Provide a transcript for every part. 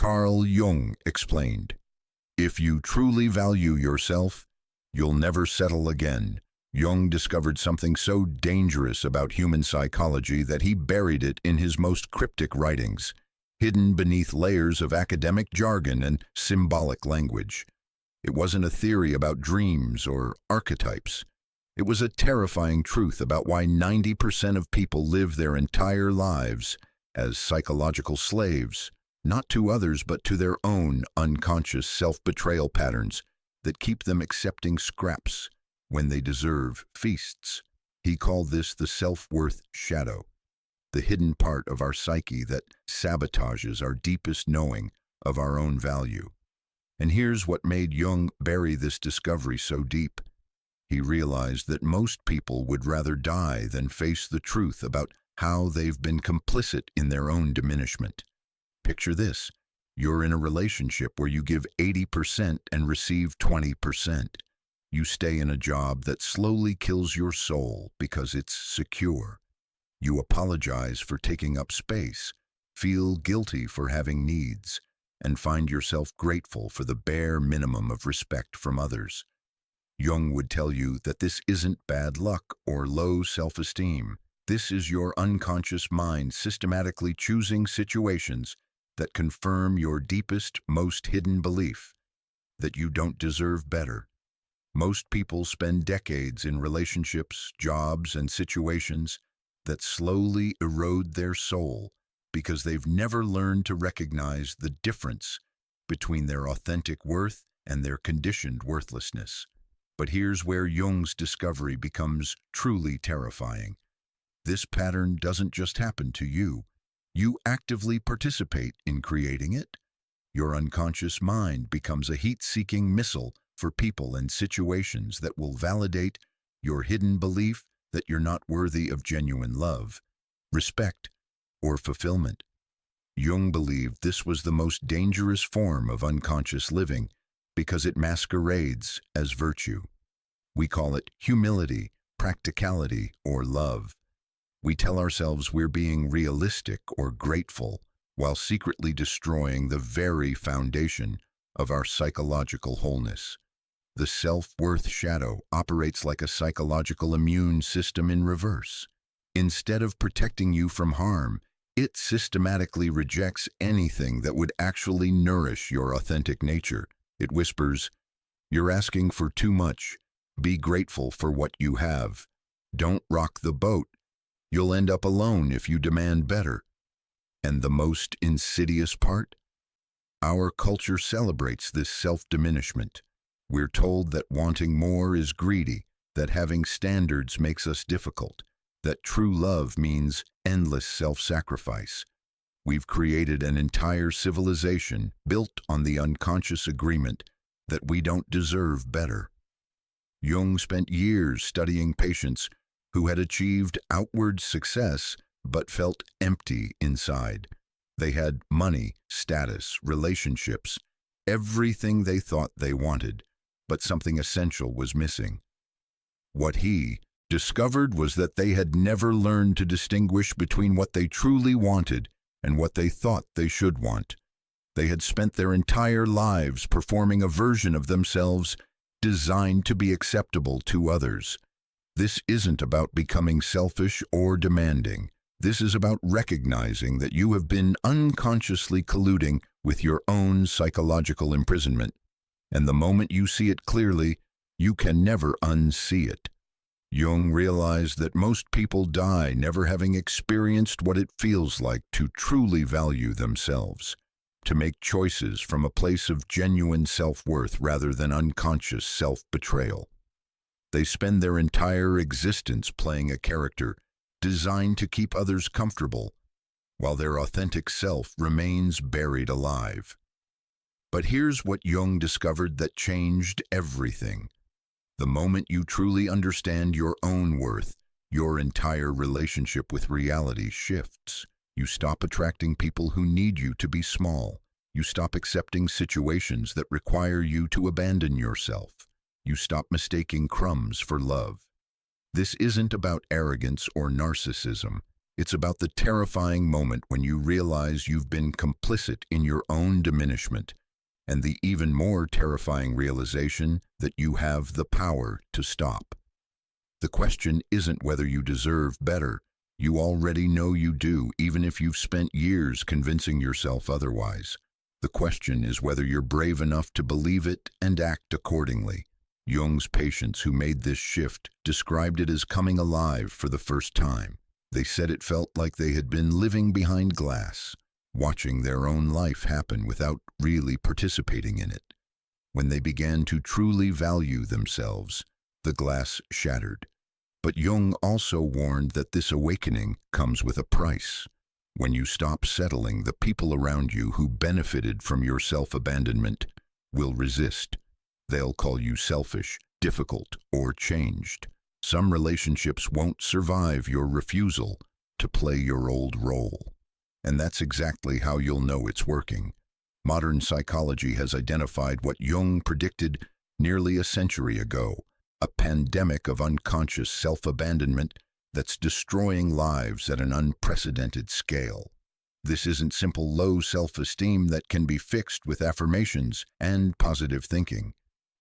Carl Jung explained, "If you truly value yourself, you'll never settle again." Jung discovered something so dangerous about human psychology that he buried it in his most cryptic writings, hidden beneath layers of academic jargon and symbolic language. It wasn't a theory about dreams or archetypes. It was a terrifying truth about why 90% of people live their entire lives as psychological slaves, not to others but to their own unconscious self-betrayal patterns that keep them accepting scraps when they deserve feasts. He called this the self-worth shadow, the hidden part of our psyche that sabotages our deepest knowing of our own value. And here's what made Jung bury this discovery so deep. He realized that most people would rather die than face the truth about how they've been complicit in their own diminishment. Picture this. You're in a relationship where you give 80% and receive 20%. You stay in a job that slowly kills your soul because it's secure. You apologize for taking up space, feel guilty for having needs, and find yourself grateful for the bare minimum of respect from others. Jung would tell you that this isn't bad luck or low self-esteem. This is your unconscious mind systematically choosing situations that confirm your deepest, most hidden belief that you don't deserve better. Most people spend decades in relationships, jobs, and situations that slowly erode their soul because they've never learned to recognize the difference between their authentic worth and their conditioned worthlessness. But here's where Jung's discovery becomes truly terrifying. This pattern doesn't just happen to you. You actively participate in creating it. Your unconscious mind becomes a heat-seeking missile for people and situations that will validate your hidden belief that you're not worthy of genuine love, respect, or fulfillment. Jung believed this was the most dangerous form of unconscious living because it masquerades as virtue. We call it humility, practicality, or love. We tell ourselves we're being realistic or grateful while secretly destroying the very foundation of our psychological wholeness. The self-worth shadow operates like a psychological immune system in reverse. Instead of protecting you from harm, it systematically rejects anything that would actually nourish your authentic nature. It whispers, "You're asking for too much. Be grateful for what you have. Don't rock the boat. You'll end up alone if you demand better." And the most insidious part? Our culture celebrates this self-diminishment. We're told that wanting more is greedy, that having standards makes us difficult, that true love means endless self-sacrifice. We've created an entire civilization built on the unconscious agreement that we don't deserve better. Jung spent years studying patients who had achieved outward success but felt empty inside. They had money, status, relationships, everything they thought they wanted, but something essential was missing. What he discovered was that they had never learned to distinguish between what they truly wanted and what they thought they should want. They had spent their entire lives performing a version of themselves designed to be acceptable to others. This isn't about becoming selfish or demanding. This is about recognizing that you have been unconsciously colluding with your own psychological imprisonment. And the moment you see it clearly, you can never unsee it. Jung realized that most people die never having experienced what it feels like to truly value themselves, to make choices from a place of genuine self-worth rather than unconscious self-betrayal. They spend their entire existence playing a character designed to keep others comfortable, while their authentic self remains buried alive. But here's what Jung discovered that changed everything. The moment you truly understand your own worth, your entire relationship with reality shifts. You stop attracting people who need you to be small. You stop accepting situations that require you to abandon yourself. You stop mistaking crumbs for love. This isn't about arrogance or narcissism. It's about the terrifying moment when you realize you've been complicit in your own diminishment, and the even more terrifying realization that you have the power to stop. The question isn't whether you deserve better. You already know you do, even if you've spent years convincing yourself otherwise. The question is whether you're brave enough to believe it and act accordingly. Jung's patients who made this shift described it as coming alive for the first time. They said it felt like they had been living behind glass, watching their own life happen without really participating in it. When they began to truly value themselves, the glass shattered. But Jung also warned that this awakening comes with a price. When you stop settling, the people around you who benefited from your self-abandonment will resist. They'll call you selfish, difficult, or changed. Some relationships won't survive your refusal to play your old role. And that's exactly how you'll know it's working. Modern psychology has identified what Jung predicted nearly a century ago, a pandemic of unconscious self-abandonment that's destroying lives at an unprecedented scale. This isn't simple low self-esteem that can be fixed with affirmations and positive thinking.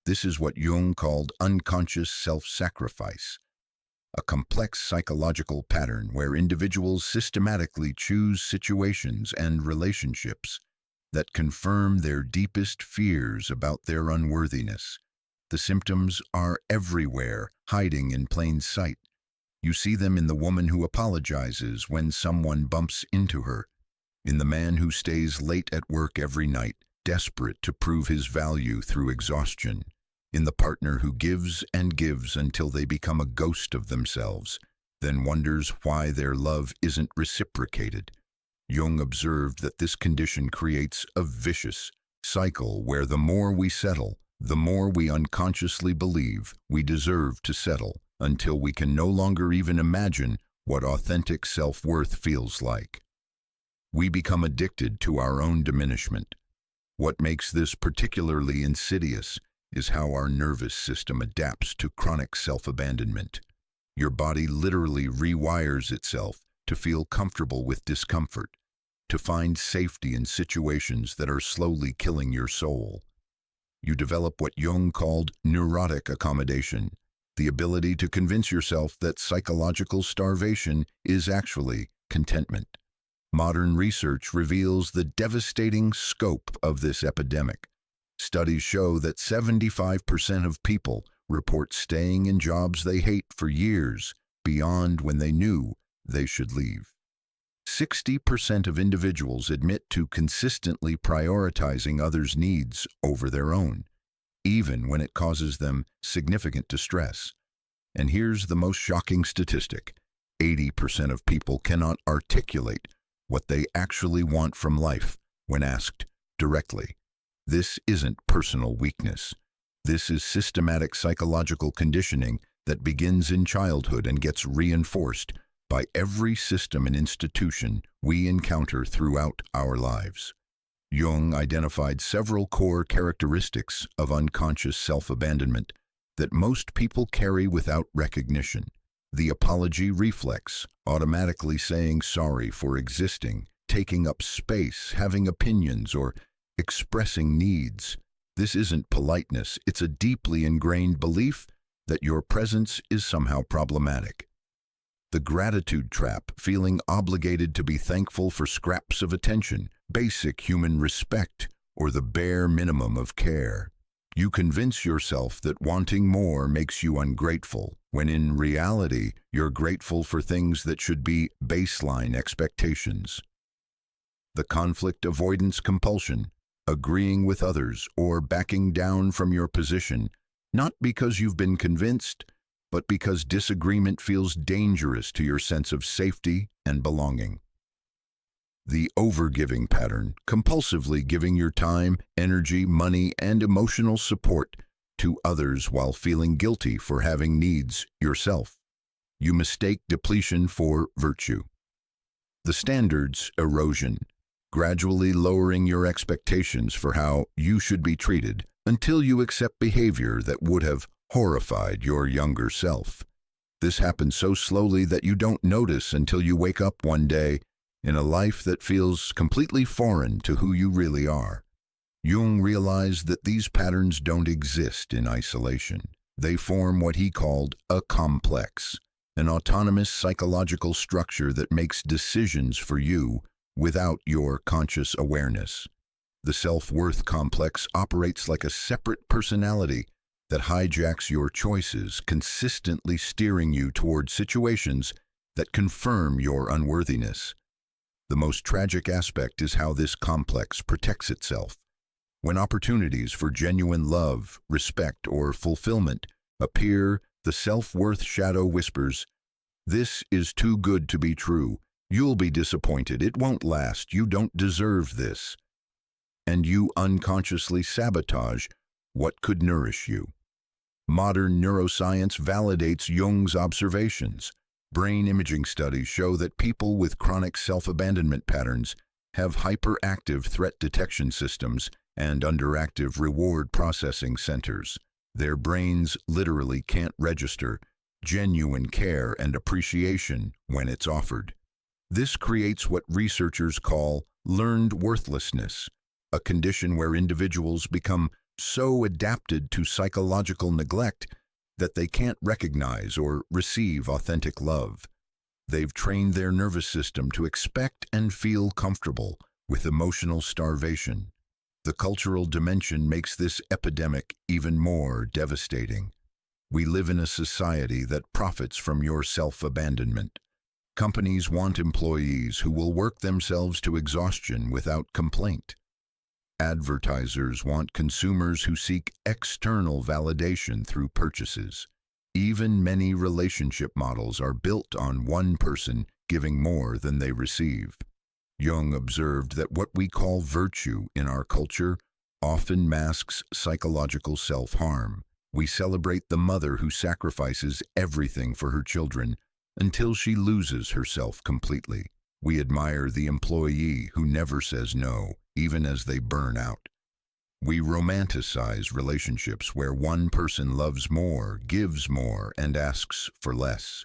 This is what Jung called unconscious self-sacrifice, a complex psychological pattern where individuals systematically choose situations and relationships that confirm their deepest fears about their unworthiness. The symptoms are everywhere, hiding in plain sight. You see them in the woman who apologizes when someone bumps into her, in the man who stays late at work every night, desperate to prove his value through exhaustion, in the partner who gives and gives until they become a ghost of themselves, then wonders why their love isn't reciprocated. Jung observed that this condition creates a vicious cycle where the more we settle, the more we unconsciously believe we deserve to settle, until we can no longer even imagine what authentic self-worth feels like. We become addicted to our own diminishment. What makes this particularly insidious is how our nervous system adapts to chronic self-abandonment. Your body literally rewires itself to feel comfortable with discomfort, to find safety in situations that are slowly killing your soul. You develop what Jung called neurotic accommodation, the ability to convince yourself that psychological starvation is actually contentment. Modern research reveals the devastating scope of this epidemic. Studies show that 75% of people report staying in jobs they hate for years beyond when they knew they should leave. 60% of individuals admit to consistently prioritizing others' needs over their own, even when it causes them significant distress. And here's the most shocking statistic: 80% of people cannot articulate what they actually want from life when asked directly. This isn't personal weakness. This is systematic psychological conditioning that begins in childhood and gets reinforced by every system and institution we encounter throughout our lives. Jung identified several core characteristics of unconscious self-abandonment that most people carry without recognition. The apology reflex, automatically saying sorry for existing, taking up space, having opinions, or expressing needs. This isn't politeness, it's a deeply ingrained belief that your presence is somehow problematic. The gratitude trap, feeling obligated to be thankful for scraps of attention, basic human respect, or the bare minimum of care. You convince yourself that wanting more makes you ungrateful, when in reality, you're grateful for things that should be baseline expectations. The conflict avoidance compulsion, agreeing with others or backing down from your position, not because you've been convinced, but because disagreement feels dangerous to your sense of safety and belonging. The overgiving pattern, compulsively giving your time, energy, money, and emotional support to others while feeling guilty for having needs yourself. You mistake depletion for virtue. The standards erosion, gradually lowering your expectations for how you should be treated until you accept behavior that would have horrified your younger self. This happens so slowly that you don't notice until you wake up one day in a life that feels completely foreign to who you really are. Jung realized that these patterns don't exist in isolation. They form what he called a complex, an autonomous psychological structure that makes decisions for you without your conscious awareness. The self-worth complex operates like a separate personality that hijacks your choices, consistently steering you toward situations that confirm your unworthiness. The most tragic aspect is how this complex protects itself. When opportunities for genuine love, respect, or fulfillment appear, the self-worth shadow whispers, "This is too good to be true. You'll be disappointed. It won't last. You don't deserve this." And you unconsciously sabotage what could nourish you. Modern neuroscience validates Jung's observations. Brain imaging studies show that people with chronic self-abandonment patterns have hyperactive threat detection systems and underactive reward processing centers. Their brains literally can't register genuine care and appreciation when it's offered. This creates what researchers call learned worthlessness, a condition where individuals become so adapted to psychological neglect that they can't recognize or receive authentic love. They've trained their nervous system to expect and feel comfortable with emotional starvation. The cultural dimension makes this epidemic even more devastating. We live in a society that profits from your self-abandonment. Companies want employees who will work themselves to exhaustion without complaint. Advertisers want consumers who seek external validation through purchases. Even many relationship models are built on one person giving more than they receive. Jung observed that what we call virtue in our culture often masks psychological self-harm. We celebrate the mother who sacrifices everything for her children until she loses herself completely. We admire the employee who never says no, even as they burn out. We romanticize relationships where one person loves more, gives more, and asks for less.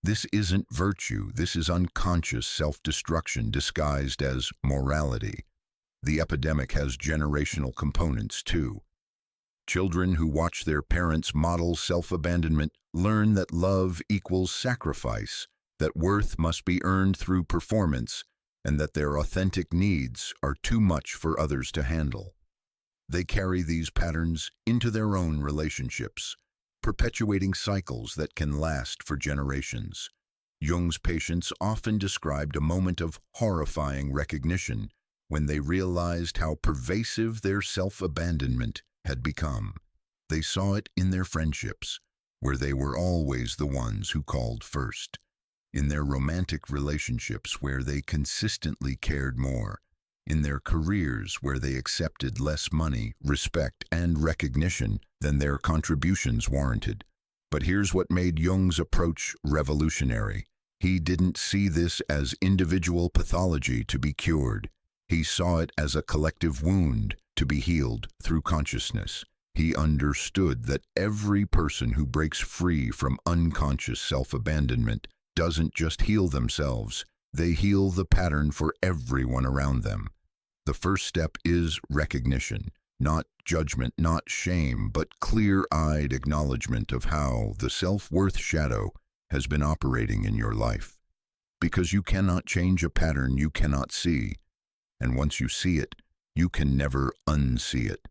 This isn't virtue, this is unconscious self-destruction disguised as morality. The epidemic has generational components too. Children who watch their parents model self-abandonment learn that love equals sacrifice, that worth must be earned through performance, and that their authentic needs are too much for others to handle. They carry these patterns into their own relationships, perpetuating cycles that can last for generations. Jung's patients often described a moment of horrifying recognition when they realized how pervasive their self-abandonment had become. They saw it in their friendships, where they were always the ones who called first. In their romantic relationships, where they consistently cared more. In their careers, where they accepted less money, respect, and recognition than their contributions warranted. But here's what made Jung's approach revolutionary. He didn't see this as individual pathology to be cured. He saw it as a collective wound to be healed through consciousness. He understood that every person who breaks free from unconscious self-abandonment doesn't just heal themselves, they heal the pattern for everyone around them. The first step is recognition, not judgment, not shame, but clear-eyed acknowledgement of how the self-worth shadow has been operating in your life. Because you cannot change a pattern you cannot see, and once you see it, you can never unsee it.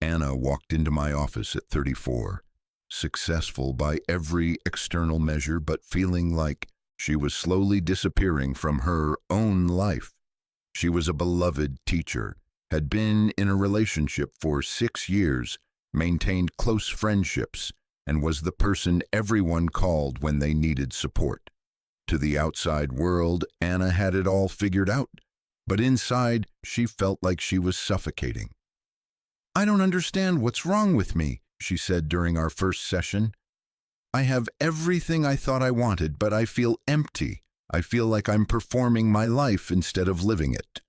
Anna walked into my office at 34, successful by every external measure, but feeling like she was slowly disappearing from her own life. She was a beloved teacher, had been in a relationship for 6 years, maintained close friendships, and was the person everyone called when they needed support. To the outside world, Anna had it all figured out, but inside, she felt like she was suffocating. "I don't understand what's wrong with me," she said during our first session. "I have everything I thought I wanted, but I feel empty. I feel like I'm performing my life instead of living it."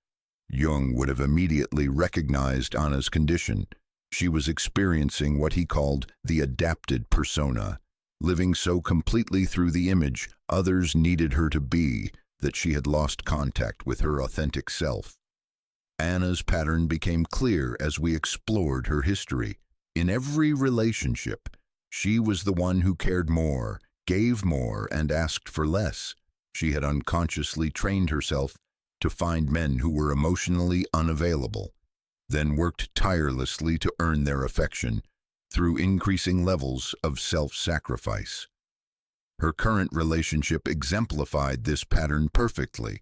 Jung would have immediately recognized Anna's condition. She was experiencing what he called the adapted persona, living so completely through the image others needed her to be that she had lost contact with her authentic self. Anna's pattern became clear as we explored her history. In every relationship, she was the one who cared more, gave more, and asked for less. She had unconsciously trained herself to find men who were emotionally unavailable, then worked tirelessly to earn their affection through increasing levels of self-sacrifice. Her current relationship exemplified this pattern perfectly.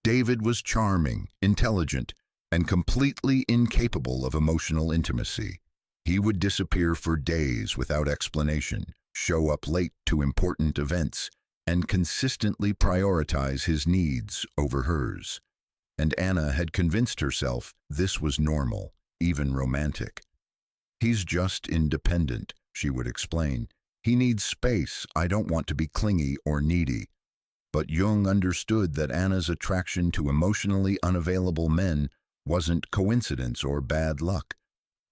David was charming, intelligent, and completely incapable of emotional intimacy. He would disappear for days without explanation, show up late to important events, and consistently prioritize his needs over hers. And Anna had convinced herself this was normal, even romantic. "He's just independent," she would explain. "He needs space. I don't want to be clingy or needy." But Jung understood that Anna's attraction to emotionally unavailable men wasn't coincidence or bad luck.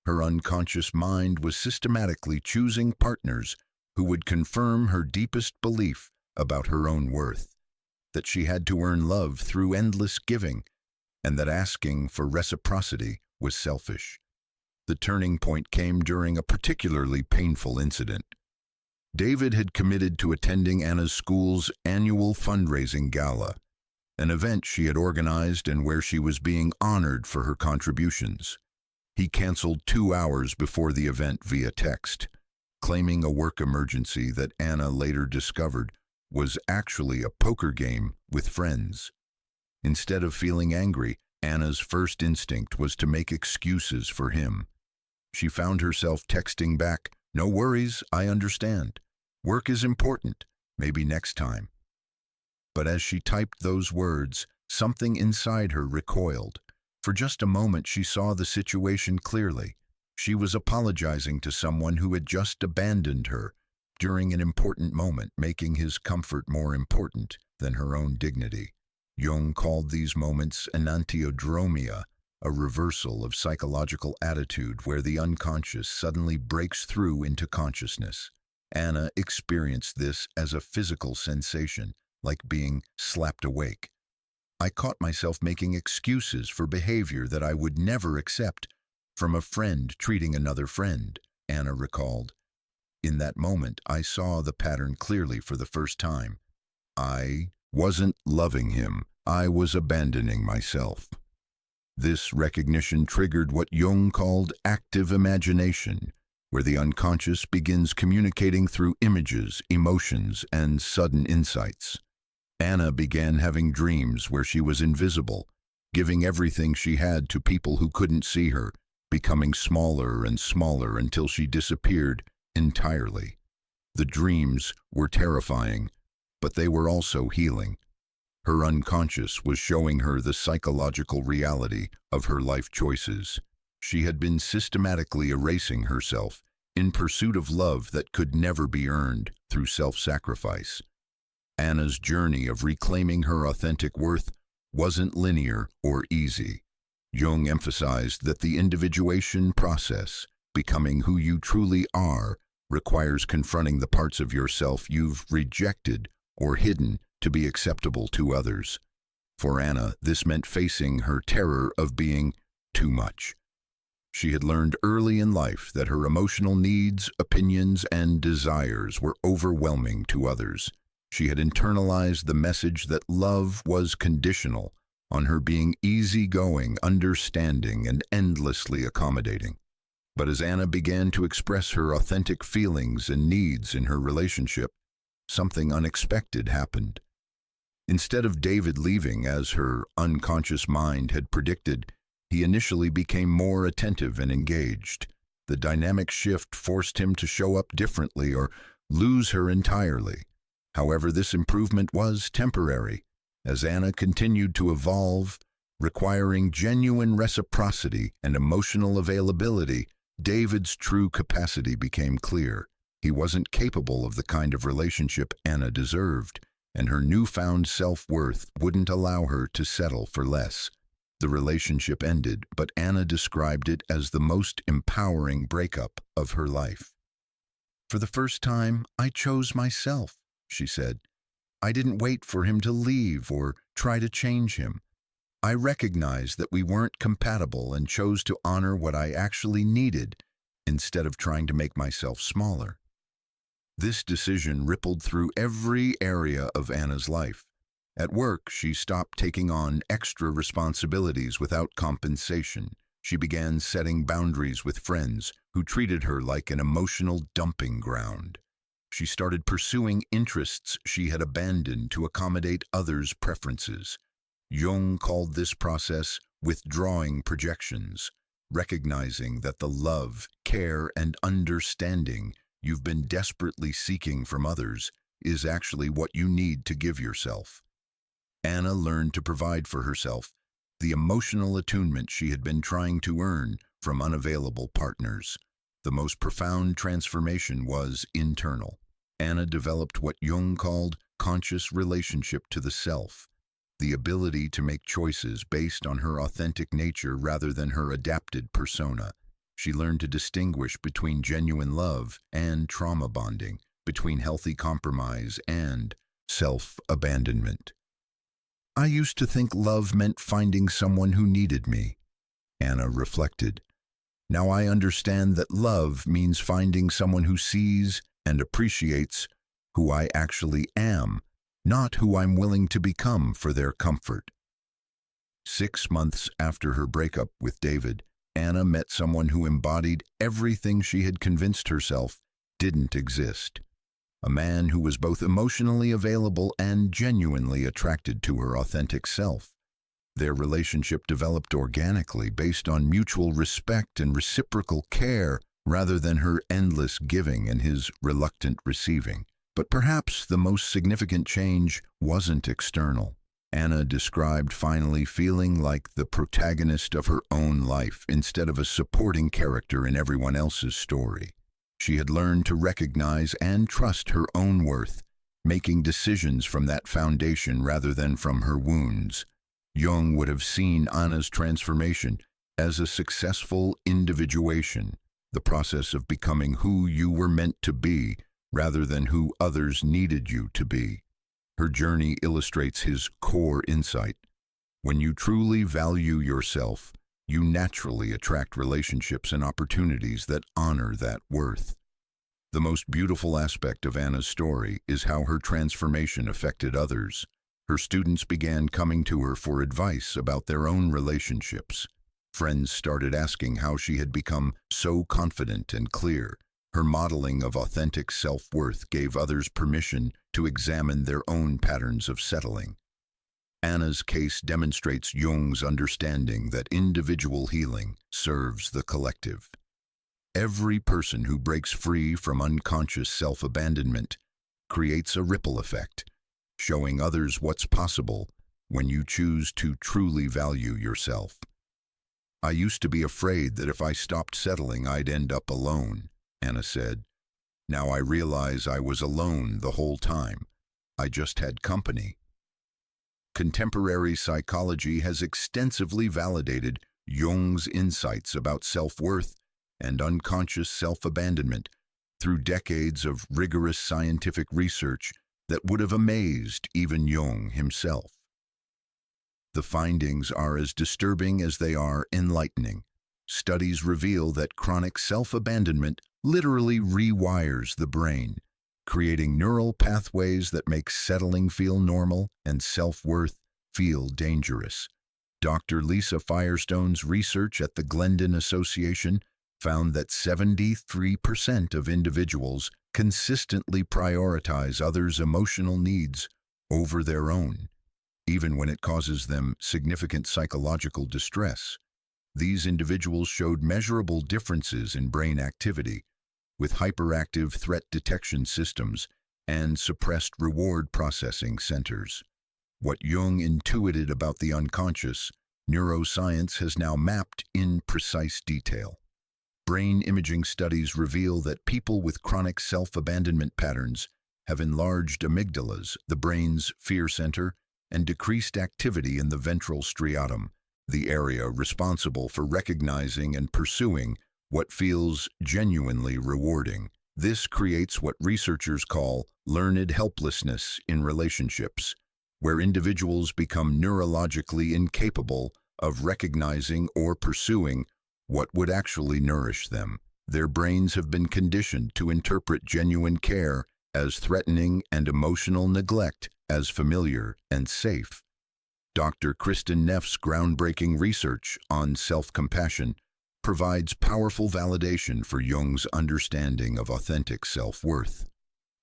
Her unconscious mind was systematically choosing partners who would confirm her deepest belief about her own worth, that she had to earn love through endless giving, and that asking for reciprocity was selfish. The turning point came during a particularly painful incident. David had committed to attending Anna's school's annual fundraising gala, an event she had organized and where she was being honored for her contributions. He canceled 2 hours before the event via text, claiming a work emergency that Anna later discovered was actually a poker game with friends. Instead of feeling angry, Anna's first instinct was to make excuses for him. She found herself texting back, "No worries, I understand. Work is important, maybe next time." But as she typed those words, something inside her recoiled. For just a moment she saw the situation clearly. She was apologizing to someone who had just abandoned her during an important moment, making his comfort more important than her own dignity. Jung called these moments enantiodromia, a reversal of psychological attitude where the unconscious suddenly breaks through into consciousness. Anna experienced this as a physical sensation, like being slapped awake. "I caught myself making excuses for behavior that I would never accept from a friend treating another friend," Anna recalled. "In that moment, I saw the pattern clearly for the first time. I wasn't loving him. I was abandoning myself." This recognition triggered what Jung called active imagination, where the unconscious begins communicating through images, emotions, and sudden insights. Anna began having dreams where she was invisible, giving everything she had to people who couldn't see her, becoming smaller and smaller until she disappeared entirely. The dreams were terrifying, but they were also healing. Her unconscious was showing her the psychological reality of her life choices. She had been systematically erasing herself in pursuit of love that could never be earned through self-sacrifice. Anna's journey of reclaiming her authentic worth wasn't linear or easy. Jung emphasized that the individuation process, becoming who you truly are, requires confronting the parts of yourself you've rejected or hidden to be acceptable to others. For Anna, this meant facing her terror of being too much. She had learned early in life that her emotional needs, opinions, and desires were overwhelming to others. She had internalized the message that love was conditional on her being easygoing, understanding, and endlessly accommodating. But as Anna began to express her authentic feelings and needs in her relationship, something unexpected happened. Instead of David leaving as her unconscious mind had predicted, he initially became more attentive and engaged. The dynamic shift forced him to show up differently or lose her entirely. However, this improvement was temporary, as Anna continued to evolve, requiring genuine reciprocity and emotional availability. David's true capacity became clear. He wasn't capable of the kind of relationship Anna deserved, and her newfound self-worth wouldn't allow her to settle for less. The relationship ended, but Anna described it as the most empowering breakup of her life. For the first time, I chose myself, she said. I didn't wait for him to leave or try to change him. I recognized that we weren't compatible and chose to honor what I actually needed instead of trying to make myself smaller. This decision rippled through every area of Anna's life. At work, she stopped taking on extra responsibilities without compensation. She began setting boundaries with friends who treated her like an emotional dumping ground. She started pursuing interests she had abandoned to accommodate others' preferences. Jung called this process withdrawing projections, recognizing that the love, care, and understanding you've been desperately seeking from others is actually what you need to give yourself. Anna learned to provide for herself the emotional attunement she had been trying to earn from unavailable partners. The most profound transformation was internal. Anna developed what Jung called conscious relationship to the self, the ability to make choices based on her authentic nature rather than her adapted persona. She learned to distinguish between genuine love and trauma bonding, between healthy compromise and self-abandonment. I used to think love meant finding someone who needed me, Anna reflected. Now I understand that love means finding someone who sees and appreciates who I actually am, not who I'm willing to become for their comfort. 6 months after her breakup with David, Anna met someone who embodied everything she had convinced herself didn't exist. A man who was both emotionally available and genuinely attracted to her authentic self. Their relationship developed organically based on mutual respect and reciprocal care rather than her endless giving and his reluctant receiving. But perhaps the most significant change wasn't external. Anna described finally feeling like the protagonist of her own life instead of a supporting character in everyone else's story. She had learned to recognize and trust her own worth, making decisions from that foundation rather than from her wounds. Jung would have seen Anna's transformation as a successful individuation, the process of becoming who you were meant to be rather than who others needed you to be. Her journey illustrates his core insight. When you truly value yourself, you naturally attract relationships and opportunities that honor that worth. The most beautiful aspect of Anna's story is how her transformation affected others. Her students began coming to her for advice about their own relationships. Friends started asking how she had become so confident and clear. Her modeling of authentic self-worth gave others permission to examine their own patterns of settling. Anna's case demonstrates Jung's understanding that individual healing serves the collective. Every person who breaks free from unconscious self-abandonment creates a ripple effect, showing others what's possible when you choose to truly value yourself. I used to be afraid that if I stopped settling, I'd end up alone, Anna said. Now I realize I was alone the whole time. I just had company. Contemporary psychology has extensively validated Jung's insights about self-worth and unconscious self-abandonment through decades of rigorous scientific research that would have amazed even Jung himself. The findings are as disturbing as they are enlightening. Studies reveal that chronic self-abandonment literally rewires the brain, creating neural pathways that make settling feel normal and self-worth feel dangerous. Dr. Lisa Firestone's research at the Glendon Association found that 73% of individuals consistently prioritize others' emotional needs over their own, even when it causes them significant psychological distress. These individuals showed measurable differences in brain activity, with hyperactive threat detection systems and suppressed reward processing centers. What Jung intuited about the unconscious, neuroscience has now mapped in precise detail. Brain imaging studies reveal that people with chronic self-abandonment patterns have enlarged amygdalas, the brain's fear center, and decreased activity in the ventral striatum, the area responsible for recognizing and pursuing what feels genuinely rewarding. This creates what researchers call learned helplessness in relationships, where individuals become neurologically incapable of recognizing or pursuing what would actually nourish them. Their brains have been conditioned to interpret genuine care as threatening and emotional neglect as familiar and safe. Dr. Kristen Neff's groundbreaking research on self-compassion provides powerful validation for Jung's understanding of authentic self-worth.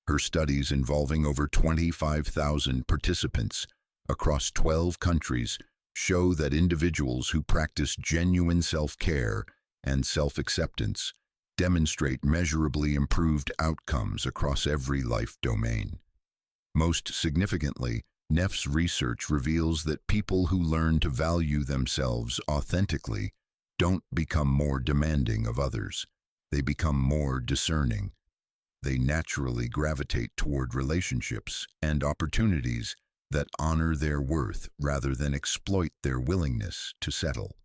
Her studies involving over 25,000 participants across 12 countries show that individuals who practice genuine self-care and self-acceptance demonstrate measurably improved outcomes across every life domain. Most significantly, Neff's research reveals that people who learn to value themselves authentically don't become more demanding of others. They become more discerning. They naturally gravitate toward relationships and opportunities that honor their worth rather than exploit their willingness to settle.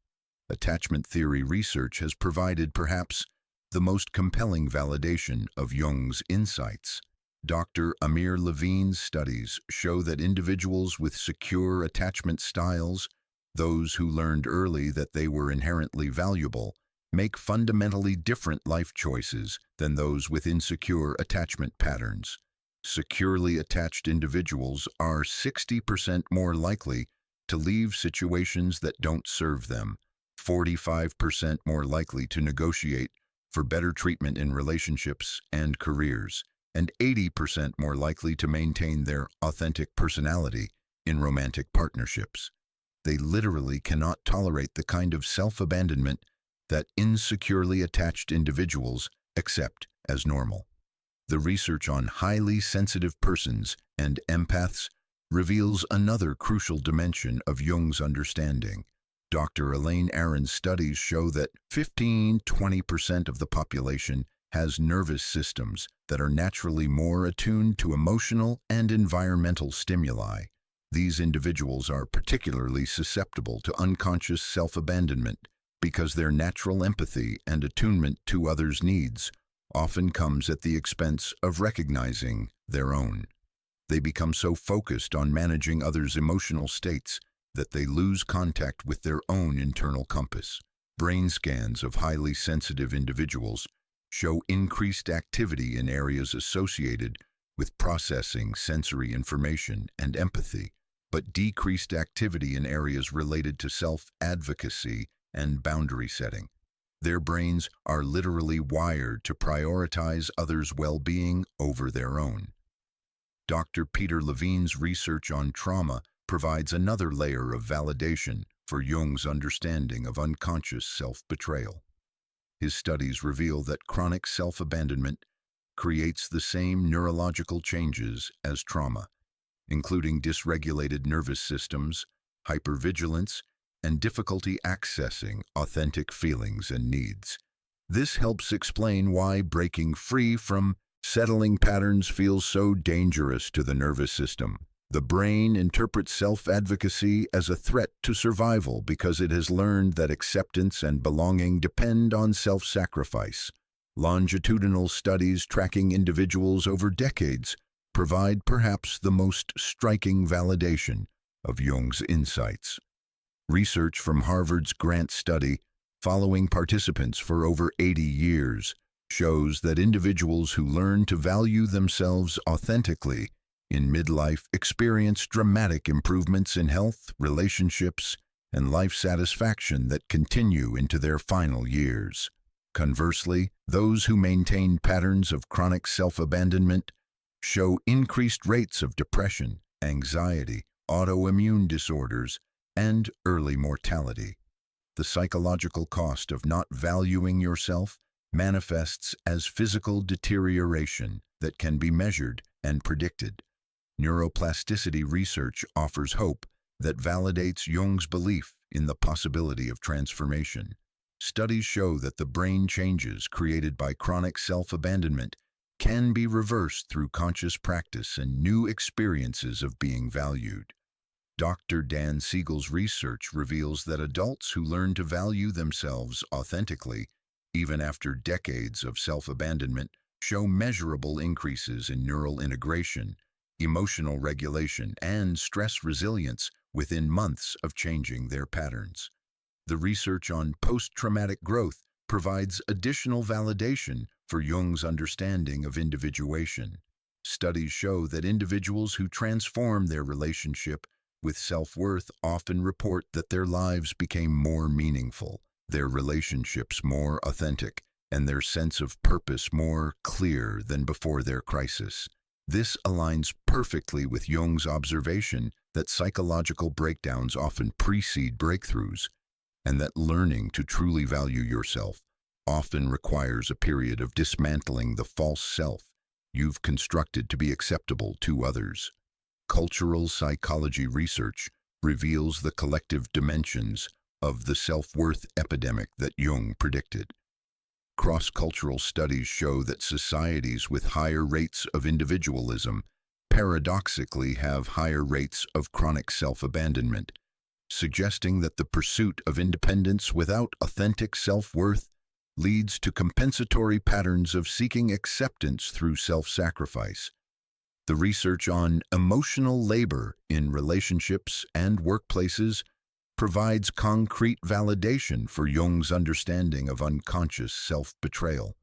Attachment theory research has provided perhaps the most compelling validation of Jung's insights. Dr. Amir Levine's studies show that individuals with secure attachment styles, those who learned early that they were inherently valuable, make fundamentally different life choices than those with insecure attachment patterns. Securely attached individuals are 60% more likely to leave situations that don't serve them, 45% more likely to negotiate for better treatment in relationships and careers, and 80% more likely to maintain their authentic personality in romantic partnerships. They literally cannot tolerate the kind of self-abandonment that insecurely attached individuals accept as normal. The research on highly sensitive persons and empaths reveals another crucial dimension of Jung's understanding. Dr. Elaine Aron's studies show that 15–20% of the population has nervous systems that are naturally more attuned to emotional and environmental stimuli. These individuals are particularly susceptible to unconscious self-abandonment because their natural empathy and attunement to others' needs often comes at the expense of recognizing their own. They become so focused on managing others' emotional states that they lose contact with their own internal compass. Brain scans of highly sensitive individuals show increased activity in areas associated with processing sensory information and empathy, but decreased activity in areas related to self-advocacy and boundary setting. Their brains are literally wired to prioritize others' well-being over their own. Dr. Peter Levine's research on trauma provides another layer of validation for Jung's understanding of unconscious self-betrayal. His studies reveal that chronic self-abandonment creates the same neurological changes as trauma, including dysregulated nervous systems, hypervigilance, and difficulty accessing authentic feelings and needs. This helps explain why breaking free from settling patterns feels so dangerous to the nervous system. The brain interprets self-advocacy as a threat to survival because it has learned that acceptance and belonging depend on self-sacrifice. Longitudinal studies tracking individuals over decades provide perhaps the most striking validation of Jung's insights. Research from Harvard's Grant study, following participants for over 80 years, shows that individuals who learn to value themselves authentically in midlife experience dramatic improvements in health, relationships, and life satisfaction that continue into their final years. Conversely, those who maintain patterns of chronic self-abandonment show increased rates of depression, anxiety, autoimmune disorders, and early mortality. The psychological cost of not valuing yourself manifests as physical deterioration that can be measured and predicted. Neuroplasticity research offers hope that validates Jung's belief in the possibility of transformation. Studies show that the brain changes created by chronic self-abandonment can be reversed through conscious practice and new experiences of being valued. Dr. Dan Siegel's research reveals that adults who learn to value themselves authentically, even after decades of self-abandonment, show measurable increases in neural integration, emotional regulation, and stress resilience within months of changing their patterns. The research on post-traumatic growth provides additional validation for Jung's understanding of individuation. Studies show that individuals who transform their relationship with self-worth often report that their lives became more meaningful, their relationships more authentic, and their sense of purpose more clear than before their crisis. This aligns perfectly with Jung's observation that psychological breakdowns often precede breakthroughs, and that learning to truly value yourself often requires a period of dismantling the false self you've constructed to be acceptable to others. Cultural psychology research reveals the collective dimensions of the self-worth epidemic that Jung predicted. Cross-cultural studies show that societies with higher rates of individualism paradoxically have higher rates of chronic self-abandonment, suggesting that the pursuit of independence without authentic self-worth leads to compensatory patterns of seeking acceptance through self-sacrifice. The research on emotional labor in relationships and workplaces provides concrete validation for Jung's understanding of unconscious self-betrayal.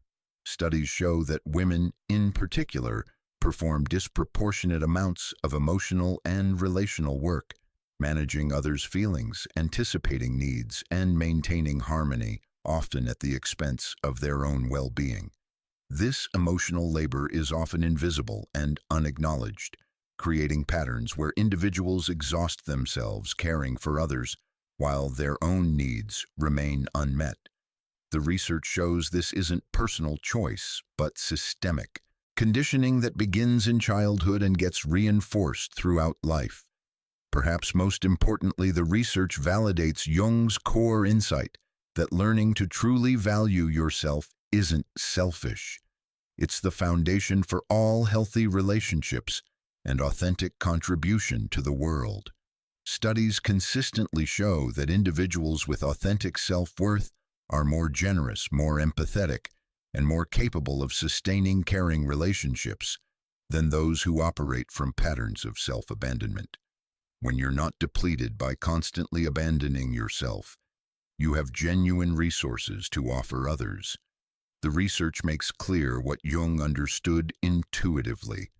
Studies show that women, in particular, perform disproportionate amounts of emotional and relational work, managing others' feelings, anticipating needs, and maintaining harmony, often at the expense of their own well-being. This emotional labor is often invisible and unacknowledged, creating patterns where individuals exhaust themselves caring for others while their own needs remain unmet. The research shows this isn't personal choice, but systemic, conditioning that begins in childhood and gets reinforced throughout life. Perhaps most importantly, the research validates Jung's core insight that learning to truly value yourself isn't selfish. It's the foundation for all healthy relationships and authentic contribution to the world. Studies consistently show that individuals with authentic self-worth are more generous, more empathetic, and more capable of sustaining caring relationships than those who operate from patterns of self-abandonment. When you're not depleted by constantly abandoning yourself, you have genuine resources to offer others. The research makes clear what Jung understood intuitively.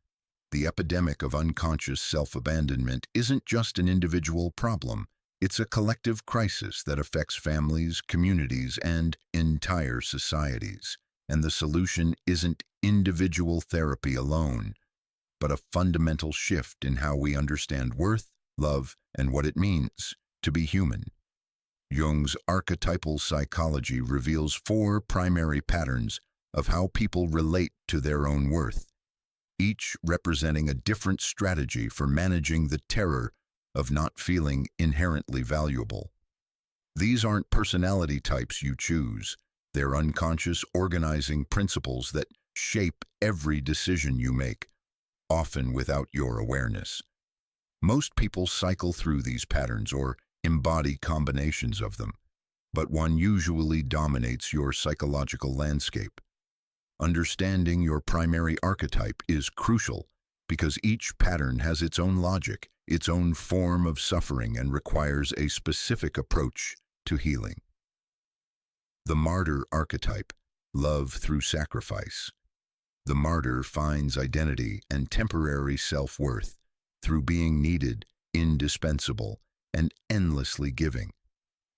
The epidemic of unconscious self-abandonment isn't just an individual problem. It's a collective crisis that affects families, communities, and entire societies. And the solution isn't individual therapy alone, but a fundamental shift in how we understand worth, love, and what it means to be human. Jung's archetypal psychology reveals 4 primary patterns of how people relate to their own worth, each representing a different strategy for managing the terror of not feeling inherently valuable. These aren't personality types you choose. They're unconscious organizing principles that shape every decision you make, often without your awareness. Most people cycle through these patterns or embody combinations of them, but one usually dominates your psychological landscape. Understanding your primary archetype is crucial because each pattern has its own logic, its own form of suffering, and requires a specific approach to healing. The martyr archetype, love through sacrifice. The martyr finds identity and temporary self-worth through being needed, indispensable, and endlessly giving.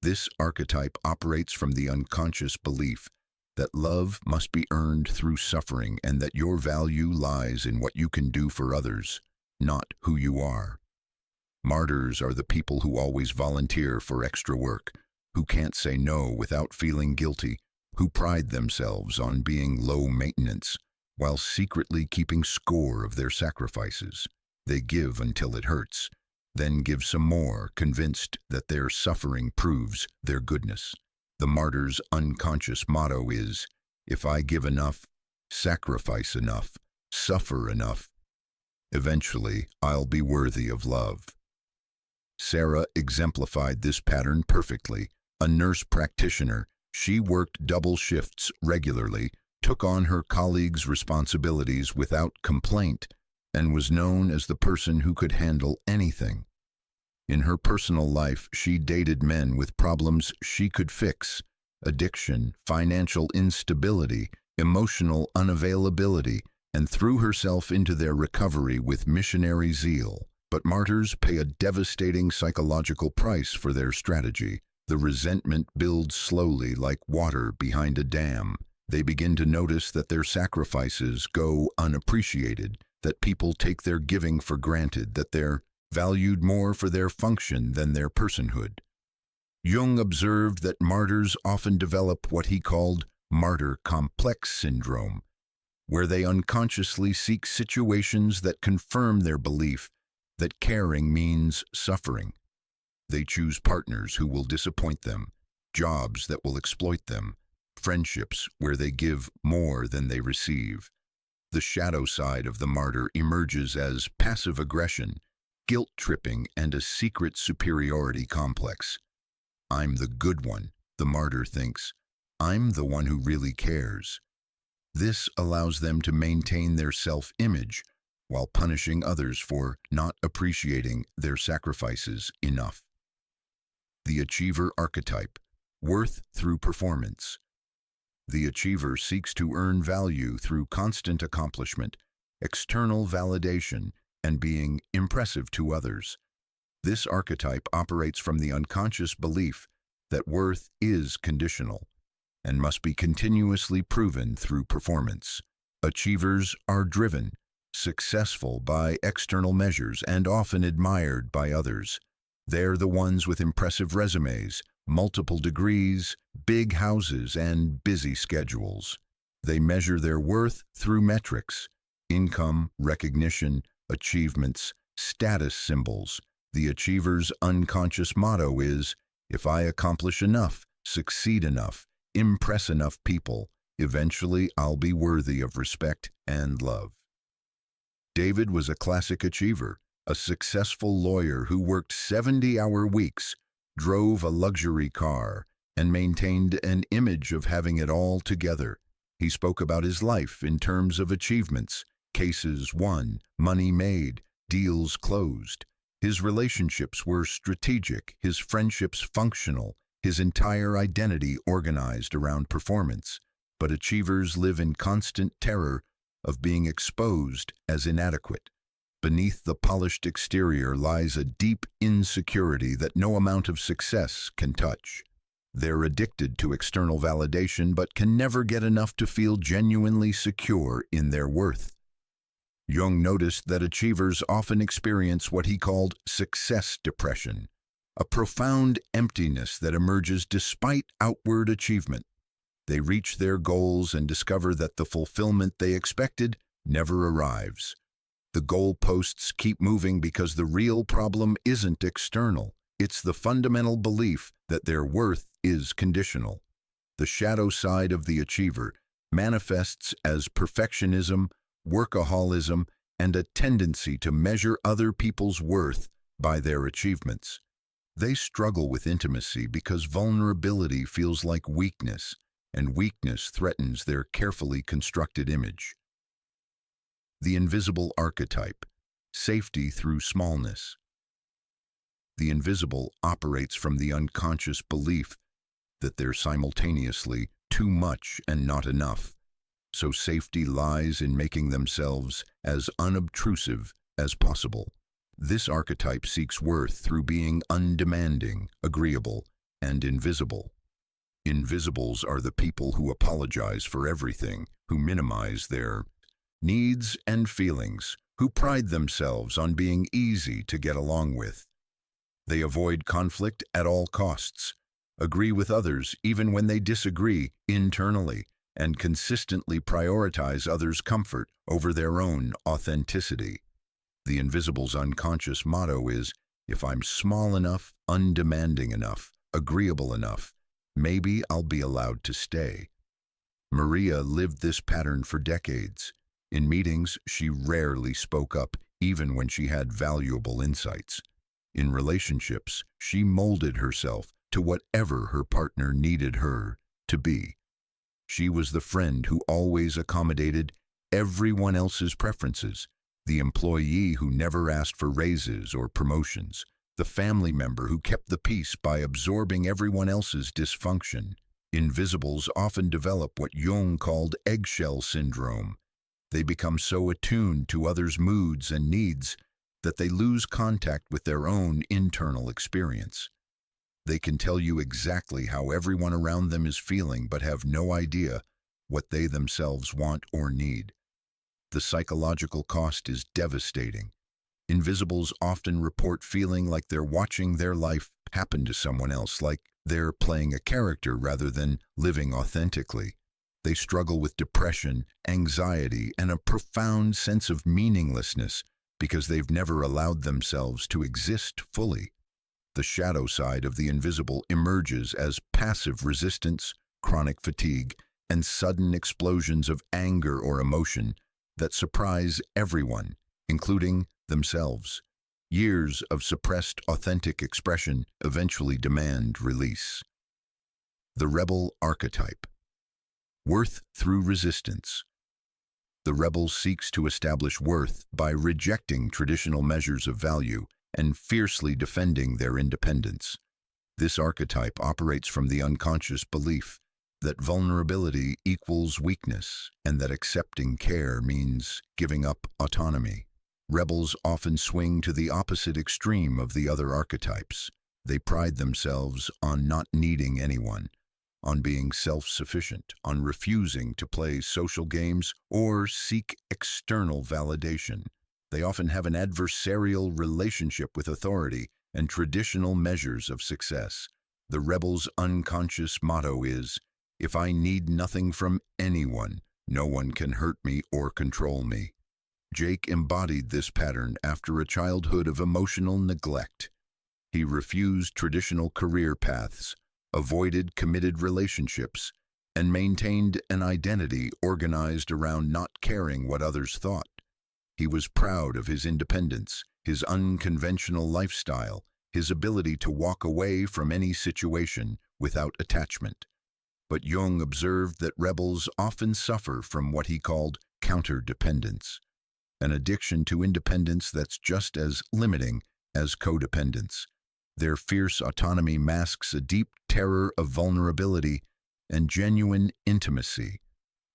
This archetype operates from the unconscious belief that love must be earned through suffering and that your value lies in what you can do for others, not who you are. Martyrs are the people who always volunteer for extra work, who can't say no without feeling guilty, who pride themselves on being low maintenance while secretly keeping score of their sacrifices. They give until it hurts, then give some more, convinced that their suffering proves their goodness. The martyr's unconscious motto is, if I give enough, sacrifice enough, suffer enough, eventually I'll be worthy of love. Sarah exemplified this pattern perfectly. A nurse practitioner, she worked double shifts regularly took on her colleagues' responsibilities without complaint, and was known as the person who could handle anything. In her personal life, she dated men with problems she could fix: addiction, financial instability, emotional unavailability, and threw herself into their recovery with missionary zeal. But martyrs pay a devastating psychological price for their strategy. The resentment builds slowly like water behind a dam. They begin to notice that their sacrifices go unappreciated, that people take their giving for granted, that they're valued more for their function than their personhood. Jung observed that martyrs often develop what he called martyr complex syndrome, where they unconsciously seek situations that confirm their belief that caring means suffering. They choose partners who will disappoint them, jobs that will exploit them, friendships where they give more than they receive. The shadow side of the martyr emerges as passive aggression, guilt-tripping, and a secret superiority complex. I'm the good one, the martyr thinks. I'm the one who really cares. This allows them to maintain their self-image while punishing others for not appreciating their sacrifices enough. The achiever archetype, worth through performance. The achiever seeks to earn value through constant accomplishment, external validation, and being impressive to others. This archetype operates from the unconscious belief that worth is conditional and must be continuously proven through performance. Achievers are driven, successful by external measures, and often admired by others. They're the ones with impressive resumes, multiple degrees, big houses, and busy schedules. They measure their worth through metrics: income, recognition, achievements, status symbols. The achiever's unconscious motto is, if I accomplish enough, succeed enough, impress enough people, eventually I'll be worthy of respect and love. David was a classic achiever, a successful lawyer who worked 70-hour weeks, drove a luxury car, and maintained an image of having it all together. He spoke about his life in terms of achievements: cases won, money made, deals closed. His relationships were strategic, his friendships functional, his entire identity organized around performance. But achievers live in constant terror of being exposed as inadequate. Beneath the polished exterior lies a deep insecurity that no amount of success can touch. They're addicted to external validation but can never get enough to feel genuinely secure in their worth. Jung noticed that achievers often experience what he called success depression, a profound emptiness that emerges despite outward achievement. They reach their goals and discover that the fulfillment they expected never arrives. The goalposts keep moving because the real problem isn't external. It's the fundamental belief that their worth is conditional. The shadow side of the achiever manifests as perfectionism, workaholism, and a tendency to measure other people's worth by their achievements. They struggle with intimacy because vulnerability feels like weakness, and weakness threatens their carefully constructed image. The invisible archetype, safety through smallness. The invisible operates from the unconscious belief that they're simultaneously too much and not enough. So safety lies in making themselves as unobtrusive as possible. This archetype seeks worth through being undemanding, agreeable, and invisible. Invisibles are the people who apologize for everything, who minimize their needs and feelings, who pride themselves on being easy to get along with. They avoid conflict at all costs, agree with others even when they disagree internally, and consistently prioritize others' comfort over their own authenticity. The invisible's unconscious motto is, if I'm small enough, undemanding enough, agreeable enough, maybe I'll be allowed to stay. Maria lived this pattern for decades. In meetings, she rarely spoke up, even when she had valuable insights. In relationships, she molded herself to whatever her partner needed her to be. She was the friend who always accommodated everyone else's preferences, the employee who never asked for raises or promotions, the family member who kept the peace by absorbing everyone else's dysfunction. Invisibles often develop what Jung called eggshell syndrome. They become so attuned to others' moods and needs that they lose contact with their own internal experience. They can tell you exactly how everyone around them is feeling, but have no idea what they themselves want or need. The psychological cost is devastating. Invisibles often report feeling like they're watching their life happen to someone else, like they're playing a character rather than living authentically. They struggle with depression, anxiety, and a profound sense of meaninglessness because they've never allowed themselves to exist fully. The shadow side of the invisible emerges as passive resistance, chronic fatigue, and sudden explosions of anger or emotion that surprise everyone, including themselves. Years of suppressed authentic expression eventually demand release. The rebel archetype. Worth through resistance. The rebel seeks to establish worth by rejecting traditional measures of value and fiercely defending their independence. This archetype operates from the unconscious belief that vulnerability equals weakness and that accepting care means giving up autonomy. Rebels often swing to the opposite extreme of the other archetypes. They pride themselves on not needing anyone, on being self-sufficient, on refusing to play social games or seek external validation. They often have an adversarial relationship with authority and traditional measures of success. The rebel's unconscious motto is, "If I need nothing from anyone, no one can hurt me or control me." Jake embodied this pattern after a childhood of emotional neglect. He refused traditional career paths, avoided committed relationships, and maintained an identity organized around not caring what others thought. He was proud of his independence, his unconventional lifestyle, his ability to walk away from any situation without attachment. But Jung observed that rebels often suffer from what he called counterdependence, an addiction to independence that's just as limiting as codependence. Their fierce autonomy masks a deep terror of vulnerability and genuine intimacy.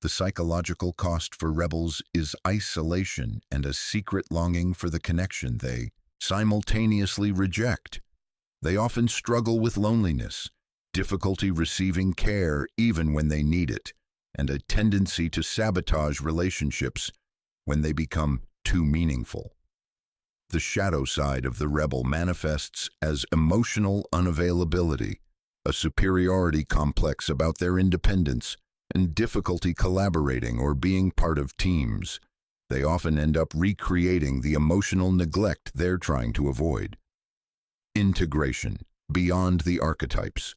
The psychological cost for rebels is isolation and a secret longing for the connection they simultaneously reject. They often struggle with loneliness, difficulty receiving care even when they need it, and a tendency to sabotage relationships when they become too meaningful. The shadow side of the rebel manifests as emotional unavailability, a superiority complex about their independence, and difficulty collaborating or being part of teams. They often end up recreating the emotional neglect they're trying to avoid. Integration, beyond the archetypes.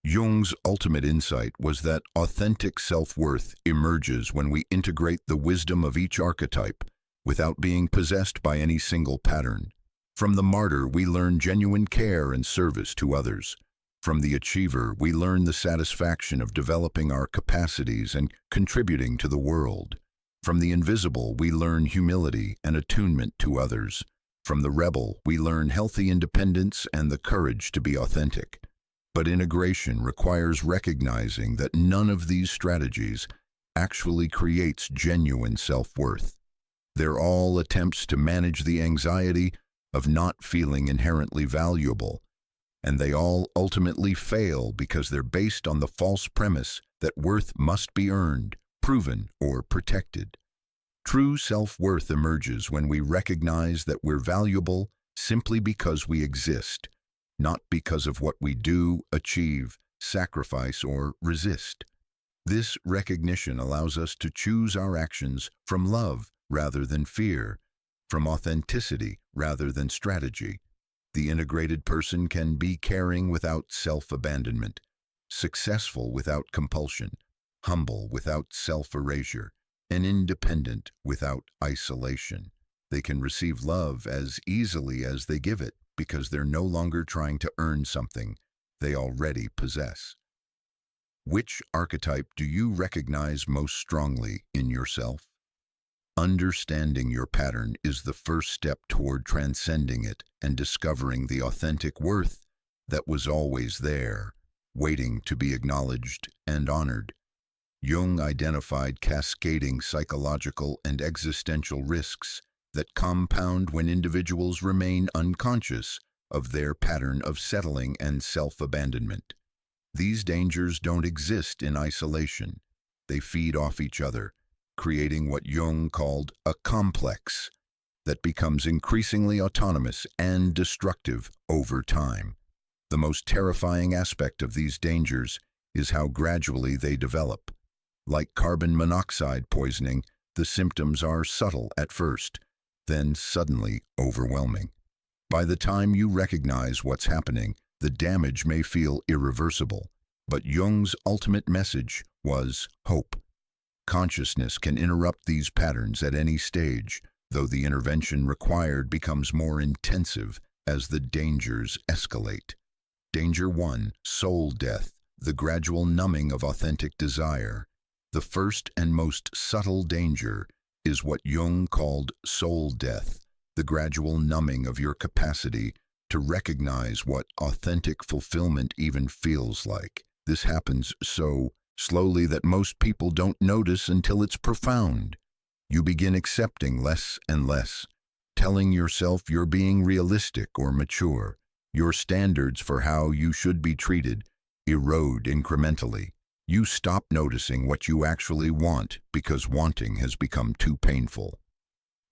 Jung's ultimate insight was that authentic self-worth emerges when we integrate the wisdom of each archetype without being possessed by any single pattern. From the martyr, we learn genuine care and service to others. From the achiever, we learn the satisfaction of developing our capacities and contributing to the world. From the invisible, we learn humility and attunement to others. From the rebel, we learn healthy independence and the courage to be authentic. But integration requires recognizing that none of these strategies actually creates genuine self-worth. They're all attempts to manage the anxiety of not feeling inherently valuable, and they all ultimately fail because they're based on the false premise that worth must be earned, proven, or protected. True self-worth emerges when we recognize that we're valuable simply because we exist, not because of what we do, achieve, sacrifice, or resist. This recognition allows us to choose our actions from love rather than fear, from authenticity rather than strategy. The integrated person can be caring without self-abandonment, successful without compulsion, humble without self-erasure, and independent without isolation. They can receive love as easily as they give it because they're no longer trying to earn something they already possess. Which archetype do you recognize most strongly in yourself? Understanding your pattern is the first step toward transcending it and discovering the authentic worth that was always there, waiting to be acknowledged and honored. Jung identified cascading psychological and existential risks that compound when individuals remain unconscious of their pattern of settling and self-abandonment. These dangers don't exist in isolation. They feed off each other, creating what Jung called a complex that becomes increasingly autonomous and destructive over time. The most terrifying aspect of these dangers is how gradually they develop. Like carbon monoxide poisoning, the symptoms are subtle at first, then suddenly overwhelming. By the time you recognize what's happening, the damage may feel irreversible. But Jung's ultimate message was hope. Consciousness can interrupt these patterns at any stage, though the intervention required becomes more intensive as the dangers escalate. Danger 1, soul death, the gradual numbing of authentic desire. The first and most subtle danger is what Jung called soul death, the gradual numbing of your capacity to recognize what authentic fulfillment even feels like. This happens so slowly that most people don't notice until it's profound. You begin accepting less and less, telling yourself you're being realistic or mature. Your standards for how you should be treated erode incrementally. You stop noticing what you actually want because wanting has become too painful.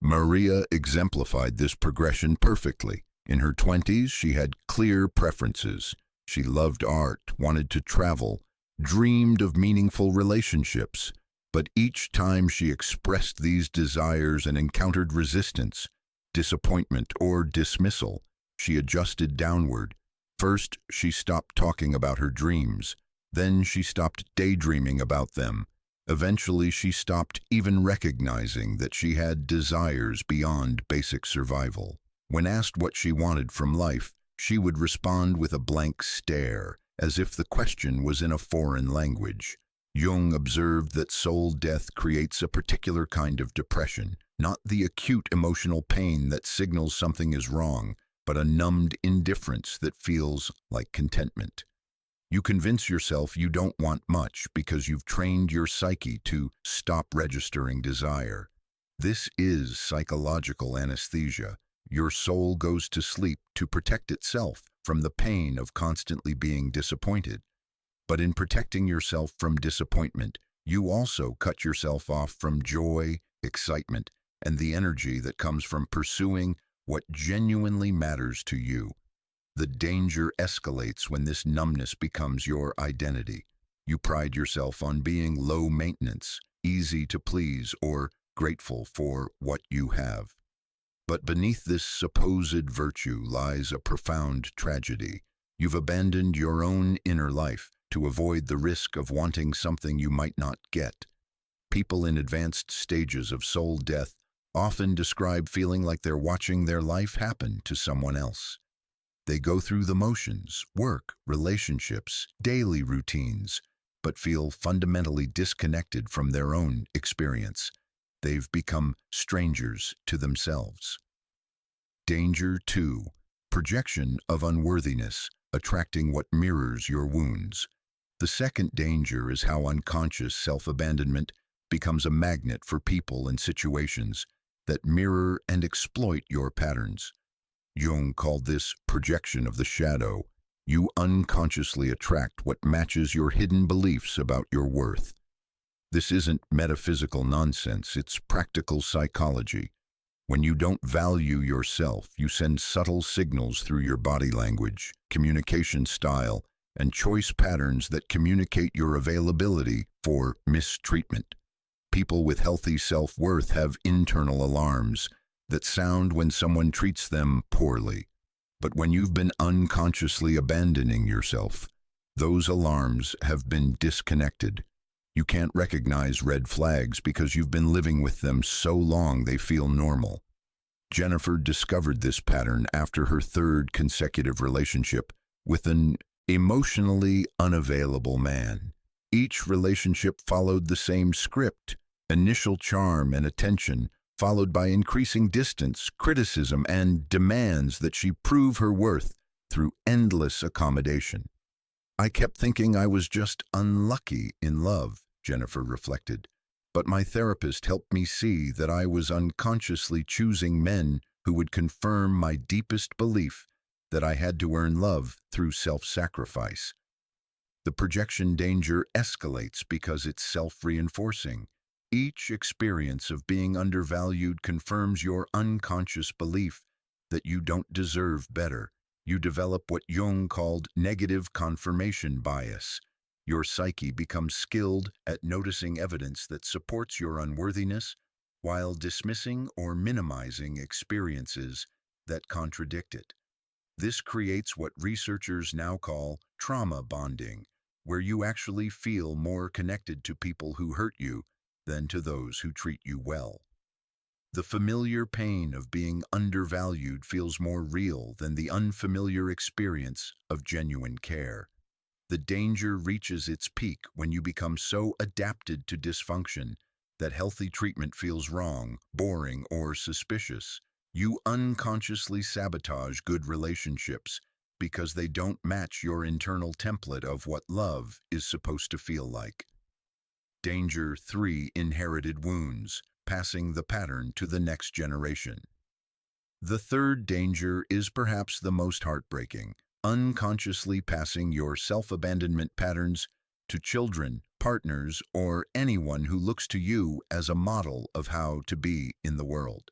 Maria exemplified this progression perfectly. In her 20s, she had clear preferences. She loved art, wanted to travel, dreamed of meaningful relationships. But each time she expressed these desires and encountered resistance, disappointment, or dismissal, she adjusted downward. First, she stopped talking about her dreams. Then she stopped daydreaming about them. Eventually, she stopped even recognizing that she had desires beyond basic survival. When asked what she wanted from life, she would respond with a blank stare, as if the question was in a foreign language. Jung observed that soul death creates a particular kind of depression, not the acute emotional pain that signals something is wrong, but a numbed indifference that feels like contentment. You convince yourself you don't want much because you've trained your psyche to stop registering desire. This is psychological anesthesia. Your soul goes to sleep to protect itself from the pain of constantly being disappointed. But in protecting yourself from disappointment, you also cut yourself off from joy, excitement, and the energy that comes from pursuing what genuinely matters to you. The danger escalates when this numbness becomes your identity. You pride yourself on being low maintenance, easy to please, or grateful for what you have. But beneath this supposed virtue lies a profound tragedy. You've abandoned your own inner life to avoid the risk of wanting something you might not get. People in advanced stages of soul death often describe feeling like they're watching their life happen to someone else. They go through the motions, work, relationships, daily routines, but feel fundamentally disconnected from their own experience. They've become strangers to themselves. Danger 2. Projection of unworthiness, attracting what mirrors your wounds. The second danger is how unconscious self-abandonment becomes a magnet for people and situations that mirror and exploit your patterns. Jung called this projection of the shadow. You unconsciously attract what matches your hidden beliefs about your worth. This isn't metaphysical nonsense, it's practical psychology. When you don't value yourself, you send subtle signals through your body language, communication style, and choice patterns that communicate your availability for mistreatment. People with healthy self-worth have internal alarms that sound when someone treats them poorly. But when you've been unconsciously abandoning yourself, those alarms have been disconnected. You can't recognize red flags because you've been living with them so long they feel normal. Jennifer discovered this pattern after her third consecutive relationship with an emotionally unavailable man. Each relationship followed the same script: initial charm and attention, followed by increasing distance, criticism, and demands that she prove her worth through endless accommodation. I kept thinking I was just unlucky in love, Jennifer reflected. But my therapist helped me see that I was unconsciously choosing men who would confirm my deepest belief that I had to earn love through self-sacrifice. The projection danger escalates because it's self-reinforcing. Each experience of being undervalued confirms your unconscious belief that you don't deserve better. You develop what Jung called negative confirmation bias. Your psyche becomes skilled at noticing evidence that supports your unworthiness while dismissing or minimizing experiences that contradict it. This creates what researchers now call trauma bonding, where you actually feel more connected to people who hurt you than to those who treat you well. The familiar pain of being undervalued feels more real than the unfamiliar experience of genuine care. The danger reaches its peak when you become so adapted to dysfunction that healthy treatment feels wrong, boring, or suspicious. You unconsciously sabotage good relationships because they don't match your internal template of what love is supposed to feel like. Danger 3: inherited wounds, passing the pattern to the next generation. The third danger is perhaps the most heartbreaking: unconsciously passing your self-abandonment patterns to children, partners, or anyone who looks to you as a model of how to be in the world.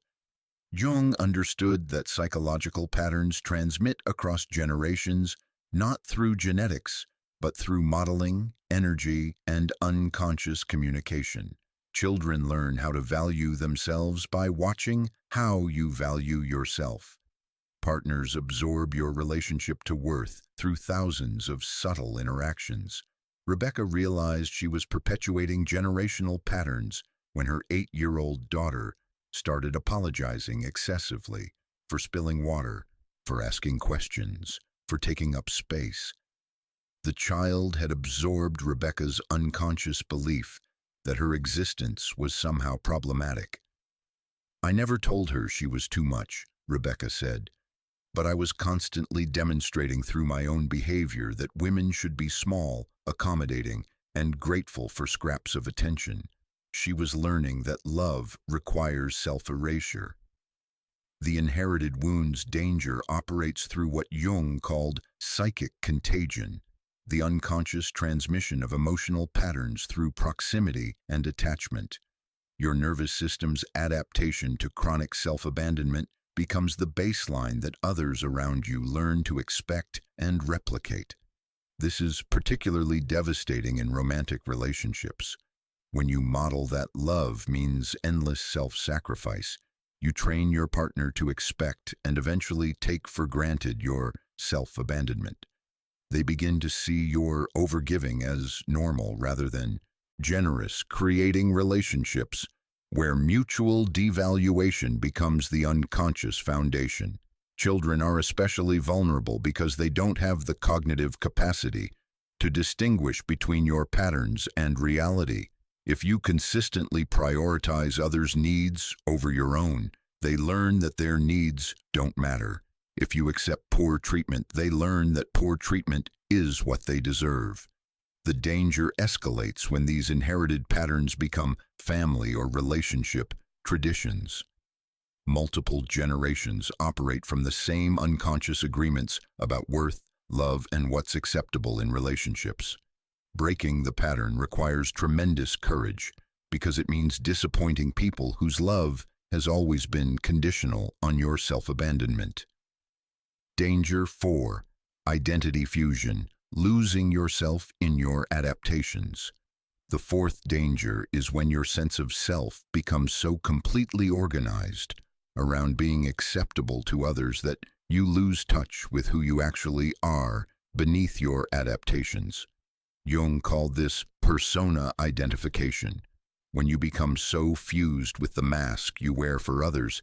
Jung understood that psychological patterns transmit across generations not through genetics, but through modeling, energy, and unconscious communication. Children learn how to value themselves by watching how you value yourself. Partners absorb your relationship to worth through thousands of subtle interactions. Rebecca realized she was perpetuating generational patterns when her 8-year-old daughter started apologizing excessively for spilling water, for asking questions, for taking up space. The child had absorbed Rebecca's unconscious belief that her existence was somehow problematic. "I never told her she was too much," Rebecca said, "but I was constantly demonstrating through my own behavior that women should be small, accommodating, and grateful for scraps of attention." She was learning that love requires self-erasure. The inherited wounds danger operates through what Jung called psychic contagion, the unconscious transmission of emotional patterns through proximity and attachment. Your nervous system's adaptation to chronic self-abandonment becomes the baseline that others around you learn to expect and replicate. This is particularly devastating in romantic relationships. When you model that love means endless self-sacrifice, you train your partner to expect and eventually take for granted your self-abandonment. They begin to see your overgiving as normal rather than generous, creating relationships where mutual devaluation becomes the unconscious foundation. Children are especially vulnerable because they don't have the cognitive capacity to distinguish between your patterns and reality. If you consistently prioritize others' needs over your own, they learn that their needs don't matter. If you accept poor treatment, they learn that poor treatment is what they deserve. The danger escalates when these inherited patterns become family or relationship traditions. Multiple generations operate from the same unconscious agreements about worth, love, and what's acceptable in relationships. Breaking the pattern requires tremendous courage because it means disappointing people whose love has always been conditional on your self-abandonment. Danger 4: identity fusion, losing yourself in your adaptations. The fourth danger is when your sense of self becomes so completely organized around being acceptable to others that you lose touch with who you actually are beneath your adaptations. Jung called this persona identification, when you become so fused with the mask you wear for others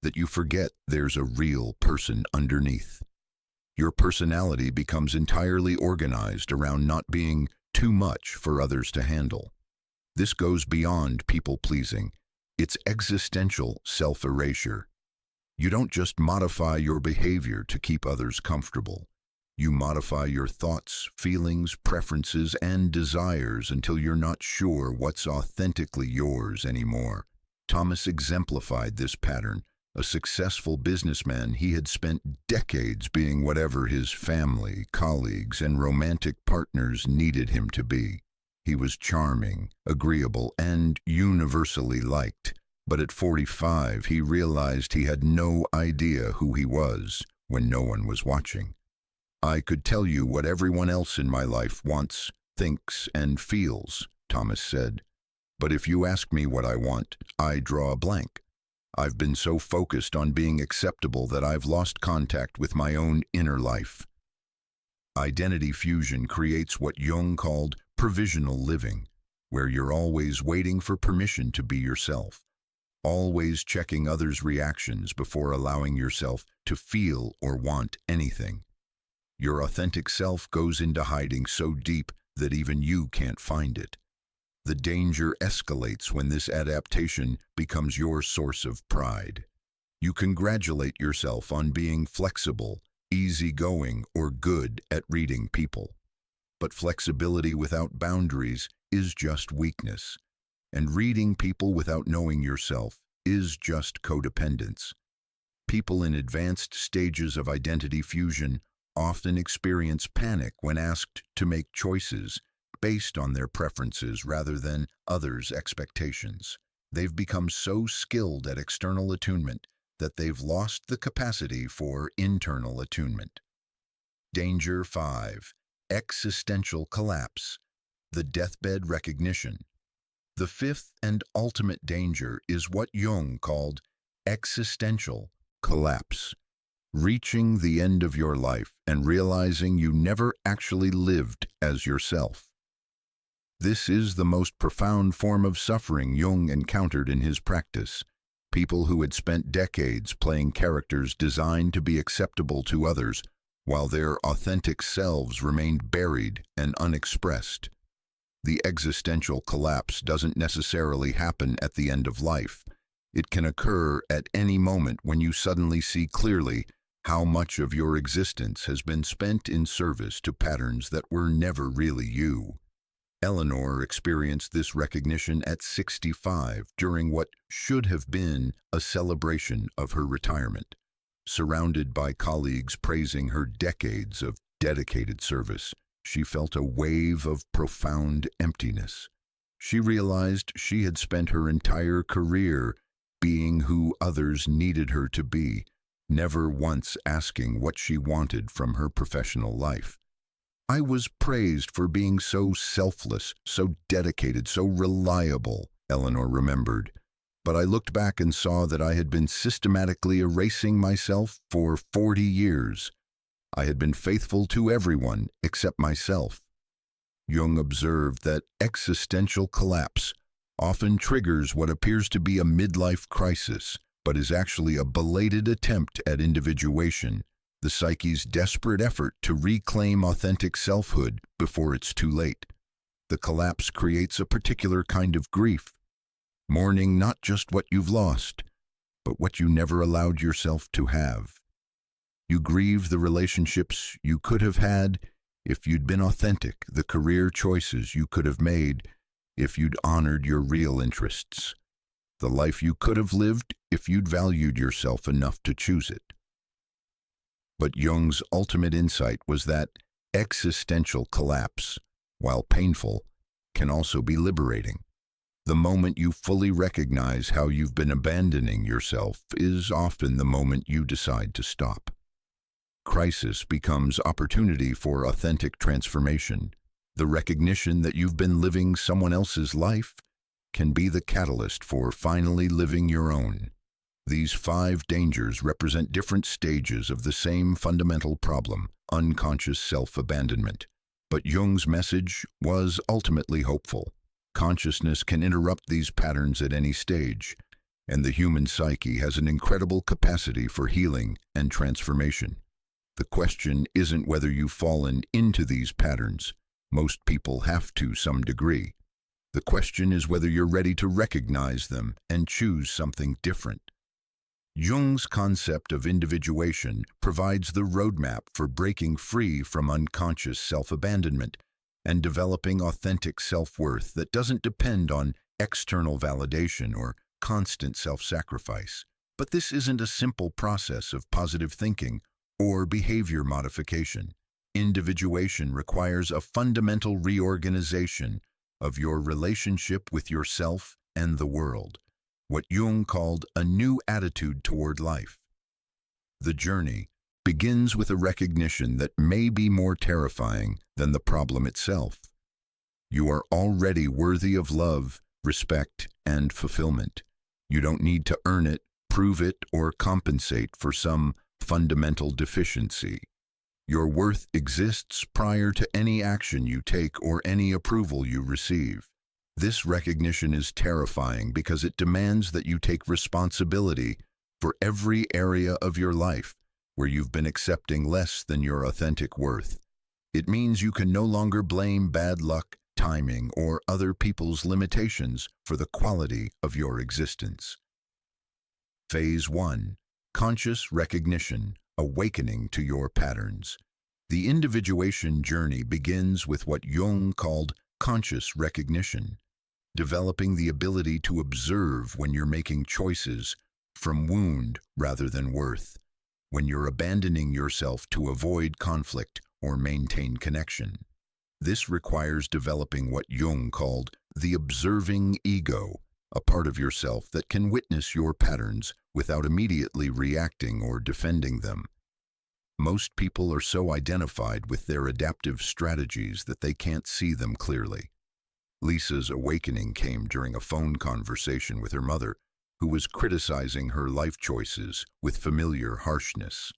that you forget there's a real person underneath. Your personality becomes entirely organized around not being too much for others to handle. This goes beyond people-pleasing. It's existential self-erasure. You don't just modify your behavior to keep others comfortable. You modify your thoughts, feelings, preferences, and desires until you're not sure what's authentically yours anymore. Thomas exemplified this pattern. A successful businessman, he had spent decades being whatever his family, colleagues, and romantic partners needed him to be. He was charming, agreeable, and universally liked. But at 45, he realized he had no idea who he was when no one was watching. "I could tell you what everyone else in my life wants, thinks, and feels," Thomas said. "But if you ask me what I want, I draw a blank. I've been so focused on being acceptable that I've lost contact with my own inner life." Identity fusion creates what Jung called provisional living, where you're always waiting for permission to be yourself, always checking others' reactions before allowing yourself to feel or want anything. Your authentic self goes into hiding so deep that even you can't find it. The danger escalates when this adaptation becomes your source of pride. You congratulate yourself on being flexible, easygoing, or good at reading people. But flexibility without boundaries is just weakness, and reading people without knowing yourself is just codependence. People in advanced stages of identity fusion often experience panic when asked to make choices based on their preferences rather than others' expectations. They've become so skilled at external attunement that they've lost the capacity for internal attunement. Danger 5. Existential collapse. The deathbed recognition. The fifth and ultimate danger is what Jung called existential collapse. Reaching the end of your life and realizing you never actually lived as yourself. This is the most profound form of suffering Jung encountered in his practice. People who had spent decades playing characters designed to be acceptable to others, while their authentic selves remained buried and unexpressed. The existential collapse doesn't necessarily happen at the end of life. It can occur at any moment when you suddenly see clearly how much of your existence has been spent in service to patterns that were never really you. Eleanor experienced this recognition at 65 during what should have been a celebration of her retirement. Surrounded by colleagues praising her decades of dedicated service, she felt a wave of profound emptiness. She realized she had spent her entire career being who others needed her to be, never once asking what she wanted from her professional life. "I was praised for being so selfless, so dedicated, so reliable," Eleanor remembered. "But I looked back and saw that I had been systematically erasing myself for 40 years. I had been faithful to everyone except myself." Jung observed that existential collapse often triggers what appears to be a midlife crisis, but is actually a belated attempt at individuation, the psyche's desperate effort to reclaim authentic selfhood before it's too late. The collapse creates a particular kind of grief, mourning not just what you've lost, but what you never allowed yourself to have. You grieve the relationships you could have had if you'd been authentic, the career choices you could have made if you'd honored your real interests, the life you could have lived if you'd valued yourself enough to choose it. But Jung's ultimate insight was that existential collapse, while painful, can also be liberating. The moment you fully recognize how you've been abandoning yourself is often the moment you decide to stop. Crisis becomes opportunity for authentic transformation. The recognition that you've been living someone else's life can be the catalyst for finally living your own. These 5 dangers represent different stages of the same fundamental problem, unconscious self-abandonment. But Jung's message was ultimately hopeful. Consciousness can interrupt these patterns at any stage, and the human psyche has an incredible capacity for healing and transformation. The question isn't whether you've fallen into these patterns. Most people have to some degree. The question is whether you're ready to recognize them and choose something different. Jung's concept of individuation provides the roadmap for breaking free from unconscious self-abandonment and developing authentic self-worth that doesn't depend on external validation or constant self-sacrifice. But this isn't a simple process of positive thinking or behavior modification. Individuation requires a fundamental reorganization of your relationship with yourself and the world, what Jung called a new attitude toward life. The journey begins with a recognition that may be more terrifying than the problem itself. You are already worthy of love, respect, and fulfillment. You don't need to earn it, prove it, or compensate for some fundamental deficiency. Your worth exists prior to any action you take or any approval you receive. This recognition is terrifying because it demands that you take responsibility for every area of your life where you've been accepting less than your authentic worth. It means you can no longer blame bad luck, timing, or other people's limitations for the quality of your existence. Phase 1. Conscious recognition, awakening to your patterns. The individuation journey begins with what Jung called conscious recognition, developing the ability to observe when you're making choices from wound rather than worth, when you're abandoning yourself to avoid conflict or maintain connection. This requires developing what Jung called the observing ego, a part of yourself that can witness your patterns without immediately reacting or defending them. Most people are so identified with their adaptive strategies that they can't see them clearly. Lisa's awakening came during a phone conversation with her mother, who was criticizing her life choices with familiar harshness.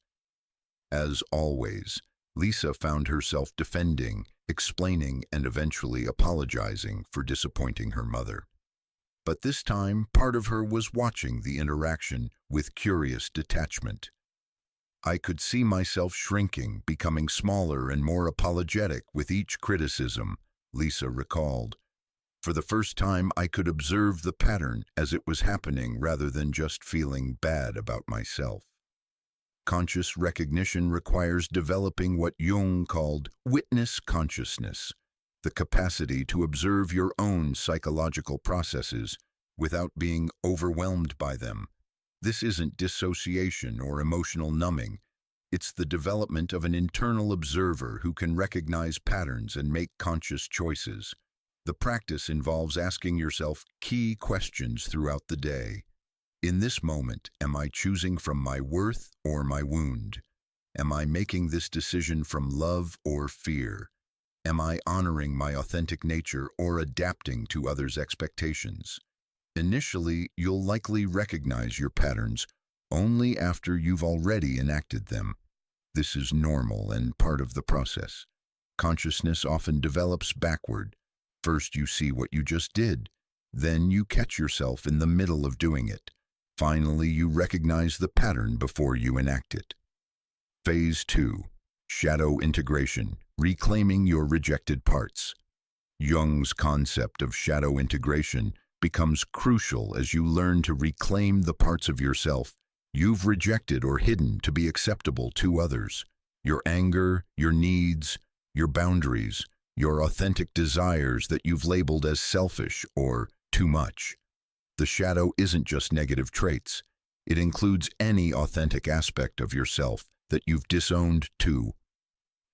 As always, Lisa found herself defending, explaining, and eventually apologizing for disappointing her mother. But this time, part of her was watching the interaction with curious detachment. I could see myself shrinking, becoming smaller and more apologetic with each criticism, Lisa recalled. For the first time, I could observe the pattern as it was happening rather than just feeling bad about myself. Conscious recognition requires developing what Jung called witness consciousness, the capacity to observe your own psychological processes without being overwhelmed by them. This isn't dissociation or emotional numbing. It's the development of an internal observer who can recognize patterns and make conscious choices. The practice involves asking yourself key questions throughout the day. In this moment, am I choosing from my worth or my wound? Am I making this decision from love or fear? Am I honoring my authentic nature or adapting to others' expectations? Initially, you'll likely recognize your patterns only after you've already enacted them. This is normal and part of the process. Consciousness often develops backward. First, you see what you just did. Then you catch yourself in the middle of doing it. Finally, you recognize the pattern before you enact it. Phase 2. Shadow integration, reclaiming your rejected parts. Jung's concept of shadow integration becomes crucial as you learn to reclaim the parts of yourself you've rejected or hidden to be acceptable to others. Your anger, your needs, your boundaries, your authentic desires that you've labeled as selfish or too much. The shadow isn't just negative traits. It includes any authentic aspect of yourself that you've disowned too.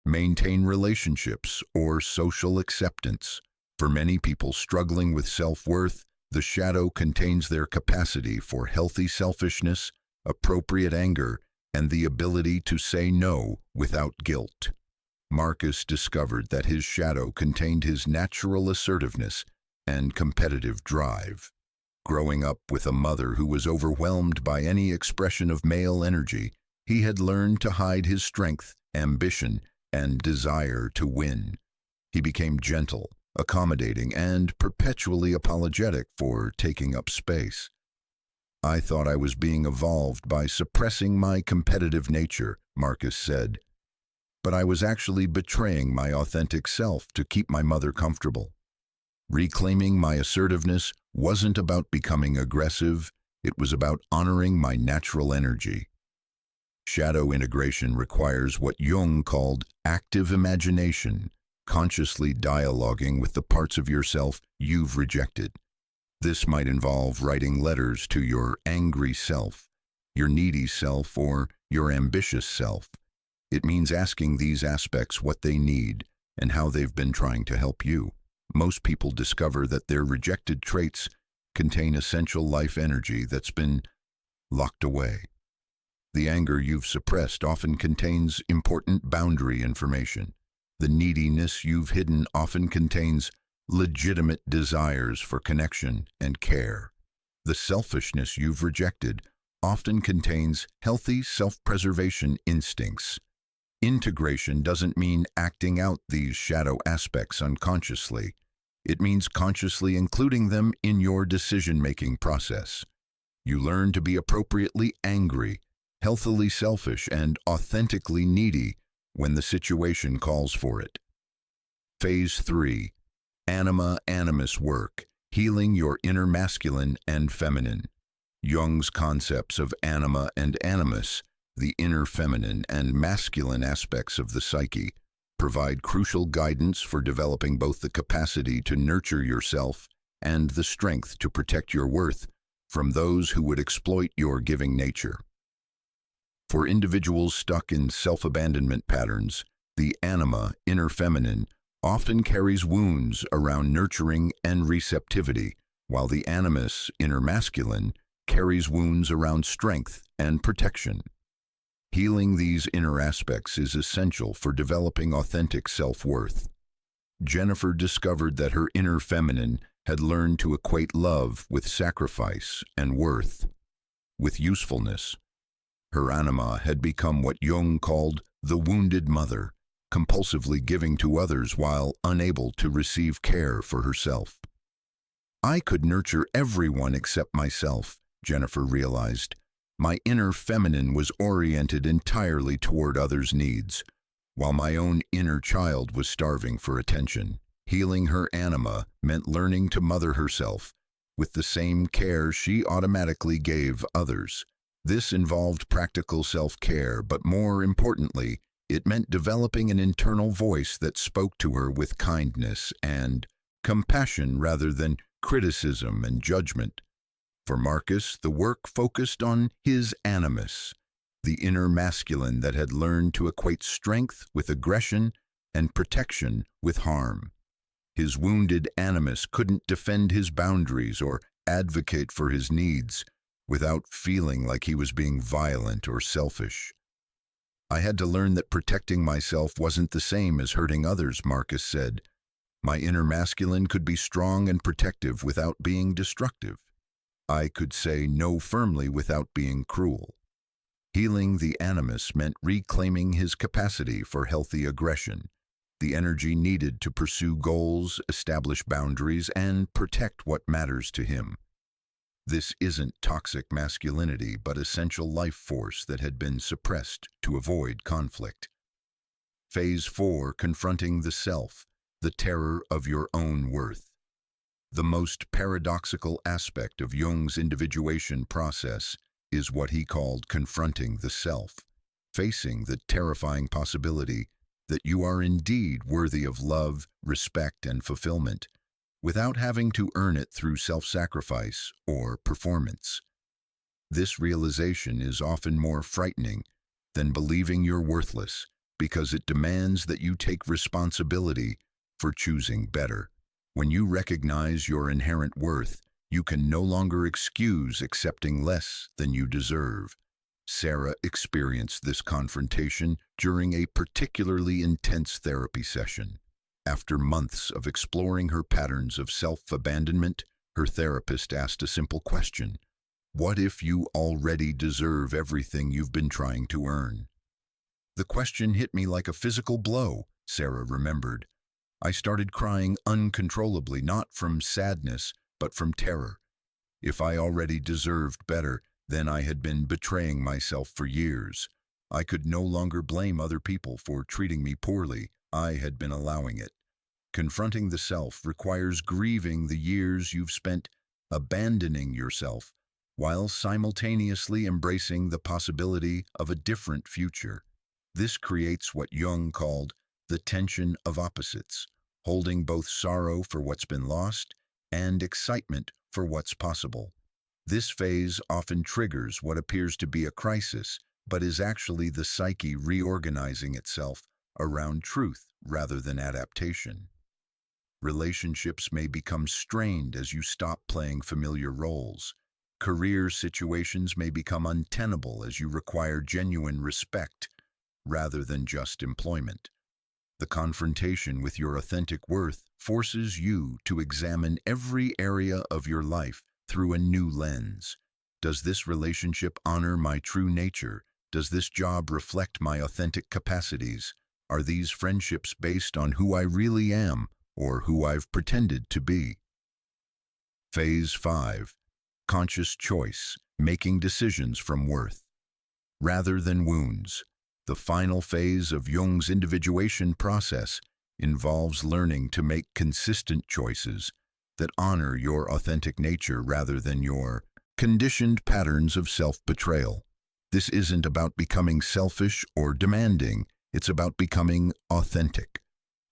Maintain relationships or social acceptance. For many people struggling with self-worth, the shadow contains their capacity for healthy selfishness, appropriate anger, and the ability to say no without guilt. Marcus discovered that his shadow contained his natural assertiveness and competitive drive. Growing up with a mother who was overwhelmed by any expression of male energy, he had learned to hide his strength, ambition, and desire to win. He became gentle, accommodating, and perpetually apologetic for taking up space. I thought I was being evolved by suppressing my competitive nature, Marcus said. but I was actually betraying my authentic self to keep my mother comfortable. Reclaiming my assertiveness wasn't about becoming aggressive, it was about honoring my natural energy. Shadow integration requires what Jung called active imagination, consciously dialoguing with the parts of yourself you've rejected. This might involve writing letters to your angry self, your needy self, or your ambitious self. It means asking these aspects what they need and how they've been trying to help you. Most people discover that their rejected traits contain essential life energy that's been locked away. The anger you've suppressed often contains important boundary information. The neediness you've hidden often contains legitimate desires for connection and care. The selfishness you've rejected often contains healthy self-preservation instincts. Integration doesn't mean acting out these shadow aspects unconsciously. It means consciously including them in your decision-making process. You learn to be appropriately angry, healthily selfish, and authentically needy when the situation calls for it. Phase 3. Anima-animus work, healing your inner masculine and feminine. Jung's concepts of anima and animus, the inner feminine and masculine aspects of the psyche, provide crucial guidance for developing both the capacity to nurture yourself and the strength to protect your worth from those who would exploit your giving nature. For individuals stuck in self-abandonment patterns, the anima, inner feminine, often carries wounds around nurturing and receptivity, while the animus, inner masculine, carries wounds around strength and protection. Healing these inner aspects is essential for developing authentic self-worth. Jennifer discovered that her inner feminine had learned to equate love with sacrifice and worth with usefulness. Her anima had become what Jung called the wounded mother, compulsively giving to others while unable to receive care for herself. I could nurture everyone except myself, Jennifer realized. My inner feminine was oriented entirely toward others' needs, while my own inner child was starving for attention. Healing her anima meant learning to mother herself with the same care she automatically gave others. This involved practical self-care, but more importantly, it meant developing an internal voice that spoke to her with kindness and compassion rather than criticism and judgment. For Marcus, the work focused on his animus, the inner masculine that had learned to equate strength with aggression and protection with harm. His wounded animus couldn't defend his boundaries or advocate for his needs without feeling like he was being violent or selfish. I had to learn that protecting myself wasn't the same as hurting others, Marcus said. My inner masculine could be strong and protective without being destructive. I could say no firmly without being cruel. Healing the animus meant reclaiming his capacity for healthy aggression, the energy needed to pursue goals, establish boundaries, and protect what matters to him. This isn't toxic masculinity, but essential life force that had been suppressed to avoid conflict. Phase 4. Confronting the self, the terror of your own worth. The most paradoxical aspect of Jung's individuation process is what he called confronting the self, facing the terrifying possibility that you are indeed worthy of love, respect, and fulfillment, without having to earn it through self-sacrifice or performance. This realization is often more frightening than believing you're worthless, because it demands that you take responsibility for choosing better. When you recognize your inherent worth, you can no longer excuse accepting less than you deserve. Sarah experienced this confrontation during a particularly intense therapy session. After months of exploring her patterns of self-abandonment, her therapist asked a simple question: what if you already deserve everything you've been trying to earn? The question hit me like a physical blow, Sarah remembered. I started crying uncontrollably, not from sadness, but from terror. If I already deserved better, then I had been betraying myself for years. I could no longer blame other people for treating me poorly. I had been allowing it. Confronting the self requires grieving the years you've spent abandoning yourself while simultaneously embracing the possibility of a different future. This creates what Jung called the tension of opposites, holding both sorrow for what's been lost and excitement for what's possible. This phase often triggers what appears to be a crisis, but is actually the psyche reorganizing itself around truth rather than adaptation. Relationships may become strained as you stop playing familiar roles. Career situations may become untenable as you require genuine respect rather than just employment. The confrontation with your authentic worth forces you to examine every area of your life through a new lens. Does this relationship honor my true nature? Does this job reflect my authentic capacities? Are these friendships based on who I really am or who I've pretended to be? Phase 5. Conscious choice, making decisions from worth rather than wounds. The final phase of Jung's individuation process involves learning to make consistent choices that honor your authentic nature rather than your conditioned patterns of self-betrayal. This isn't about becoming selfish or demanding, it's about becoming authentic.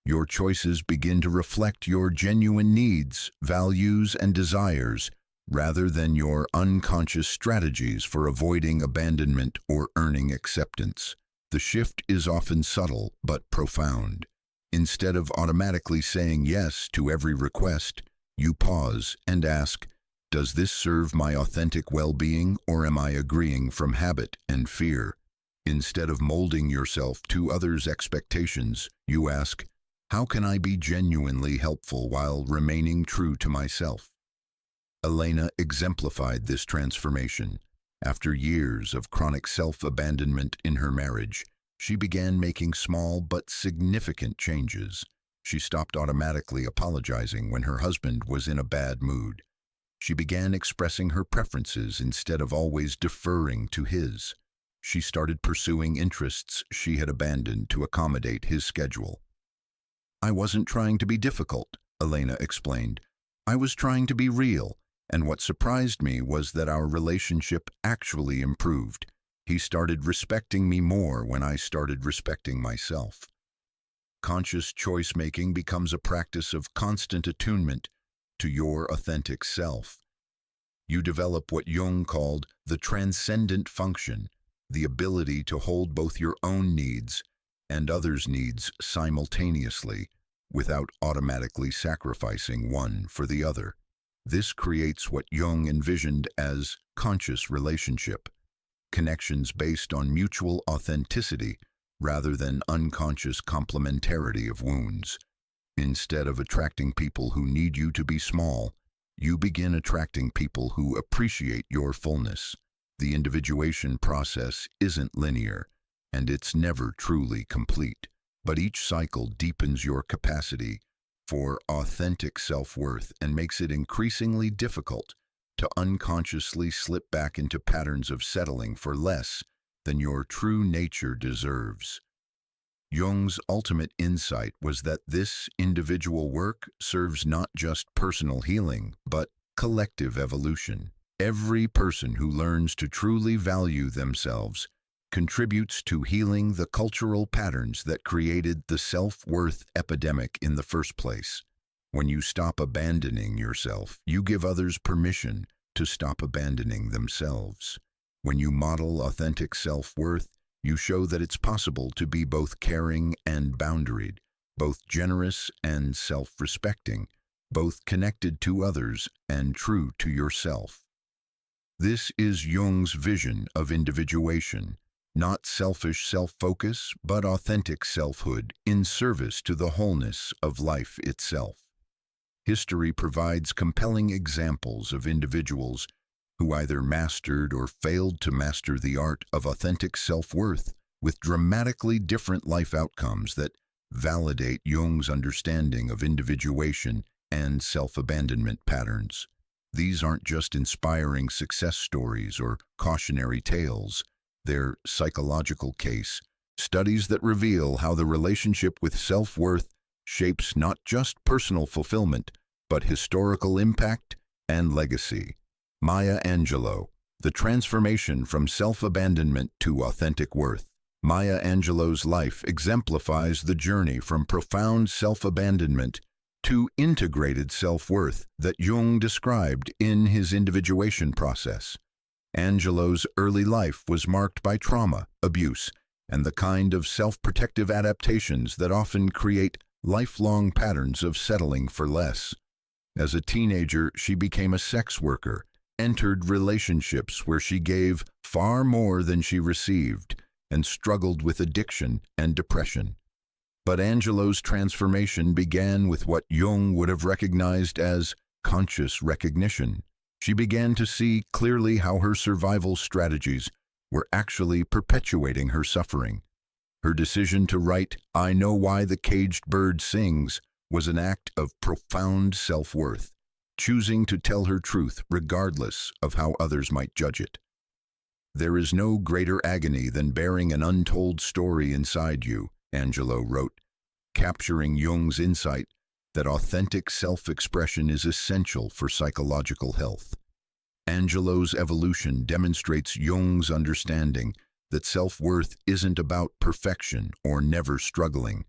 Your choices begin to reflect your genuine needs, values, and desires rather than your unconscious strategies for avoiding abandonment or earning acceptance. The shift is often subtle but profound. Instead of automatically saying yes to every request, you pause and ask, does this serve my authentic well-being or am I agreeing from habit and fear? Instead of molding yourself to others' expectations, you ask, how can I be genuinely helpful while remaining true to myself? Elena exemplified this transformation. After years of chronic self-abandonment in her marriage, she began making small but significant changes. She stopped automatically apologizing when her husband was in a bad mood. She began expressing her preferences instead of always deferring to his. She started pursuing interests she had abandoned to accommodate his schedule. I wasn't trying to be difficult, Elena explained. I was trying to be real, and what surprised me was that our relationship actually improved. He started respecting me more when I started respecting myself. Conscious choice-making becomes a practice of constant attunement to your authentic self. You develop what Jung called the transcendent function, the ability to hold both your own needs and others' needs simultaneously without automatically sacrificing one for the other. This creates what Jung envisioned as conscious relationship, connections based on mutual authenticity rather than unconscious complementarity of wounds. Instead of attracting people who need you to be small, you begin attracting people who appreciate your fullness. The individuation process isn't linear, and it's never truly complete, but each cycle deepens your capacity for authentic self-worth and makes it increasingly difficult to unconsciously slip back into patterns of settling for less than your true nature deserves. Jung's ultimate insight was that this individual work serves not just personal healing, but collective evolution. Every person who learns to truly value themselves contributes to healing the cultural patterns that created the self-worth epidemic in the first place. When you stop abandoning yourself, you give others permission to stop abandoning themselves. When you model authentic self-worth, you show that it's possible to be both caring and boundaried, both generous and self-respecting, both connected to others and true to yourself. This is Jung's vision of individuation, not selfish self-focus, but authentic selfhood in service to the wholeness of life itself. History provides compelling examples of individuals who either mastered or failed to master the art of authentic self-worth with dramatically different life outcomes that validate Jung's understanding of individuation and self-abandonment patterns. These aren't just inspiring success stories or cautionary tales. their psychological case, studies that reveal how the relationship with self-worth shapes not just personal fulfillment, but historical impact and legacy. Maya Angelou, the transformation from self-abandonment to authentic worth. Maya Angelou's life exemplifies the journey from profound self-abandonment to integrated self-worth that Jung described in his individuation process. Angelou's early life was marked by trauma, abuse, and the kind of self-protective adaptations that often create lifelong patterns of settling for less. As a teenager, she became a sex worker, entered relationships where she gave far more than she received, and struggled with addiction and depression. But Angelou's transformation began with what Jung would have recognized as conscious recognition. She began to see clearly how her survival strategies were actually perpetuating her suffering. Her decision to write, "I Know Why the Caged Bird Sings," was an act of profound self-worth, choosing to tell her truth regardless of how others might judge it. "There is no greater agony than bearing an untold story inside you," Angelou wrote, capturing Jung's insight that authentic self-expression is essential for psychological health. Angelou's evolution demonstrates Jung's understanding that self-worth isn't about perfection or never struggling.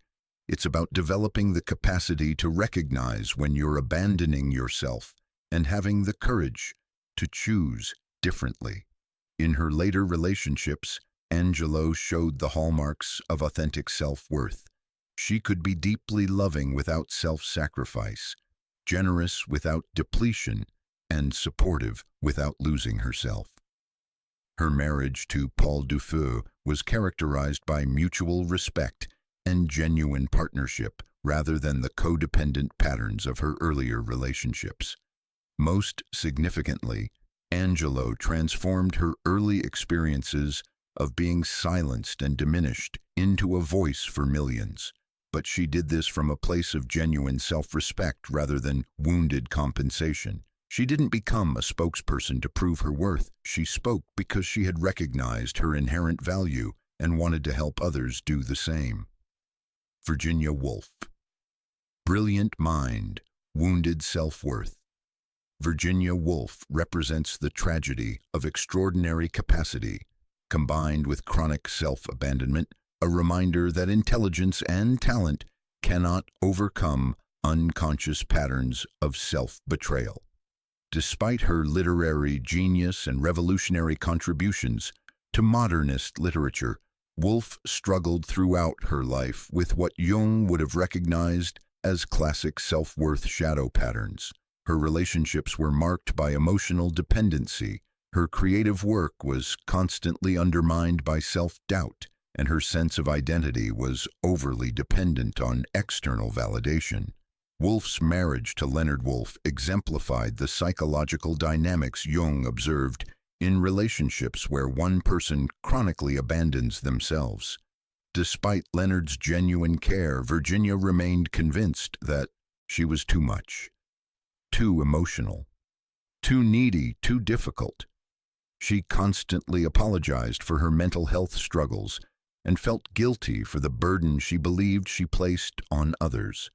It's about developing the capacity to recognize when you're abandoning yourself and having the courage to choose differently. In her later relationships, Angelou showed the hallmarks of authentic self-worth. She could be deeply loving without self-sacrifice, generous without depletion, and supportive without losing herself. Her marriage to Paul Dufour was characterized by mutual respect and genuine partnership rather than the codependent patterns of her earlier relationships. Most significantly, Angelou transformed her early experiences of being silenced and diminished into a voice for millions. But she did this from a place of genuine self-respect rather than wounded compensation. She didn't become a spokesperson to prove her worth. She spoke because she had recognized her inherent value and wanted to help others do the same. Virginia Woolf. Brilliant mind, wounded self-worth. Virginia Woolf represents the tragedy of extraordinary capacity, combined with chronic self-abandonment, a reminder that intelligence and talent cannot overcome unconscious patterns of self-betrayal. Despite her literary genius and revolutionary contributions to modernist literature, Woolf struggled throughout her life with what Jung would have recognized as classic self-worth shadow patterns. Her relationships were marked by emotional dependency, her creative work was constantly undermined by self-doubt, and her sense of identity was overly dependent on external validation. Woolf's marriage to Leonard Woolf exemplified the psychological dynamics Jung observed in relationships where one person chronically abandons themselves. Despite Leonard's genuine care, Virginia remained convinced that she was too much, too emotional, too needy, too difficult. She constantly apologized for her mental health struggles and felt guilty for the burden she believed she placed on others.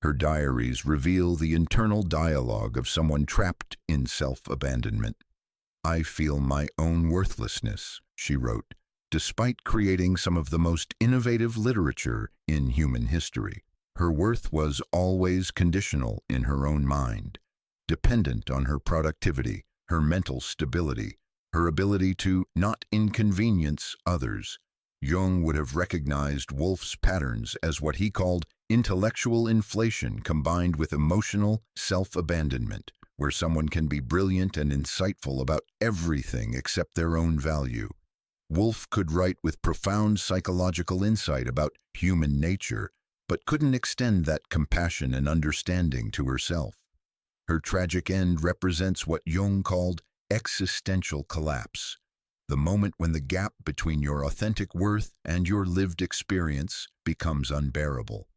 Her diaries reveal the internal dialogue of someone trapped in self-abandonment. "I feel my own worthlessness," she wrote, despite creating some of the most innovative literature in human history. Her worth was always conditional in her own mind, dependent on her productivity, her mental stability, her ability to not inconvenience others. Jung would have recognized Woolf's patterns as what he called intellectual inflation combined with emotional self-abandonment, where someone can be brilliant and insightful about everything except their own value. Woolf could write with profound psychological insight about human nature, but couldn't extend that compassion and understanding to herself. Her tragic end represents what Jung called existential collapse, the moment when the gap between your authentic worth and your lived experience becomes unbearable.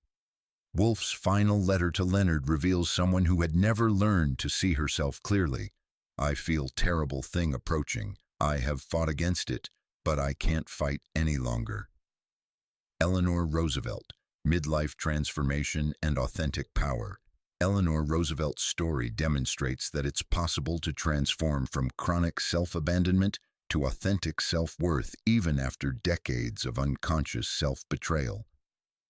Woolf's final letter to Leonard reveals someone who had never learned to see herself clearly. "I feel terrible thing approaching. I have fought against it, but I can't fight any longer. Eleanor Roosevelt, Midlife Transformation and Authentic Power. Eleanor Roosevelt's story demonstrates that it's possible to transform from chronic self-abandonment to authentic self-worth even after decades of unconscious self-betrayal,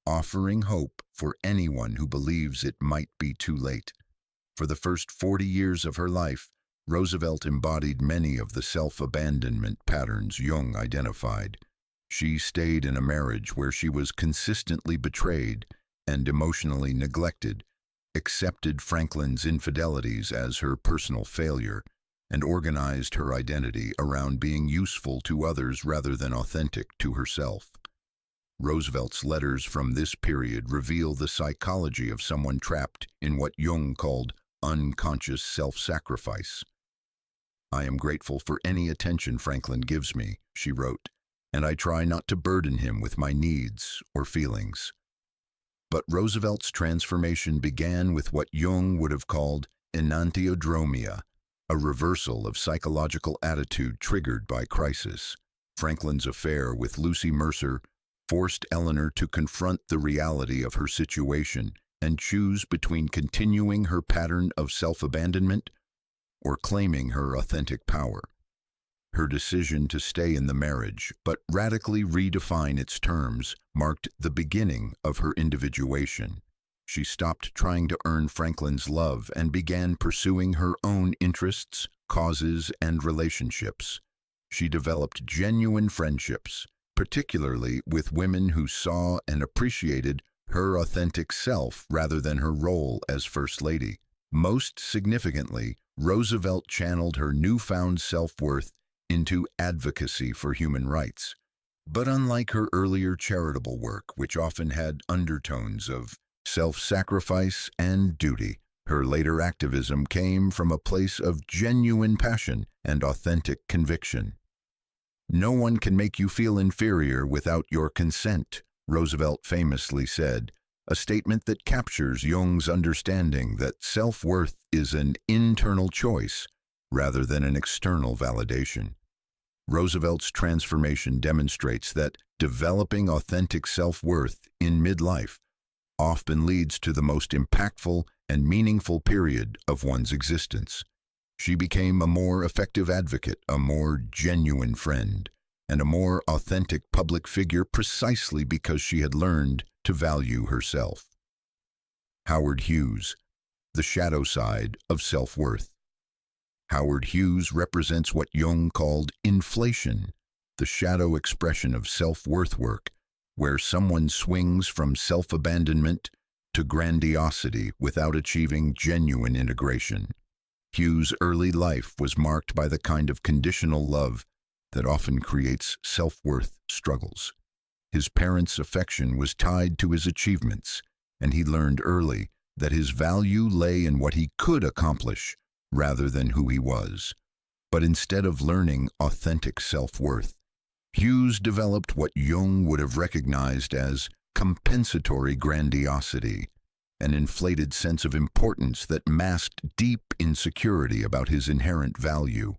offering hope for anyone who believes it might be too late. For the first 40 years of her life, Roosevelt embodied many of the self-abandonment patterns Jung identified. She stayed in a marriage where she was consistently betrayed and emotionally neglected, accepted Franklin's infidelities as her personal failure, and organized her identity around being useful to others rather than authentic to herself. Roosevelt's letters from this period reveal the psychology of someone trapped in what Jung called unconscious self-sacrifice. "I am grateful for any attention Franklin gives me," she wrote, "and I try not to burden him with my needs or feelings." But Roosevelt's transformation began with what Jung would have called enantiodromia, a reversal of psychological attitude triggered by crisis. Franklin's affair with Lucy Mercer forced Eleanor to confront the reality of her situation and choose between continuing her pattern of self-abandonment or claiming her authentic power. Her decision to stay in the marriage, but radically redefine its terms, marked the beginning of her individuation. She stopped trying to earn Franklin's love and began pursuing her own interests, causes, and relationships. She developed genuine friendships, particularly with women who saw and appreciated her authentic self rather than her role as First Lady. Most significantly, Roosevelt channeled her newfound self-worth into advocacy for human rights. But unlike her earlier charitable work, which often had undertones of self-sacrifice and duty, her later activism came from a place of genuine passion and authentic conviction. "No one can make you feel inferior without your consent," Roosevelt famously said, a statement that captures Jung's understanding that self-worth is an internal choice rather than an external validation. Roosevelt's transformation demonstrates that developing authentic self-worth in midlife often leads to the most impactful and meaningful period of one's existence. She became a more effective advocate, a more genuine friend, and a more authentic public figure precisely because she had learned to value herself. Howard Hughes, The Shadow Side of Self-Worth. Howard Hughes represents what Jung called inflation, the shadow expression of self-worth work, where someone swings from self-abandonment to grandiosity without achieving genuine integration. Hughes' early life was marked by the kind of conditional love that often creates self-worth struggles. His parents' affection was tied to his achievements, and he learned early that his value lay in what he could accomplish rather than who he was. But instead of learning authentic self-worth, Hughes developed what Jung would have recognized as compensatory grandiosity, an inflated sense of importance that masked deep insecurity about his inherent value.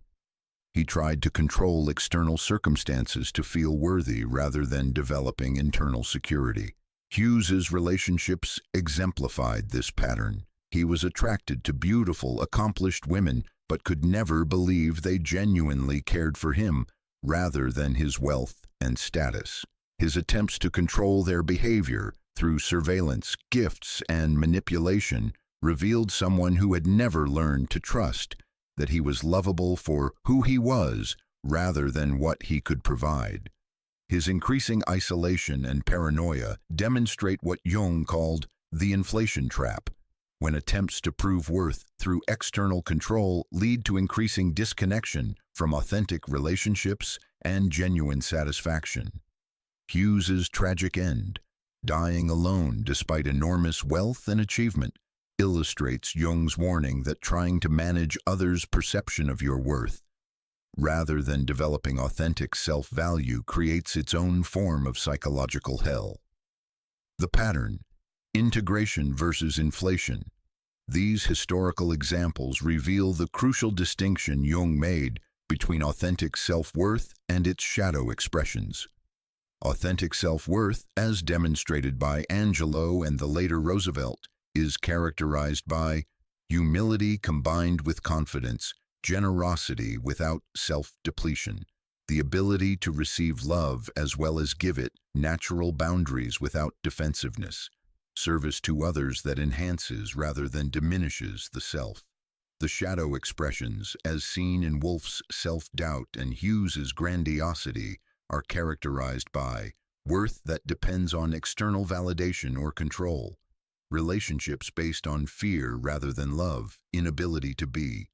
He tried to control external circumstances to feel worthy rather than developing internal security. Hughes's relationships exemplified this pattern. He was attracted to beautiful, accomplished women, but could never believe they genuinely cared for him rather than his wealth and status. His attempts to control their behavior through surveillance, gifts, and manipulation revealed someone who had never learned to trust that he was lovable for who he was rather than what he could provide. His increasing isolation and paranoia demonstrate what Jung called the inflation trap, when attempts to prove worth through external control lead to increasing disconnection from authentic relationships and genuine satisfaction. Hughes's tragic end, dying alone despite enormous wealth and achievement, illustrates Jung's warning that trying to manage others' perception of your worth, rather than developing authentic self-value, creates its own form of psychological hell. The pattern: integration versus inflation. These historical examples reveal the crucial distinction Jung made between authentic self-worth and its shadow expressions. Authentic self-worth, as demonstrated by Angelo and the later Roosevelt, is characterized by humility combined with confidence, generosity without self-depletion, the ability to receive love as well as give it, natural boundaries without defensiveness, service to others that enhances rather than diminishes the self. The shadow expressions, as seen in Woolf's self-doubt and Hughes's grandiosity, are characterized by worth that depends on external validation or control, relationships based on fear rather than love, inability to be,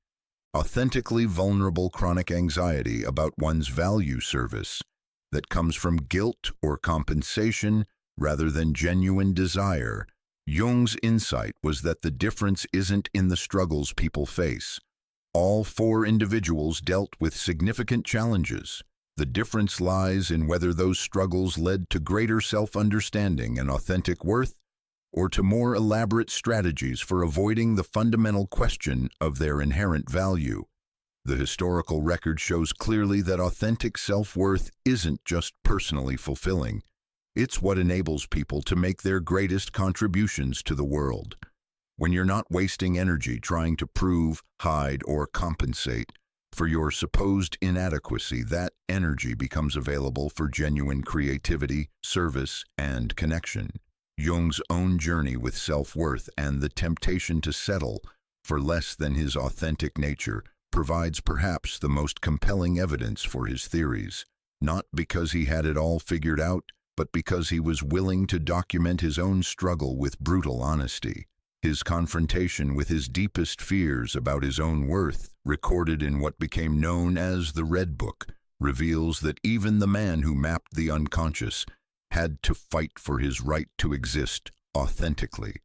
authentically vulnerable chronic anxiety about one's value service that comes from guilt or compensation rather than genuine desire. Jung's insight was that the difference isn't in the struggles people face. All four individuals dealt with significant challenges. The difference lies in whether those struggles led to greater self-understanding and authentic worth, or to more elaborate strategies for avoiding the fundamental question of their inherent value. The historical record shows clearly that authentic self-worth isn't just personally fulfilling. It's what enables people to make their greatest contributions to the world. When you're not wasting energy trying to prove, hide, or compensate for your supposed inadequacy, that energy becomes available for genuine creativity, service, and connection. Jung's own journey with self-worth and the temptation to settle for less than his authentic nature provides perhaps the most compelling evidence for his theories, not because he had it all figured out, but because he was willing to document his own struggle with brutal honesty. His confrontation with his deepest fears about his own worth, recorded in what became known as the Red Book, reveals that even the man who mapped the unconscious had to fight for his right to exist authentically.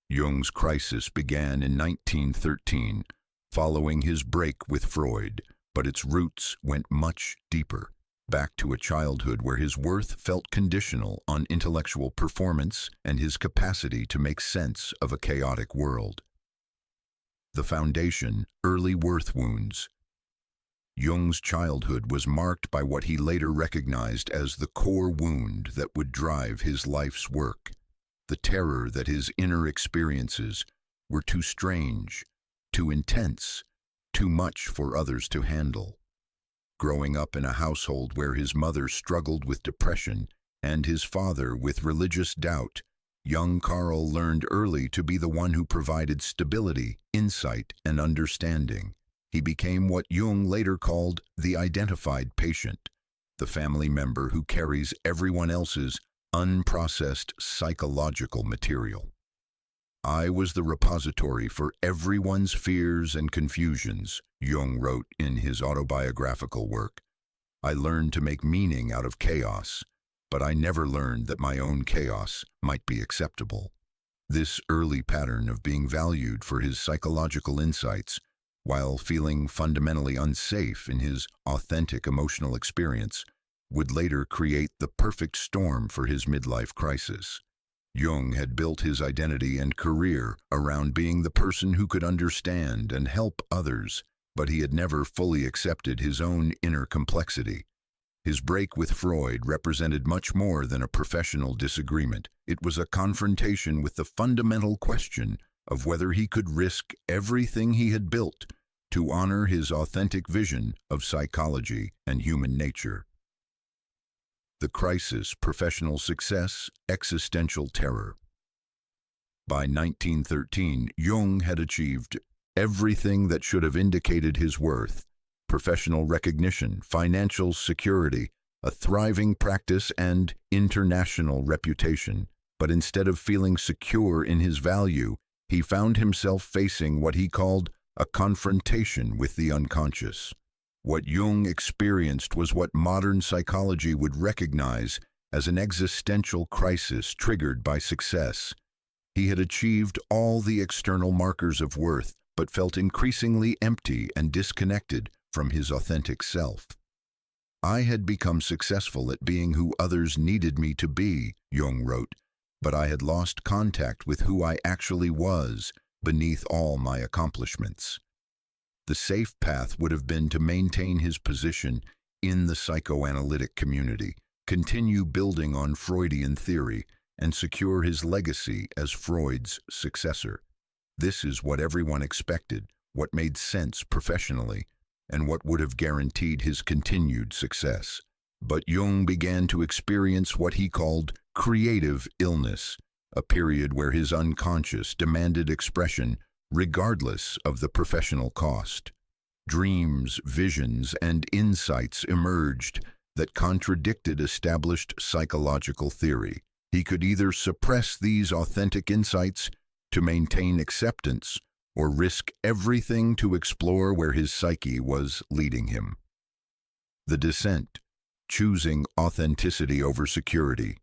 Jung's crisis began in 1913, following his break with Freud, but its roots went much deeper, back to a childhood where his worth felt conditional on intellectual performance and his capacity to make sense of a chaotic world. The foundation, early worth wounds. Jung's childhood was marked by what he later recognized as the core wound that would drive his life's work, the terror that his inner experiences were too strange, too intense, too much for others to handle. Growing up in a household where his mother struggled with depression and his father with religious doubt, young Carl learned early to be the one who provided stability, insight, and understanding. He became what Jung later called the identified patient, the family member who carries everyone else's unprocessed psychological material. I was the repository for everyone's fears and confusions, Jung wrote in his autobiographical work. I learned to make meaning out of chaos, but I never learned that my own chaos might be acceptable. This early pattern of being valued for his psychological insights, while feeling fundamentally unsafe in his authentic emotional experience, would later create the perfect storm for his midlife crisis. Jung had built his identity and career around being the person who could understand and help others, but he had never fully accepted his own inner complexity. His break with Freud represented much more than a professional disagreement. It was a confrontation with the fundamental question of whether he could risk everything he had built to honor his authentic vision of psychology and human nature. The crisis, professional success, existential terror. By 1913, Jung had achieved everything that should have indicated his worth: professional recognition, financial security, a thriving practice, and international reputation. But instead of feeling secure in his value, he found himself facing what he called a confrontation with the unconscious. What Jung experienced was what modern psychology would recognize as an existential crisis triggered by success. He had achieved all the external markers of worth, but felt increasingly empty and disconnected from his authentic self. I had become successful at being who others needed me to be, Jung wrote, but I had lost contact with who I actually was beneath all my accomplishments. The safe path would have been to maintain his position in the psychoanalytic community, continue building on Freudian theory, and secure his legacy as Freud's successor. This is what everyone expected, what made sense professionally, and what would have guaranteed his continued success. But Jung began to experience what he called creative illness, a period where his unconscious demanded expression regardless of the professional cost. Dreams, visions, and insights emerged that contradicted established psychological theory. He could either suppress these authentic insights to maintain acceptance or risk everything to explore where his psyche was leading him. The descent, choosing authenticity over security.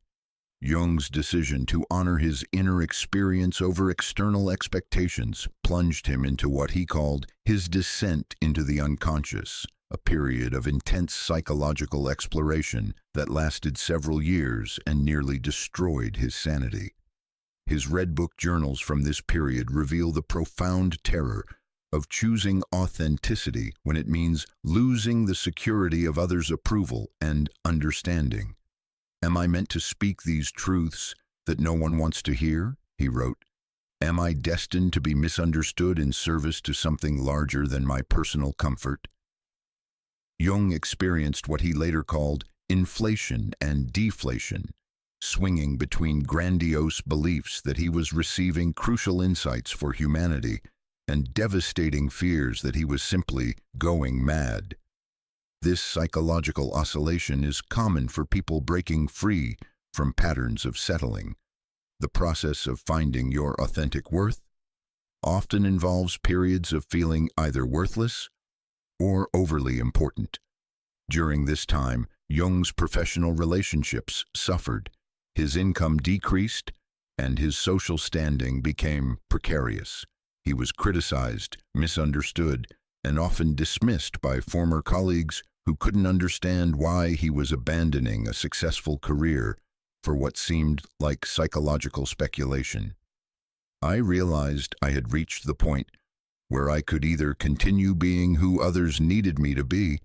Jung's decision to honor his inner experience over external expectations plunged him into what he called his descent into the unconscious, a period of intense psychological exploration that lasted several years and nearly destroyed his sanity. His Red Book journals from this period reveal the profound terror of choosing authenticity when it means losing the security of others' approval and understanding. "Am I meant to speak these truths that no one wants to hear?" he wrote. "Am I destined to be misunderstood in service to something larger than my personal comfort?" Jung experienced what he later called inflation and deflation, swinging between grandiose beliefs that he was receiving crucial insights for humanity and devastating fears that he was simply going mad. This psychological oscillation is common for people breaking free from patterns of settling. The process of finding your authentic worth often involves periods of feeling either worthless or overly important. During this time, Jung's professional relationships suffered, his income decreased, and his social standing became precarious. He was criticized, misunderstood, and often dismissed by former colleagues who couldn't understand why he was abandoning a successful career for what seemed like psychological speculation. I realized I had reached the point where I could either continue being who others needed me to be,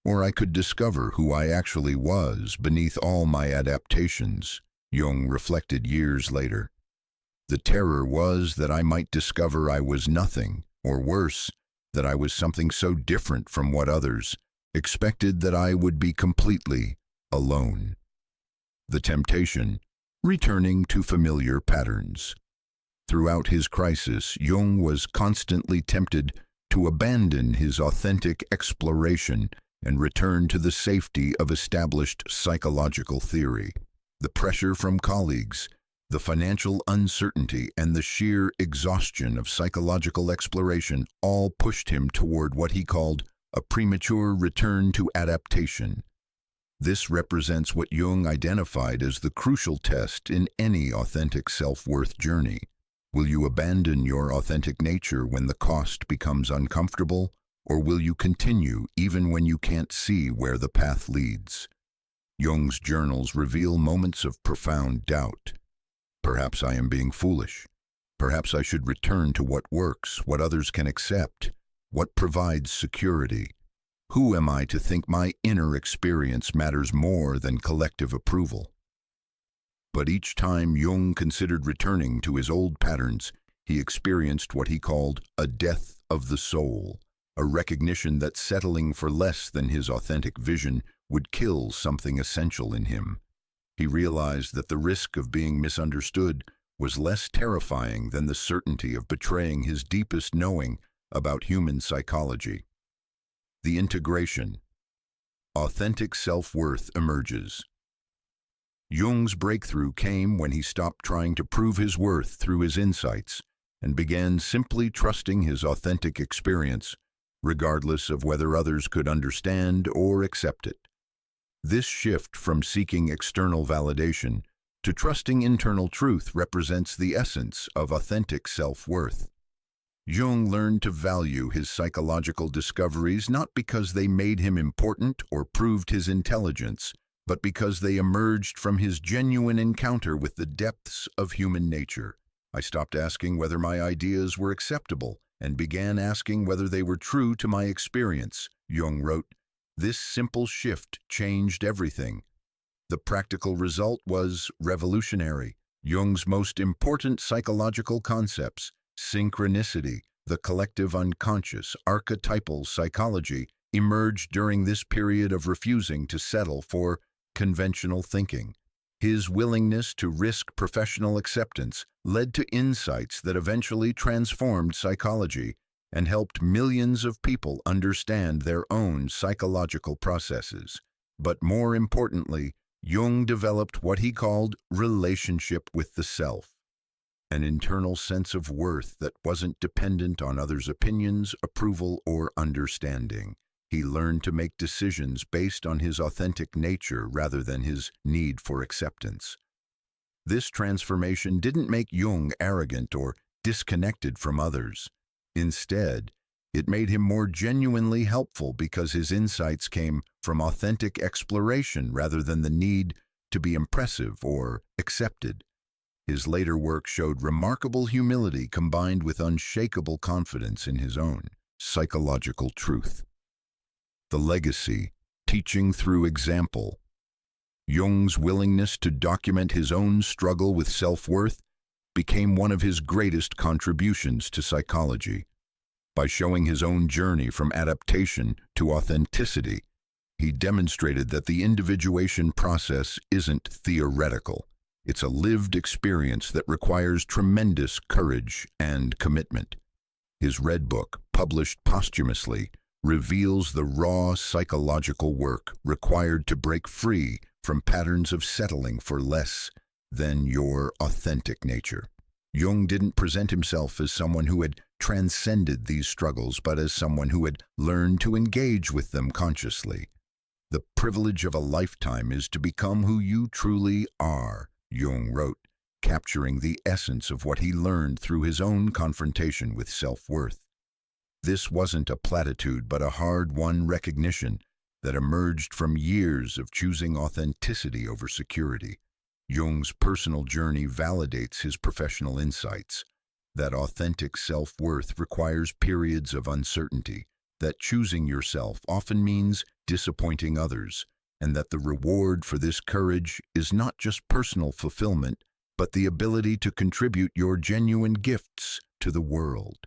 or I could discover who I actually was beneath all my adaptations, Jung reflected years later. The terror was that I might discover I was nothing, or worse, that I was something so different from what others expected that I would be completely alone. The temptation, returning to familiar patterns. Throughout his crisis, Jung was constantly tempted to abandon his authentic exploration and return to the safety of established psychological theory. The pressure from colleagues, the financial uncertainty, and the sheer exhaustion of psychological exploration all pushed him toward what he called a premature return to adaptation. This represents what Jung identified as the crucial test in any authentic self-worth journey. Will you abandon your authentic nature when the cost becomes uncomfortable, or will you continue even when you can't see where the path leads? Jung's journals reveal moments of profound doubt. Perhaps I am being foolish. Perhaps I should return to what works, what others can accept, what provides security. Who am I to think my inner experience matters more than collective approval? But each time Jung considered returning to his old patterns, he experienced what he called a death of the soul, a recognition that settling for less than his authentic vision would kill something essential in him. He realized that the risk of being misunderstood was less terrifying than the certainty of betraying his deepest knowing about human psychology. The integration. Authentic self-worth emerges. Jung's breakthrough came when he stopped trying to prove his worth through his insights and began simply trusting his authentic experience, regardless of whether others could understand or accept it. This shift from seeking external validation to trusting internal truth represents the essence of authentic self-worth. Jung learned to value his psychological discoveries not because they made him important or proved his intelligence, but because they emerged from his genuine encounter with the depths of human nature. I stopped asking whether my ideas were acceptable and began asking whether they were true to my experience, Jung wrote. This simple shift changed everything. The practical result was revolutionary. Jung's most important psychological concepts, synchronicity, the collective unconscious, archetypal psychology, emerged during this period of refusing to settle for conventional thinking. His willingness to risk professional acceptance led to insights that eventually transformed psychology and helped millions of people understand their own psychological processes. But more importantly, Jung developed what he called relationship with the self, an internal sense of worth that wasn't dependent on others' opinions, approval, or understanding. He learned to make decisions based on his authentic nature rather than his need for acceptance. This transformation didn't make Jung arrogant or disconnected from others. Instead, it made him more genuinely helpful because his insights came from authentic exploration rather than the need to be impressive or accepted. His later work showed remarkable humility combined with unshakable confidence in his own psychological truth. The legacy, teaching through example. Jung's willingness to document his own struggle with self-worth became one of his greatest contributions to psychology. By showing his own journey from adaptation to authenticity, he demonstrated that the individuation process isn't theoretical. It's a lived experience that requires tremendous courage and commitment. His Red Book, published posthumously, reveals the raw psychological work required to break free from patterns of settling for less than your authentic nature. Jung didn't present himself as someone who had transcended these struggles, but as someone who had learned to engage with them consciously. The privilege of a lifetime is to become who you truly are, Jung wrote, capturing the essence of what he learned through his own confrontation with self-worth. This wasn't a platitude, but a hard-won recognition that emerged from years of choosing authenticity over security. Jung's personal journey validates his professional insights, that authentic self-worth requires periods of uncertainty, that choosing yourself often means disappointing others, and that the reward for this courage is not just personal fulfillment, but the ability to contribute your genuine gifts to the world.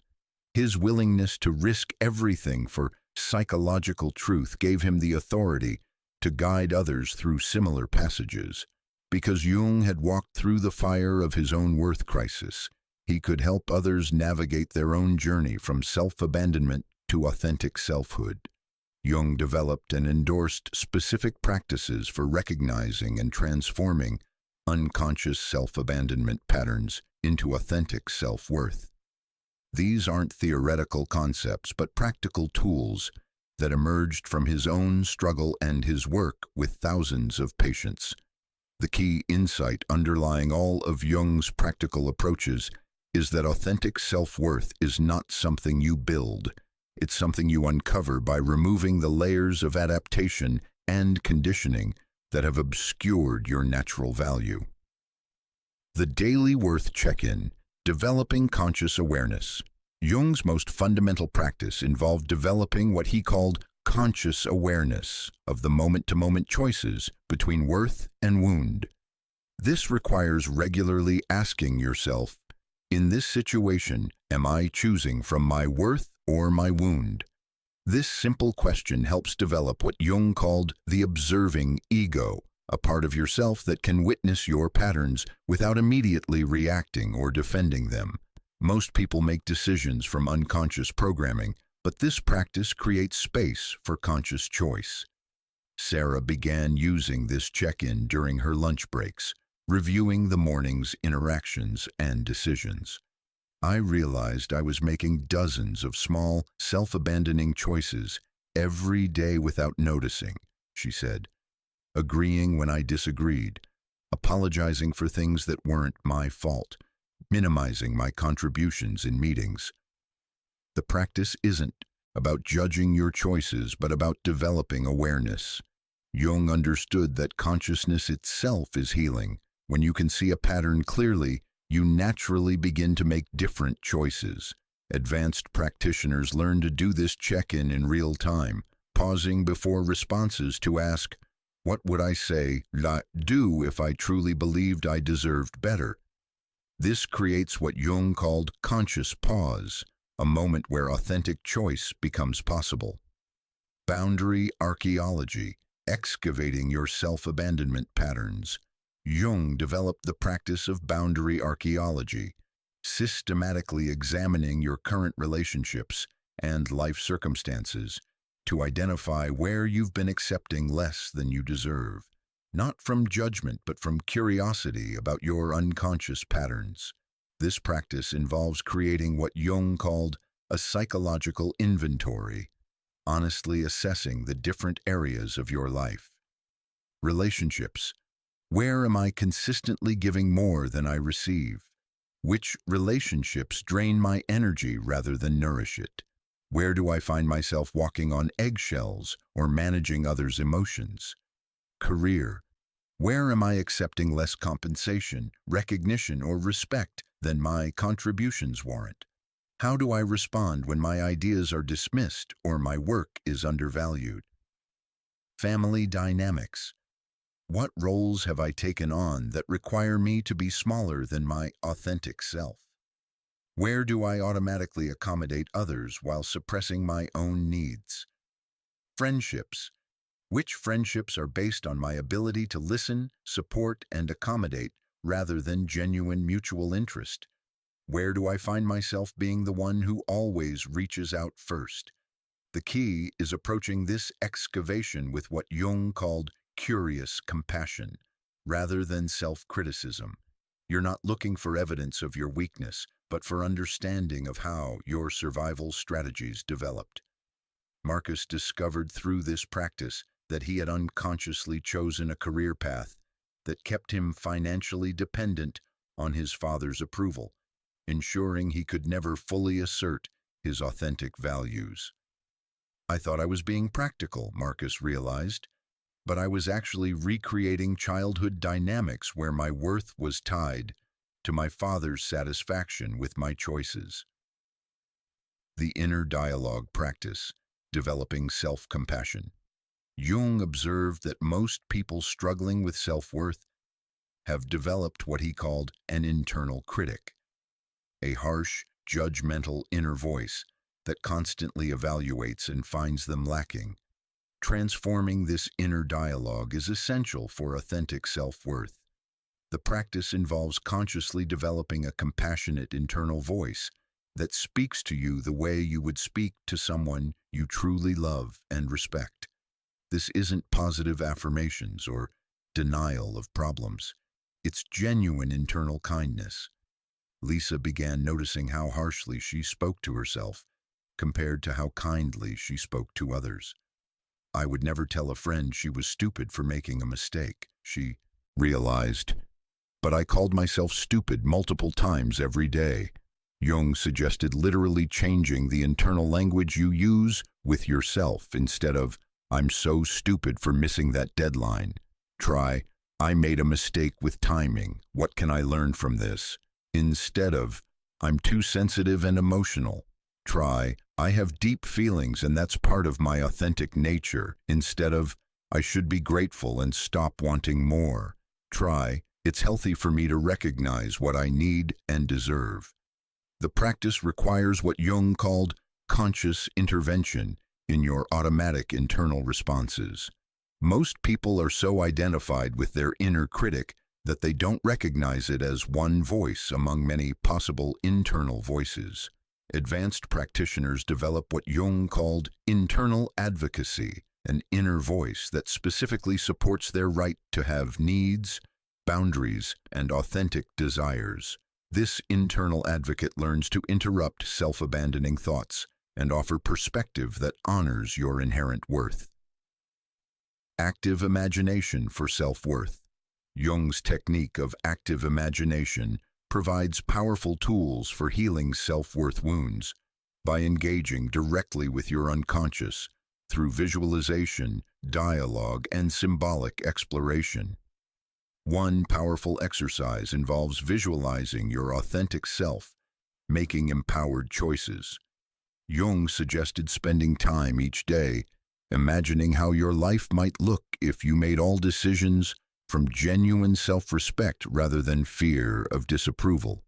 His willingness to risk everything for psychological truth gave him the authority to guide others through similar passages. Because Jung had walked through the fire of his own worth crisis, he could help others navigate their own journey from self-abandonment to authentic selfhood. Jung developed and endorsed specific practices for recognizing and transforming unconscious self-abandonment patterns into authentic self-worth. These aren't theoretical concepts, but practical tools that emerged from his own struggle and his work with thousands of patients. The key insight underlying all of Jung's practical approaches is that authentic self-worth is not something you build. It's something you uncover by removing the layers of adaptation and conditioning that have obscured your natural value. The daily worth check-in, developing conscious awareness. Jung's most fundamental practice involved developing what he called conscious awareness of the moment-to-moment choices between worth and wound. This requires regularly asking yourself, in this situation, am I choosing from my worth or my wound? This simple question helps develop what Jung called the observing ego, a part of yourself that can witness your patterns without immediately reacting or defending them. Most people make decisions from unconscious programming, but this practice creates space for conscious choice. Sarah began using this check-in during her lunch breaks, reviewing the morning's interactions and decisions. I realized I was making dozens of small, self-abandoning choices every day without noticing, she said, agreeing when I disagreed, apologizing for things that weren't my fault, minimizing my contributions in meetings. The practice isn't about judging your choices, but about developing awareness. Jung understood that consciousness itself is healing. When you can see a pattern clearly, you naturally begin to make different choices. Advanced practitioners learn to do this check-in in real time, pausing before responses to ask, what would I say, do if I truly believed I deserved better? This creates what Jung called conscious pause, a moment where authentic choice becomes possible. Boundary archaeology, excavating your self-abandonment patterns. Jung developed the practice of boundary archaeology, systematically examining your current relationships and life circumstances to identify where you've been accepting less than you deserve, not from judgment but from curiosity about your unconscious patterns. This practice involves creating what Jung called a psychological inventory, honestly assessing the different areas of your life. Relationships. Where am I consistently giving more than I receive? Which relationships drain my energy rather than nourish it? Where do I find myself walking on eggshells or managing others' emotions? Career. Where am I accepting less compensation, recognition, or respect than my contributions warrant? How do I respond when my ideas are dismissed or my work is undervalued? Family dynamics. What roles have I taken on that require me to be smaller than my authentic self? Where do I automatically accommodate others while suppressing my own needs? Friendships. Which friendships are based on my ability to listen, support, and accommodate rather than genuine mutual interest? Where do I find myself being the one who always reaches out first? The key is approaching this excavation with what Jung called curious compassion, rather than self-criticism. You're not looking for evidence of your weakness, but for understanding of how your survival strategies developed. Marcus discovered through this practice that he had unconsciously chosen a career path that kept him financially dependent on his father's approval, ensuring he could never fully assert his authentic values. I thought I was being practical, Marcus realized, but I was actually recreating childhood dynamics where my worth was tied to my father's satisfaction with my choices. The inner dialogue practice, developing self-compassion. Jung observed that most people struggling with self-worth have developed what he called an internal critic, a harsh, judgmental inner voice that constantly evaluates and finds them lacking. Transforming this inner dialogue is essential for authentic self-worth. The practice involves consciously developing a compassionate internal voice that speaks to you the way you would speak to someone you truly love and respect. This isn't positive affirmations or denial of problems. It's genuine internal kindness. Lisa began noticing how harshly she spoke to herself compared to how kindly she spoke to others. I would never tell a friend she was stupid for making a mistake, she realized. But I called myself stupid multiple times every day. Jung suggested literally changing the internal language you use with yourself instead of, I'm so stupid for missing that deadline. Try, I made a mistake with timing. What can I learn from this? Instead of, I'm too sensitive and emotional. Try, I have deep feelings and that's part of my authentic nature. Instead of, I should be grateful and stop wanting more. Try, it's healthy for me to recognize what I need and deserve. The practice requires what Jung called conscious intervention in your automatic internal responses. Most people are so identified with their inner critic that they don't recognize it as one voice among many possible internal voices. Advanced practitioners develop what Jung called internal advocacy, an inner voice that specifically supports their right to have needs, boundaries, and authentic desires. This internal advocate learns to interrupt self-abandoning thoughts and offer perspective that honors your inherent worth. Active imagination for self-worth. Jung's technique of active imagination provides powerful tools for healing self-worth wounds by engaging directly with your unconscious through visualization, dialogue, and symbolic exploration. One powerful exercise involves visualizing your authentic self making empowered choices. Jung suggested spending time each day imagining how your life might look if you made all decisions from genuine self-respect rather than fear of disapproval.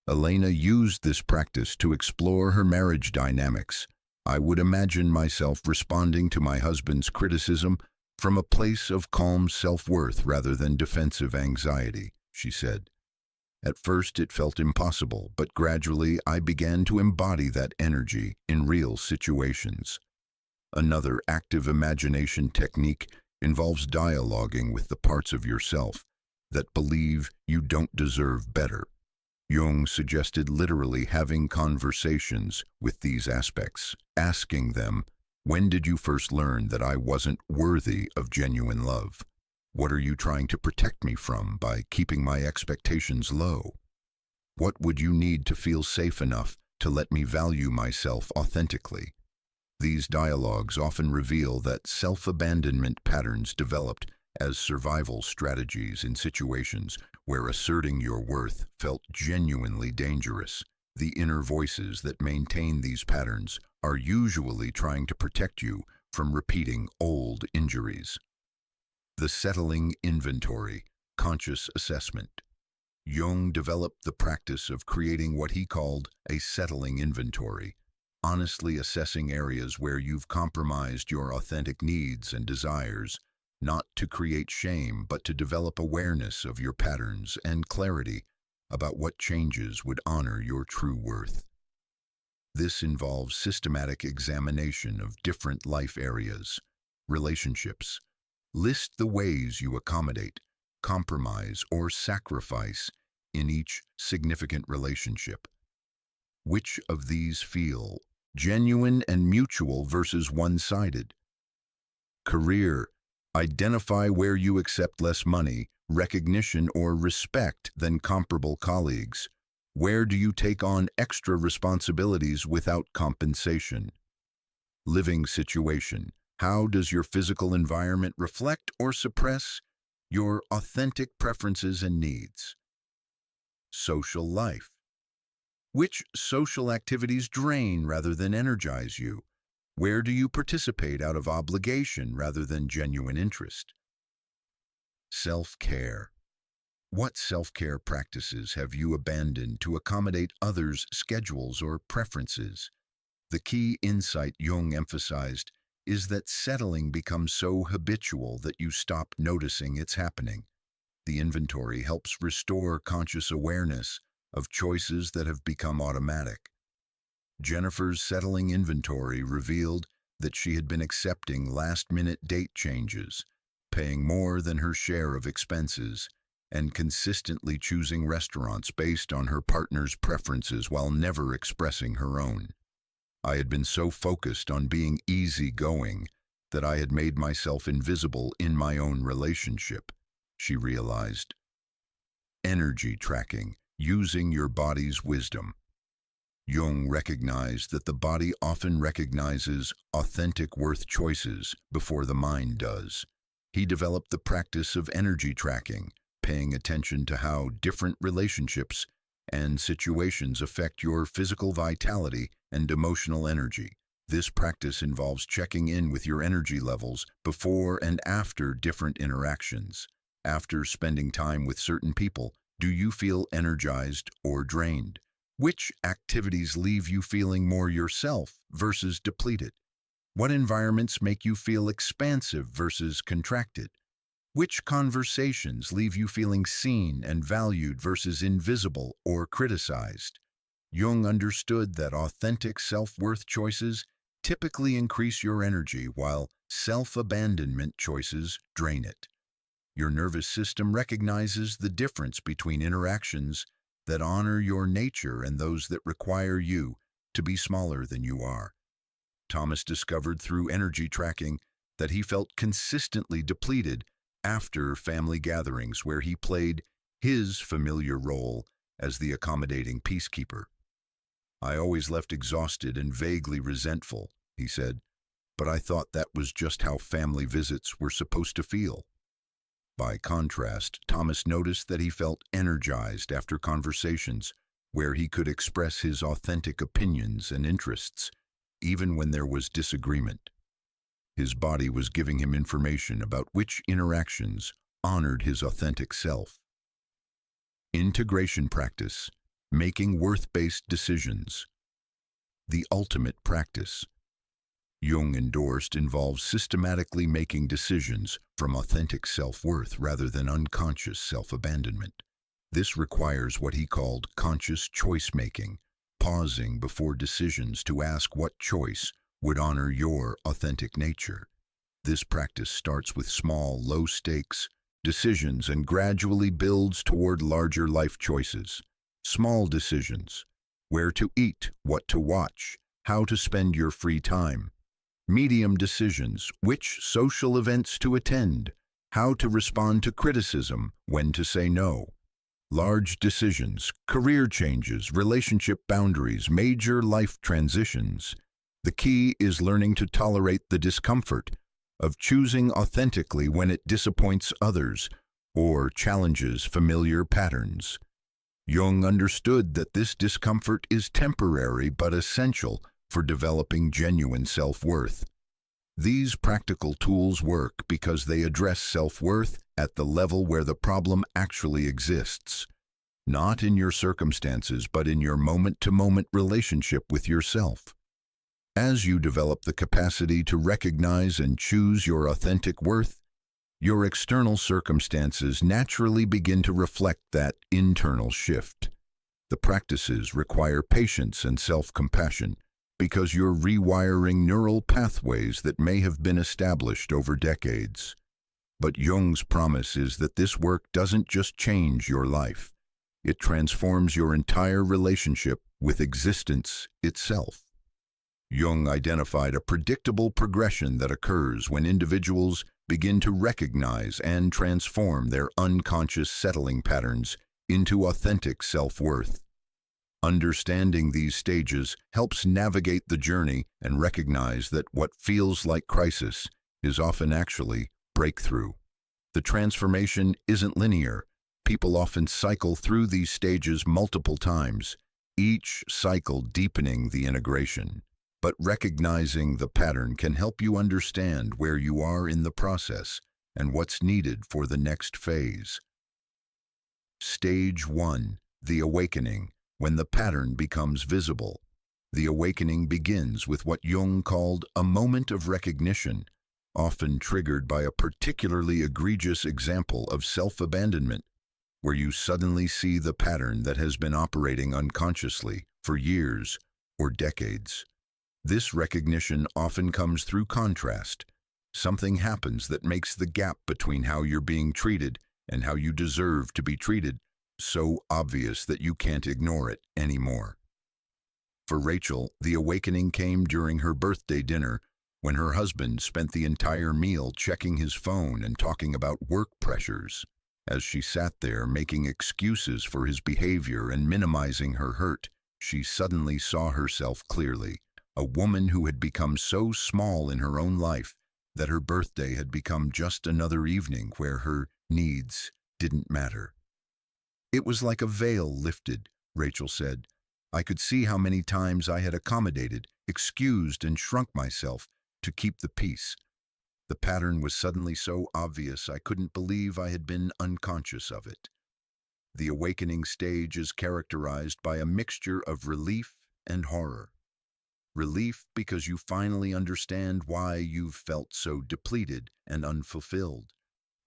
Elena used this practice to explore her marriage dynamics. I would imagine myself responding to my husband's criticism from a place of calm self-worth rather than defensive anxiety, she said. At first it felt impossible, but gradually I began to embody that energy in real situations. Another active imagination technique involves dialoguing with the parts of yourself that believe you don't deserve better. Jung suggested literally having conversations with these aspects, asking them, "When did you first learn that I wasn't worthy of genuine love? What are you trying to protect me from by keeping my expectations low? What would you need to feel safe enough to let me value myself authentically?" These dialogues often reveal that self-abandonment patterns developed as survival strategies in situations where asserting your worth felt genuinely dangerous. The inner voices that maintain these patterns are usually trying to protect you from repeating old injuries. The settling inventory, conscious assessment. Jung developed the practice of creating what he called a settling inventory, honestly assessing areas where you've compromised your authentic needs and desires, not to create shame, but to develop awareness of your patterns and clarity about what changes would honor your true worth. This involves systematic examination of different life areas, relationships. List the ways you accommodate, compromise, or sacrifice in each significant relationship. Which of these feel genuine and mutual versus one-sided? Career. Identify where you accept less money, recognition, or respect than comparable colleagues. Where do you take on extra responsibilities without compensation? Living situation. How does your physical environment reflect or suppress your authentic preferences and needs? Social life. Which social activities drain rather than energize you? Where do you participate out of obligation rather than genuine interest? Self-care. What self-care practices have you abandoned to accommodate others' schedules or preferences? The key insight Jung emphasized is that settling becomes so habitual that you stop noticing it's happening. The inventory helps restore conscious awareness of choices that have become automatic. Jennifer's settling inventory revealed that she had been accepting last-minute date changes, paying more than her share of expenses, and consistently choosing restaurants based on her partner's preferences while never expressing her own. I had been so focused on being easygoing that I had made myself invisible in my own relationship, she realized. Energy tracking, using your body's wisdom. Jung recognized that the body often recognizes authentic worth choices before the mind does. He developed the practice of energy tracking, paying attention to how different relationships and situations affect your physical vitality and emotional energy. This practice involves checking in with your energy levels before and after different interactions. After spending time with certain people, do you feel energized or drained? Which activities leave you feeling more yourself versus depleted? What environments make you feel expansive versus contracted? Which conversations leave you feeling seen and valued versus invisible or criticized? Jung understood that authentic self-worth choices typically increase your energy while self-abandonment choices drain it. Your nervous system recognizes the difference between interactions that honor your nature and those that require you to be smaller than you are. Thomas discovered through energy tracking that he felt consistently depleted after family gatherings where he played his familiar role as the accommodating peacekeeper. I always left exhausted and vaguely resentful, he said, but I thought that was just how family visits were supposed to feel. By contrast, Thomas noticed that he felt energized after conversations where he could express his authentic opinions and interests, even when there was disagreement. His body was giving him information about which interactions honored his authentic self. Integration practice, making worth-based decisions. The ultimate practice, Jung endorsed, involves systematically making decisions from authentic self-worth rather than unconscious self-abandonment. This requires what he called conscious choice-making, pausing before decisions to ask what choice would honor your authentic nature. This practice starts with small, low-stakes decisions and gradually builds toward larger life choices. Small decisions: where to eat, what to watch, how to spend your free time. Medium decisions: which social events to attend, how to respond to criticism, when to say no. Large decisions: career changes, relationship boundaries, major life transitions. The key is learning to tolerate the discomfort of choosing authentically when it disappoints others or challenges familiar patterns. Jung understood that this discomfort is temporary but essential for developing genuine self-worth. These practical tools work because they address self-worth at the level where the problem actually exists, not in your circumstances but in your moment-to-moment relationship with yourself. As you develop the capacity to recognize and choose your authentic worth, your external circumstances naturally begin to reflect that internal shift. The practices require patience and self-compassion because you're rewiring neural pathways that may have been established over decades. But Jung's promise is that this work doesn't just change your life, it transforms your entire relationship with existence itself. Jung identified a predictable progression that occurs when individuals begin to recognize and transform their unconscious settling patterns into authentic self-worth. Understanding these stages helps navigate the journey and recognize that what feels like crisis is often actually breakthrough. The transformation isn't linear. People often cycle through these stages multiple times, each cycle deepening the integration. But recognizing the pattern can help you understand where you are in the process and what's needed for the next phase. Stage 1. The awakening, when the pattern becomes visible. The awakening begins with what Jung called a moment of recognition, often triggered by a particularly egregious example of self-abandonment, where you suddenly see the pattern that has been operating unconsciously for years or decades. This recognition often comes through contrast. Something happens that makes the gap between how you're being treated and how you deserve to be treated so obvious that you can't ignore it anymore. For Rachel, the awakening came during her birthday dinner when her husband spent the entire meal checking his phone and talking about work pressures. As she sat there making excuses for his behavior and minimizing her hurt, she suddenly saw herself clearly. A woman who had become so small in her own life that her birthday had become just another evening where her needs didn't matter. It was like a veil lifted, Rachel said. I could see how many times I had accommodated, excused, and shrunk myself to keep the peace. The pattern was suddenly so obvious I couldn't believe I had been unconscious of it. The awakening stage is characterized by a mixture of relief and horror. Relief because you finally understand why you've felt so depleted and unfulfilled.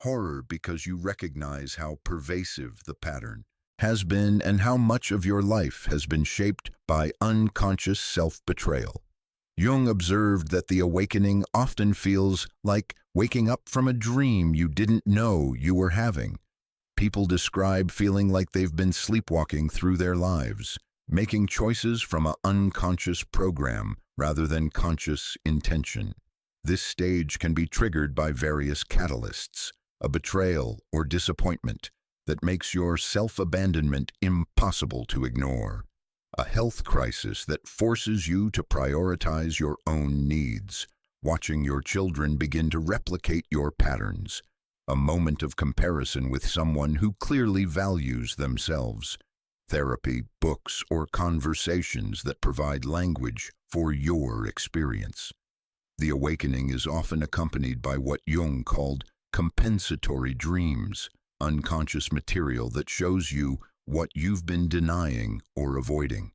Horror because you recognize how pervasive the pattern has been and how much of your life has been shaped by unconscious self-betrayal. Jung observed that the awakening often feels like waking up from a dream you didn't know you were having. People describe feeling like they've been sleepwalking through their lives, making choices from an unconscious program rather than conscious intention. This stage can be triggered by various catalysts, a betrayal or disappointment that makes your self-abandonment impossible to ignore, a health crisis that forces you to prioritize your own needs, watching your children begin to replicate your patterns, a moment of comparison with someone who clearly values themselves, therapy, books, or conversations that provide language for your experience. The awakening is often accompanied by what Jung called compensatory dreams, unconscious material that shows you what you've been denying or avoiding.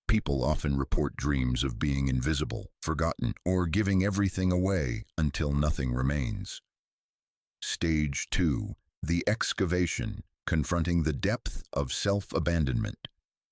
People often report dreams of being invisible, forgotten, or giving everything away until nothing remains. Stage 2. The excavation, confronting the depth of self-abandonment.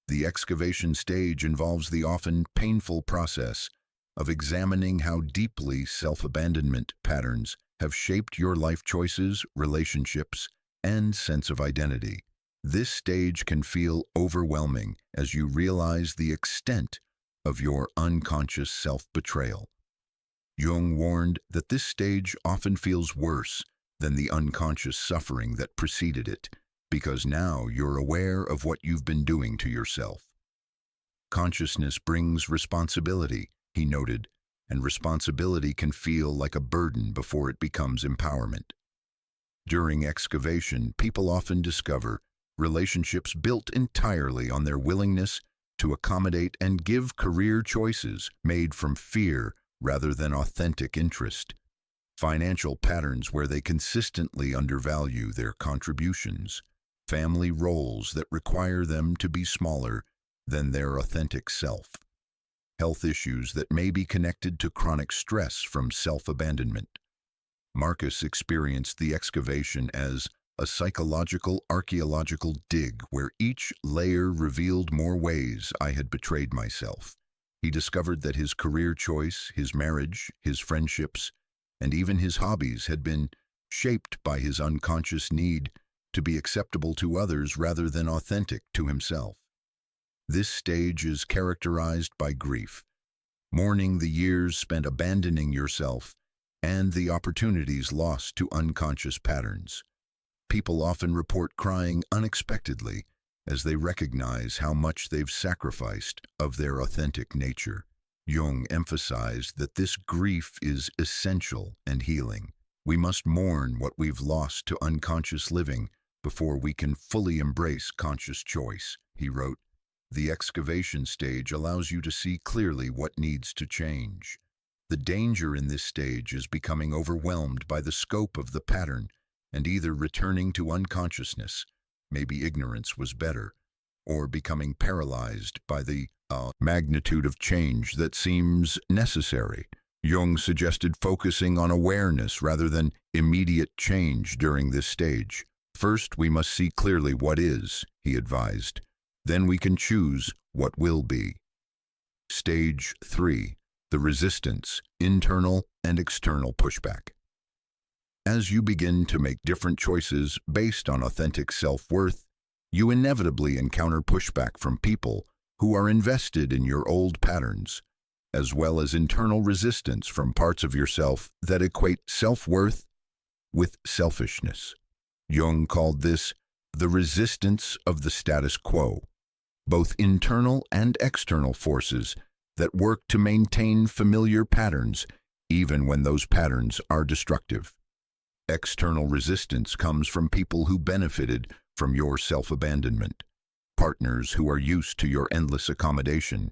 The excavation stage involves the often painful process of examining how deeply self-abandonment patterns have shaped your life choices, relationships, and sense of identity. This stage can feel overwhelming as you realize the extent of your unconscious self-betrayal. Jung warned that this stage often feels worse than the unconscious suffering that preceded it, because now you're aware of what you've been doing to yourself. Consciousness brings responsibility, he noted, and responsibility can feel like a burden before it becomes empowerment. During excavation, people often discover relationships built entirely on their willingness to accommodate and give career choices made from fear rather than authentic interest. Financial patterns where they consistently undervalue their contributions. Family roles that require them to be smaller than their authentic self. Health issues that may be connected to chronic stress from self-abandonment. Marcus experienced the excavation as a psychological, archaeological dig where each layer revealed more ways I had betrayed myself. He discovered that his career choice, his marriage, his friendships, and even his hobbies had been shaped by his unconscious need to be acceptable to others rather than authentic to himself. This stage is characterized by grief, mourning the years spent abandoning yourself and the opportunities lost to unconscious patterns. People often report crying unexpectedly as they recognize how much they've sacrificed of their authentic nature. Jung emphasized that this grief is essential and healing. We must mourn what we've lost to unconscious living before we can fully embrace conscious choice, he wrote. The excavation stage allows you to see clearly what needs to change. The danger in this stage is becoming overwhelmed by the scope of the pattern and either returning to unconsciousness, maybe ignorance was better, or becoming paralyzed by the magnitude of change that seems necessary. Jung suggested focusing on awareness rather than immediate change during this stage. First, we must see clearly what is, he advised. Then we can choose what will be. Stage 3. The resistance, internal and external pushback. As you begin to make different choices based on authentic self-worth, you inevitably encounter pushback from people who are invested in your old patterns, as well as internal resistance from parts of yourself that equate self-worth with selfishness. Jung called this the resistance of the status quo, both internal and external forces that work to maintain familiar patterns even when those patterns are destructive. External resistance comes from people who benefited from your self-abandonment, partners who are used to your endless accommodation,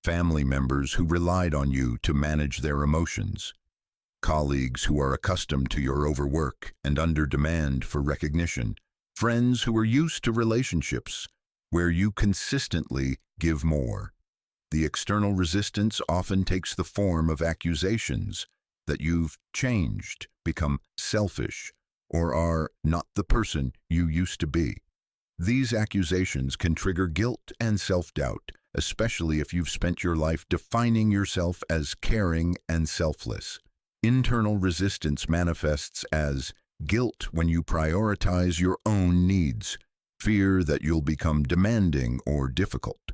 family members who relied on you to manage their emotions, colleagues who are accustomed to your overwork and under demand for recognition, friends who are used to relationships where you consistently give more. The external resistance often takes the form of accusations that you've changed, become selfish, or are not the person you used to be. These accusations can trigger guilt and self-doubt, especially if you've spent your life defining yourself as caring and selfless. Internal resistance manifests as guilt when you prioritize your own needs, fear that you'll become demanding or difficult,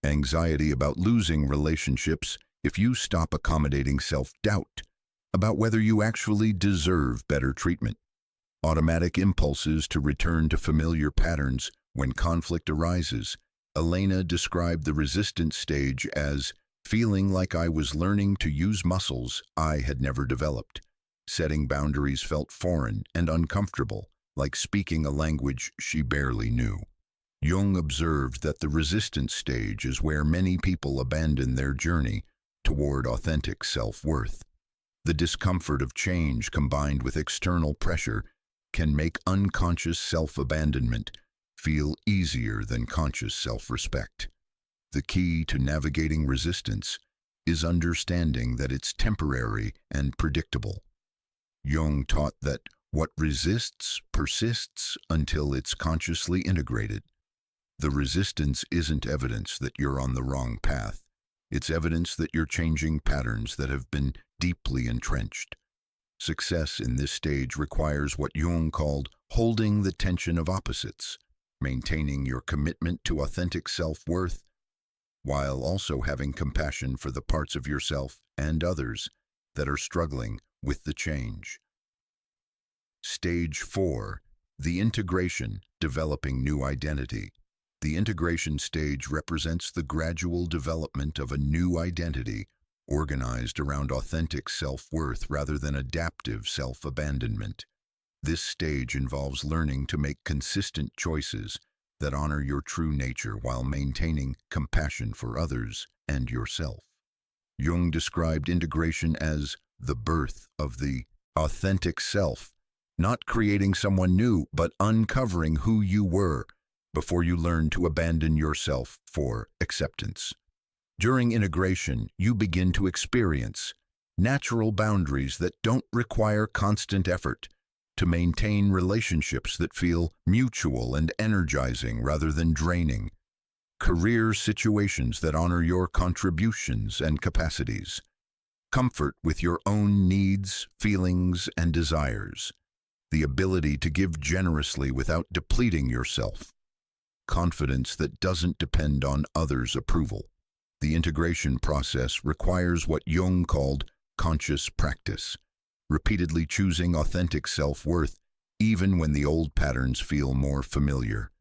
anxiety about losing relationships if you stop accommodating self-doubt about whether you actually deserve better treatment, automatic impulses to return to familiar patterns when conflict arises. Elena described the resistance stage as feeling like I was learning to use muscles I had never developed. Setting boundaries felt foreign and uncomfortable, like speaking a language she barely knew. Jung observed that the resistance stage is where many people abandon their journey toward authentic self-worth. The discomfort of change combined with external pressure can make unconscious self-abandonment feel easier than conscious self-respect. The key to navigating resistance is understanding that it's temporary and predictable. Jung taught that what resists persists until it's consciously integrated. The resistance isn't evidence that you're on the wrong path. It's evidence that you're changing patterns that have been deeply entrenched. Success in this stage requires what Jung called holding the tension of opposites, maintaining your commitment to authentic self-worth, while also having compassion for the parts of yourself and others that are struggling with the change. Stage 4. The integration, developing new identity. The integration stage represents the gradual development of a new identity organized around authentic self-worth rather than adaptive self-abandonment. This stage involves learning to make consistent choices that honor your true nature while maintaining compassion for others and yourself. Jung described integration as the birth of the authentic self, not creating someone new, but uncovering who you were before you learn to abandon yourself for acceptance. During integration, you begin to experience natural boundaries that don't require constant effort, to maintain relationships that feel mutual and energizing rather than draining, career situations that honor your contributions and capacities, comfort with your own needs, feelings, and desires, the ability to give generously without depleting yourself, confidence that doesn't depend on others' approval. The integration process requires what Jung called conscious practice, repeatedly choosing authentic self-worth even when the old patterns feel more familiar.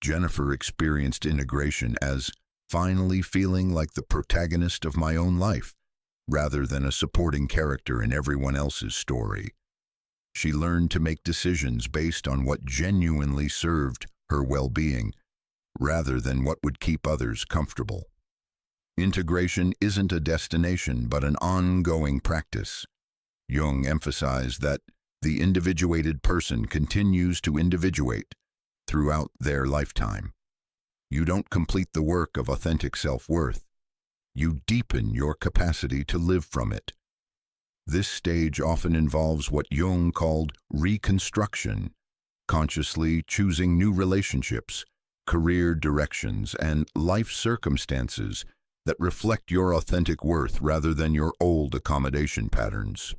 Jennifer experienced integration as finally feeling like the protagonist of my own life, rather than a supporting character in everyone else's story. She learned to make decisions based on what genuinely served her well-being, rather than what would keep others comfortable. Integration isn't a destination, but an ongoing practice. Jung emphasized that the individuated person continues to individuate throughout their lifetime. You don't complete the work of authentic self-worth. You deepen your capacity to live from it. This stage often involves what Jung called reconstruction, consciously choosing new relationships, career directions, and life circumstances that reflect your authentic worth rather than your old accommodation patterns.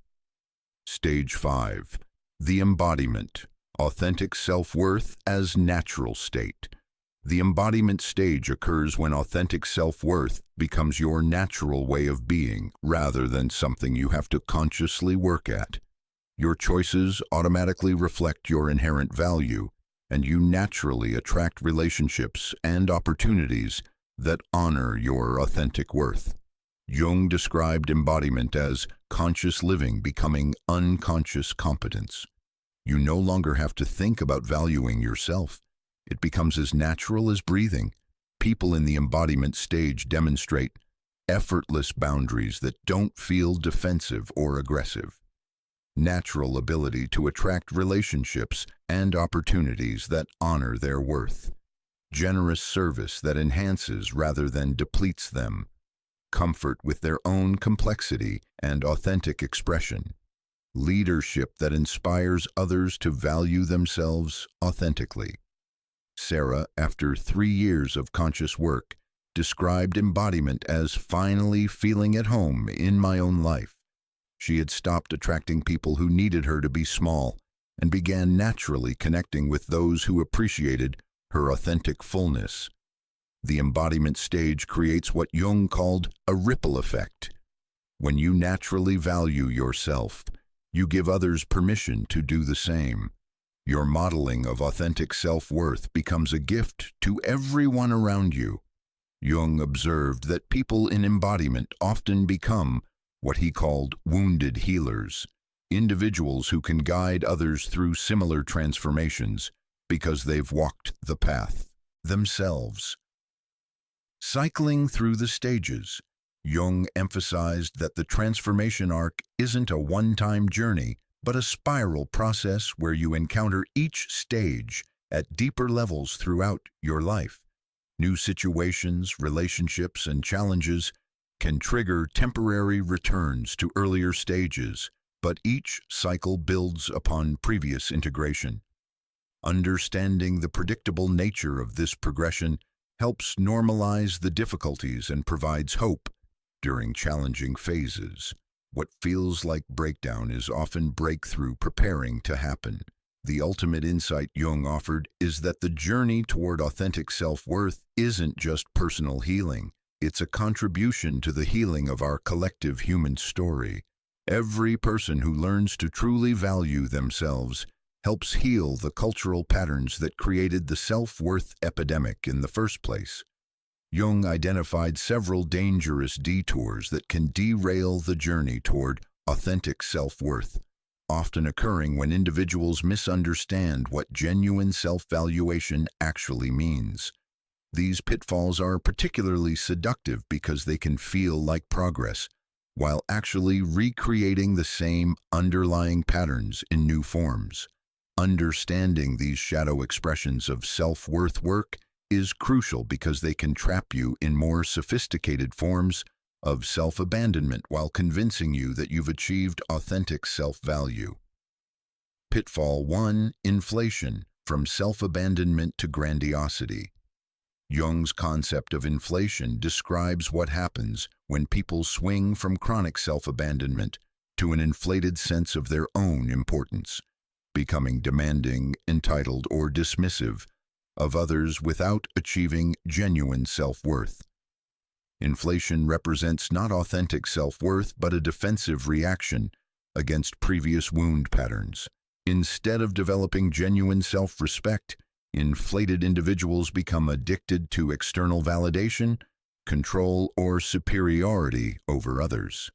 Stage 5. The embodiment, authentic self-worth as natural state. The embodiment stage occurs when authentic self-worth becomes your natural way of being rather than something you have to consciously work at. Your choices automatically reflect your inherent value, and you naturally attract relationships and opportunities that honor your authentic worth. Jung described embodiment as conscious living becoming unconscious competence. You no longer have to think about valuing yourself. It becomes as natural as breathing. People in the embodiment stage demonstrate effortless boundaries that don't feel defensive or aggressive. Natural ability to attract relationships and opportunities that honor their worth. Generous service that enhances rather than depletes them. Comfort with their own complexity and authentic expression. Leadership that inspires others to value themselves authentically. Sarah, after 3 years of conscious work, described embodiment as finally feeling at home in my own life. She had stopped attracting people who needed her to be small and began naturally connecting with those who appreciated her authentic fullness. The embodiment stage creates what Jung called a ripple effect. When you naturally value yourself, you give others permission to do the same. Your modeling of authentic self-worth becomes a gift to everyone around you. Jung observed that people in embodiment often become what he called wounded healers, individuals who can guide others through similar transformations because they've walked the path. themselves. Cycling through the stages, Jung emphasized that the transformation arc isn't a one-time journey, but a spiral process where you encounter each stage at deeper levels throughout your life. New situations, relationships, and challenges can trigger temporary returns to earlier stages, but each cycle builds upon previous integration. Understanding the predictable nature of this progression helps normalize the difficulties and provides hope during challenging phases. What feels like breakdown is often breakthrough preparing to happen. The ultimate insight Jung offered is that the journey toward authentic self-worth isn't just personal healing. It's a contribution to the healing of our collective human story. Every person who learns to truly value themselves helps heal the cultural patterns that created the self-worth epidemic in the first place. Jung identified several dangerous detours that can derail the journey toward authentic self-worth, often occurring when individuals misunderstand what genuine self-valuation actually means. These pitfalls are particularly seductive because they can feel like progress, while actually recreating the same underlying patterns in new forms. Understanding these shadow expressions of self-worth work is crucial because they can trap you in more sophisticated forms of self-abandonment while convincing you that you've achieved authentic self-value. Pitfall 1. Inflation, from self-abandonment to grandiosity. Jung's concept of inflation describes what happens when people swing from chronic self-abandonment to an inflated sense of their own importance, becoming demanding, entitled, or dismissive of others without achieving genuine self-worth. Inflation represents not authentic self-worth, but a defensive reaction against previous wound patterns. Instead of developing genuine self-respect, inflated individuals become addicted to external validation, control, or superiority over others.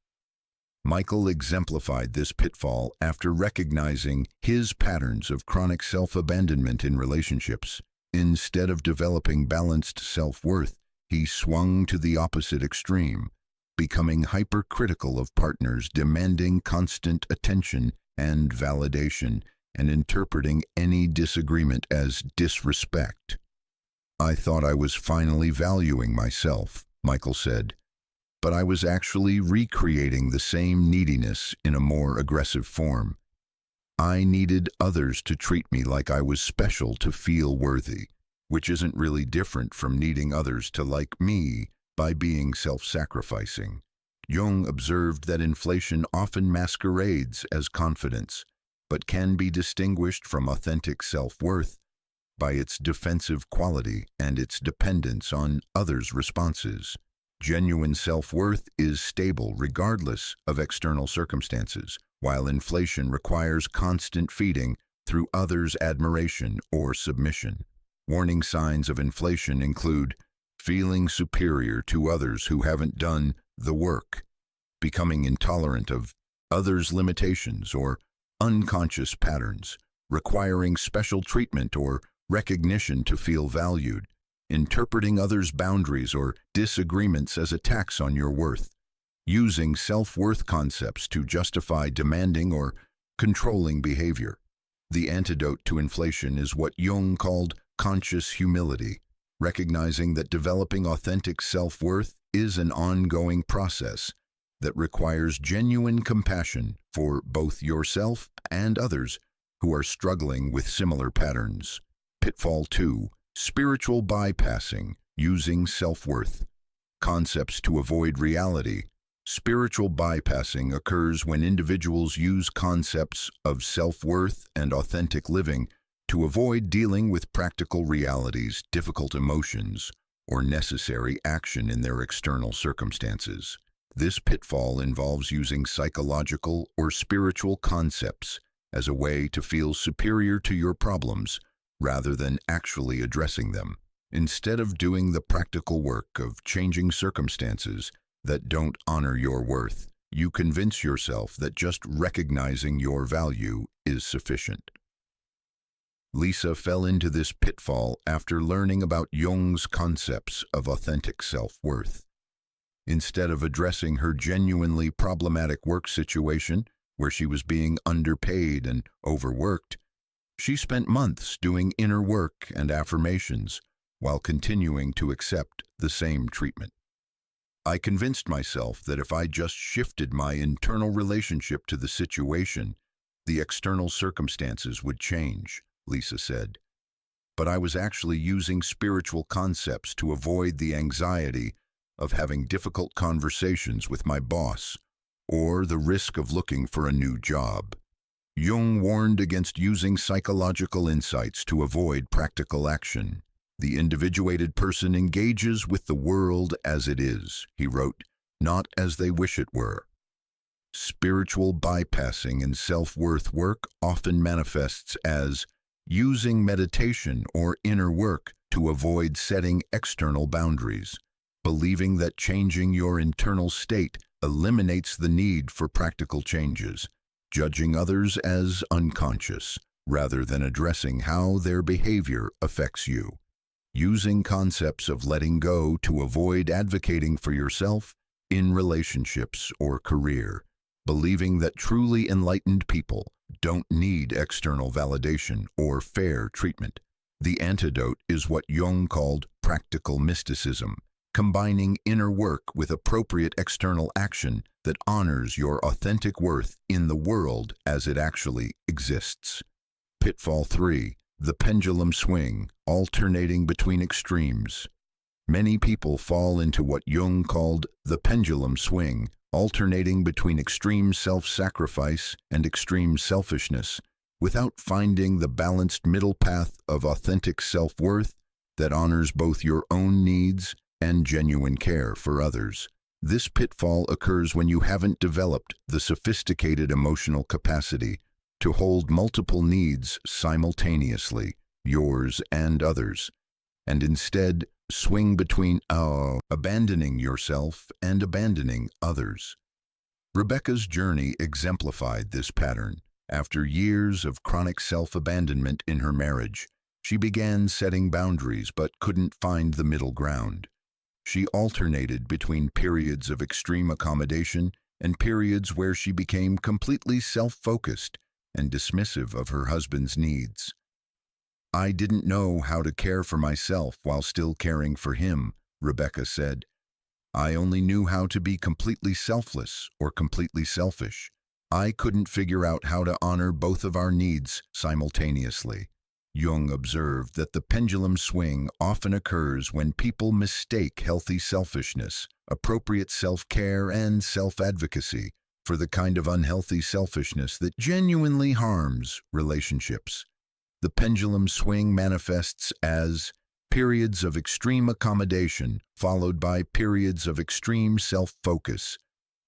Michael exemplified this pitfall after recognizing his patterns of chronic self-abandonment in relationships. Instead of developing balanced self-worth, he swung to the opposite extreme, becoming hypercritical of partners, demanding constant attention and validation, and interpreting any disagreement as disrespect. "I thought I was finally valuing myself," Michael said, "but I was actually recreating the same neediness in a more aggressive form. I needed others to treat me like I was special to feel worthy, which isn't really different from needing others to like me by being self-sacrificing." Jung observed that inflation often masquerades as confidence, but can be distinguished from authentic self-worth by its defensive quality and its dependence on others' responses. Genuine self-worth is stable regardless of external circumstances, while inflation requires constant feeding through others' admiration or submission. Warning signs of inflation include feeling superior to others who haven't done the work, becoming intolerant of others' limitations or unconscious patterns, requiring special treatment or recognition to feel valued, interpreting others' boundaries or disagreements as attacks on your worth, using self-worth concepts to justify demanding or controlling behavior. The antidote to inflation is what Jung called conscious humility, recognizing that developing authentic self-worth is an ongoing process that requires genuine compassion for both yourself and others who are struggling with similar patterns. Pitfall 2. Spiritual bypassing, using self-worth concepts to avoid reality. Spiritual bypassing occurs when individuals use concepts of self-worth and authentic living to avoid dealing with practical realities, difficult emotions, or necessary action in their external circumstances. This pitfall involves using psychological or spiritual concepts as a way to feel superior to your problems rather than actually addressing them. Instead of doing the practical work of changing circumstances that don't honor your worth, you convince yourself that just recognizing your value is sufficient. Lisa fell into this pitfall after learning about Jung's concepts of authentic self-worth. Instead of addressing her genuinely problematic work situation, where she was being underpaid and overworked, she spent months doing inner work and affirmations while continuing to accept the same treatment. I convinced myself that if I just shifted my internal relationship to the situation, the external circumstances would change, Lisa said. But I was actually using spiritual concepts to avoid the anxiety of having difficult conversations with my boss or the risk of looking for a new job. Jung warned against using psychological insights to avoid practical action. The individuated person engages with the world as it is, he wrote, not as they wish it were. Spiritual bypassing in self-worth work often manifests as using meditation or inner work to avoid setting external boundaries, believing that changing your internal state eliminates the need for practical changes, judging others as unconscious rather than addressing how their behavior affects you. Using concepts of letting go to avoid advocating for yourself in relationships or career, believing that truly enlightened people don't need external validation or fair treatment. The antidote is what Jung called practical mysticism, combining inner work with appropriate external action that honors your authentic worth in the world as it actually exists. Pitfall 3. The pendulum swing, alternating between extremes. Many people fall into what Jung called the pendulum swing, alternating between extreme self-sacrifice and extreme selfishness, without finding the balanced middle path of authentic self-worth that honors both your own needs and genuine care for others. This pitfall occurs when you haven't developed the sophisticated emotional capacity to hold multiple needs simultaneously, yours and others, and instead swing between abandoning yourself and abandoning others. Rebecca's journey exemplified this pattern. After years of chronic self-abandonment in her marriage, she began setting boundaries but couldn't find the middle ground. She alternated between periods of extreme accommodation and periods where she became completely self-focused and dismissive of her husband's needs. I didn't know how to care for myself while still caring for him, Rebecca said. I only knew how to be completely selfless or completely selfish. I couldn't figure out how to honor both of our needs simultaneously. Jung observed that the pendulum swing often occurs when people mistake healthy selfishness, appropriate self-care, and self-advocacy for the kind of unhealthy selfishness that genuinely harms relationships. The pendulum swing manifests as periods of extreme accommodation followed by periods of extreme self-focus,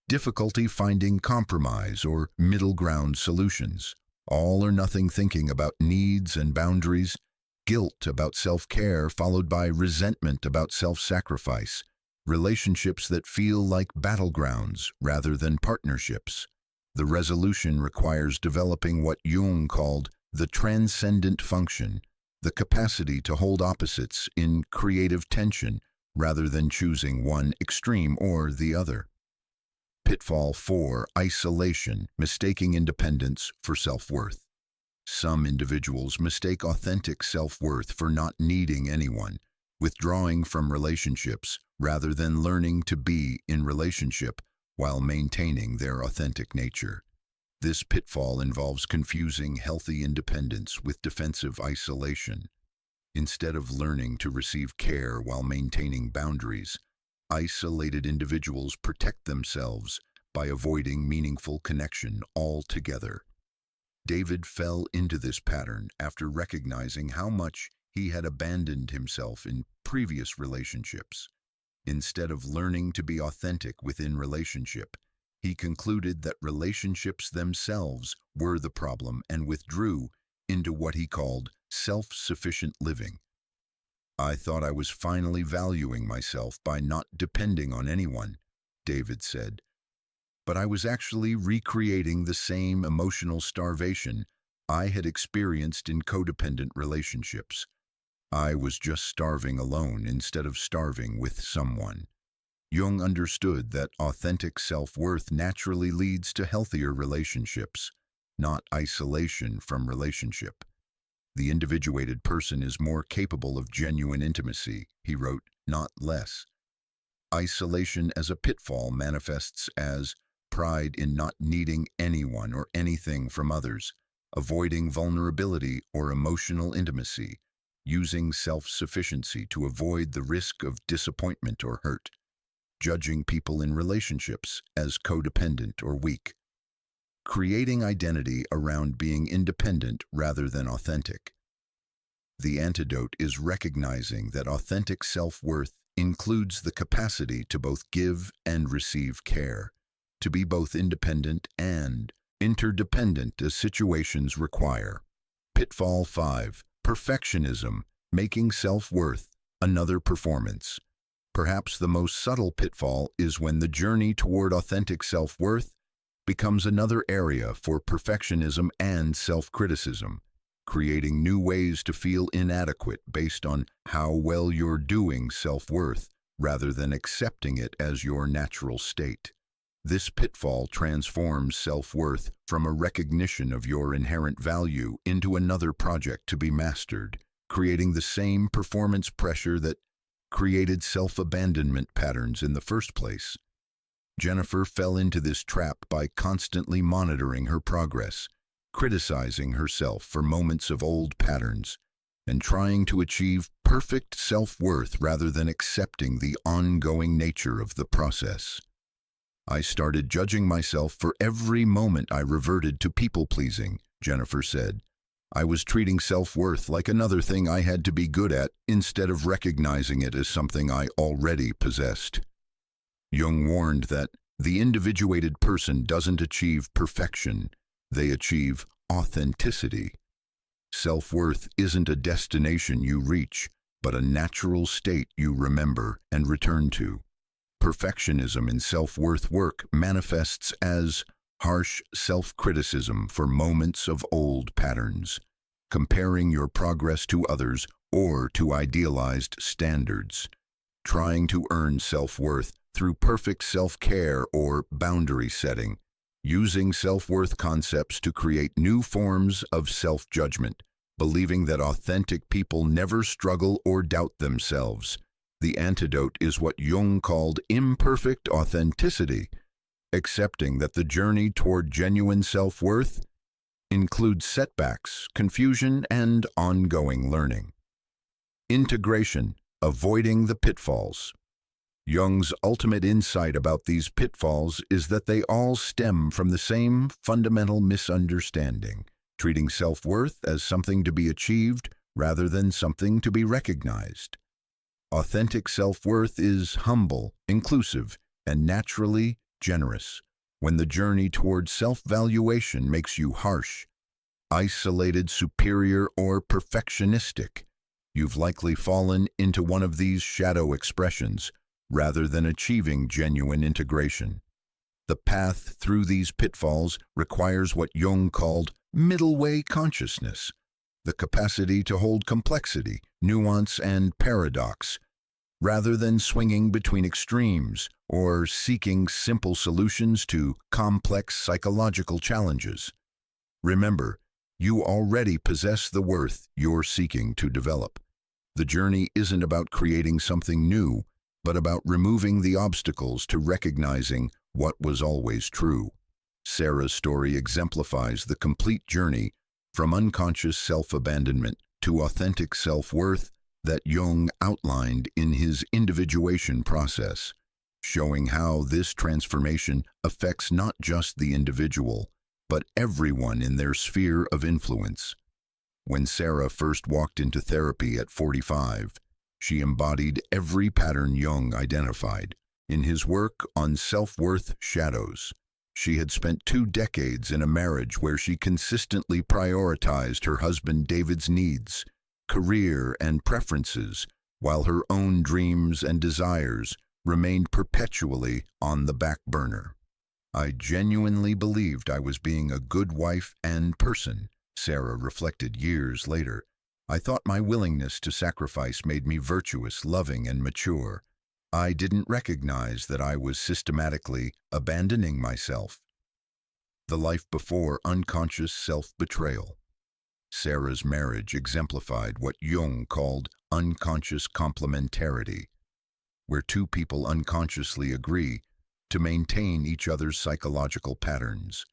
difficulty finding compromise or middle ground solutions, all or nothing thinking about needs and boundaries, guilt about self-care followed by resentment about self-sacrifice, relationships that feel like battlegrounds rather than partnerships. The resolution requires developing what Jung called the transcendent function, the capacity to hold opposites in creative tension rather than choosing one extreme or the other. Pitfall 4. Isolation, mistaking independence for self-worth. Some individuals mistake authentic self-worth for not needing anyone, withdrawing from relationships rather than learning to be in relationship while maintaining their authentic nature. This pitfall involves confusing healthy independence with defensive isolation. Instead of learning to receive care while maintaining boundaries, isolated individuals protect themselves by avoiding meaningful connection altogether. David fell into this pattern after recognizing how much he had abandoned himself in previous relationships. Instead of learning to be authentic within relationship, he concluded that relationships themselves were the problem and withdrew into what he called self-sufficient living. I thought I was finally valuing myself by not depending on anyone, David said. But I was actually recreating the same emotional starvation I had experienced in codependent relationships. I was just starving alone instead of starving with someone. Jung understood that authentic self-worth naturally leads to healthier relationships, not isolation from relationship. The individuated person is more capable of genuine intimacy, he wrote, not less. Isolation as a pitfall manifests as pride in not needing anyone or anything from others, avoiding vulnerability or emotional intimacy, using self-sufficiency to avoid the risk of disappointment or hurt, judging people in relationships as codependent or weak, creating identity around being independent rather than authentic. The antidote is recognizing that authentic self-worth includes the capacity to both give and receive care, to be both independent and interdependent as situations require. Pitfall 5. Perfectionism, making self-worth another performance. Perhaps the most subtle pitfall is when the journey toward authentic self-worth becomes another area for perfectionism and self-criticism, creating new ways to feel inadequate based on how well you're doing self-worth rather than accepting it as your natural state. This pitfall transforms self-worth from a recognition of your inherent value into another project to be mastered, creating the same performance pressure that created self-abandonment patterns in the first place. Jennifer fell into this trap by constantly monitoring her progress, criticizing herself for moments of old patterns, and trying to achieve perfect self-worth rather than accepting the ongoing nature of the process. I started judging myself for every moment I reverted to people-pleasing, Jennifer said. I was treating self-worth like another thing I had to be good at instead of recognizing it as something I already possessed. Jung warned that the individuated person doesn't achieve perfection, they achieve authenticity. Self-worth isn't a destination you reach, but a natural state you remember and return to. Perfectionism in self-worth work manifests as harsh self-criticism for moments of old patterns, comparing your progress to others or to idealized standards, trying to earn self-worth through perfect self-care or boundary setting, using self-worth concepts to create new forms of self-judgment, believing that authentic people never struggle or doubt themselves. The antidote is what Jung called imperfect authenticity, accepting that the journey toward genuine self-worth includes setbacks, confusion, and ongoing learning. Integration, avoiding the pitfalls. Jung's ultimate insight about these pitfalls is that they all stem from the same fundamental misunderstanding, treating self-worth as something to be achieved rather than something to be recognized. Authentic self-worth is humble, inclusive, and naturally generous. When the journey toward self-valuation makes you harsh, isolated, superior, or perfectionistic, you've likely fallen into one of these shadow expressions rather than achieving genuine integration. The path through these pitfalls requires what Jung called middle way consciousness, the capacity to hold complexity, nuance, and paradox, rather than swinging between extremes or seeking simple solutions to complex psychological challenges. Remember, you already possess the worth you're seeking to develop. The journey isn't about creating something new, but about removing the obstacles to recognizing what was always true. Sarah's story exemplifies the complete journey from unconscious self-abandonment to authentic self-worth that Jung outlined in his Individuation process, showing how this transformation affects not just the individual, but everyone in their sphere of influence. When Sarah first walked into therapy at 45, she embodied every pattern Jung identified. In his work on self-worth shadows, she had spent 2 decades in a marriage where she consistently prioritized her husband David's needs, career, and preferences, while her own dreams and desires remained perpetually on the back burner. I genuinely believed I was being a good wife and person, Sarah reflected years later. I thought my willingness to sacrifice made me virtuous, loving, and mature. I didn't recognize that I was systematically abandoning myself. The life before unconscious self-betrayal. Sarah's marriage exemplified what Jung called unconscious complementarity, where two people unconsciously agree to maintain each other's psychological patterns.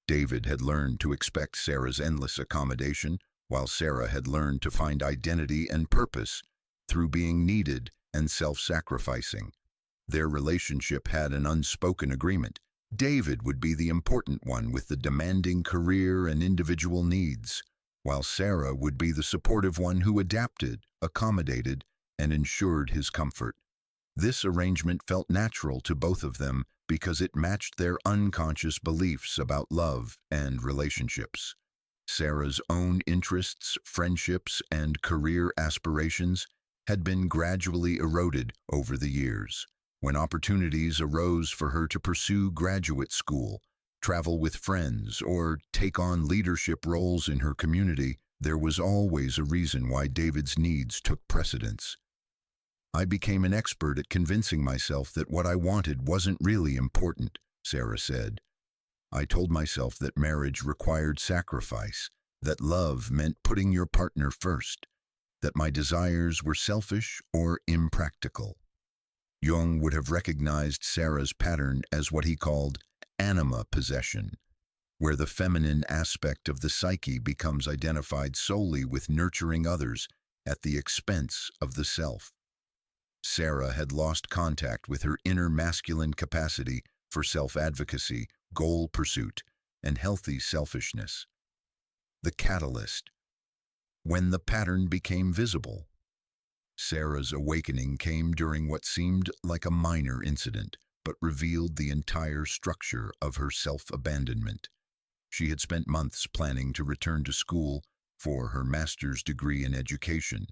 David had learned to expect Sarah's endless accommodation, while Sarah had learned to find identity and purpose through being needed and self-sacrificing. Their relationship had an unspoken agreement. David would be the important one with the demanding career and individual needs, while Sarah would be the supportive one who adapted, accommodated, and ensured his comfort. This arrangement felt natural to both of them because it matched their unconscious beliefs about love and relationships. Sarah's own interests, friendships, and career aspirations had been gradually eroded over the years. When opportunities arose for her to pursue graduate school, travel with friends, or take on leadership roles in her community, there was always a reason why David's needs took precedence. I became an expert at convincing myself that what I wanted wasn't really important, Sarah said. I told myself that marriage required sacrifice, that love meant putting your partner first, that my desires were selfish or impractical. Jung would have recognized Sarah's pattern as what he called anima possession, where the feminine aspect of the psyche becomes identified solely with nurturing others at the expense of the self. Sarah had lost contact with her inner masculine capacity for self-advocacy, goal pursuit, and healthy selfishness. The catalyst. When the pattern became visible. Sarah's awakening came during what seemed like a minor incident, but revealed the entire structure of her self-abandonment. She had spent months planning to return to school for her master's degree in education,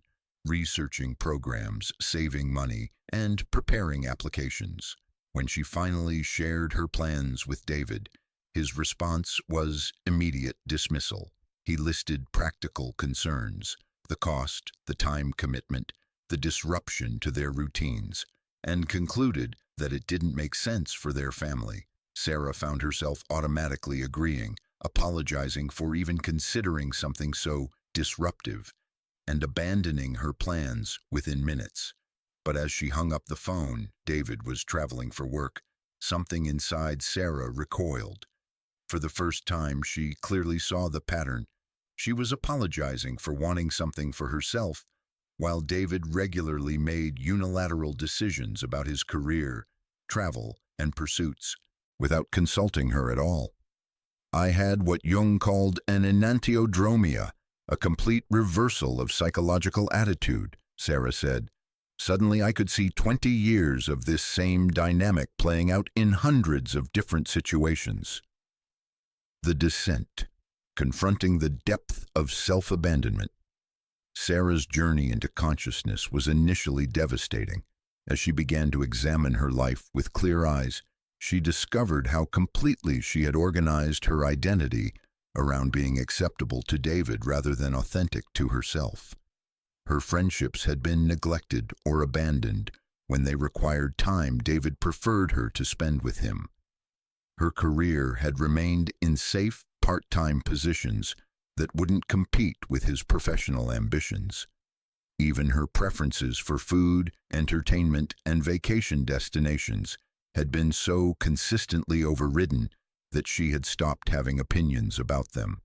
researching programs, saving money, and preparing applications. When she finally shared her plans with David, his response was immediate dismissal. He listed practical concerns, the cost, the time commitment, the disruption to their routines, and concluded that it didn't make sense for their family. Sarah found herself automatically agreeing, apologizing for even considering something so disruptive, and abandoning her plans within minutes. But as she hung up the phone, David was traveling for work. Something inside Sarah recoiled. For the first time, she clearly saw the pattern. She was apologizing for wanting something for herself, while David regularly made unilateral decisions about his career, travel, and pursuits, without consulting her at all. I had what Jung called an enantiodromia, a complete reversal of psychological attitude, Sarah said. Suddenly I could see 20 years of this same dynamic playing out in hundreds of different situations. The descent, confronting the depth of self-abandonment. Sarah's journey into consciousness was initially devastating. As she began to examine her life with clear eyes, she discovered how completely she had organized her identity around being acceptable to David rather than authentic to herself. Her friendships had been neglected or abandoned. When they required time, David preferred her to spend with him. Her career had remained in safe, part-time positions that wouldn't compete with his professional ambitions. Even her preferences for food, entertainment, and vacation destinations had been so consistently overridden that she had stopped having opinions about them.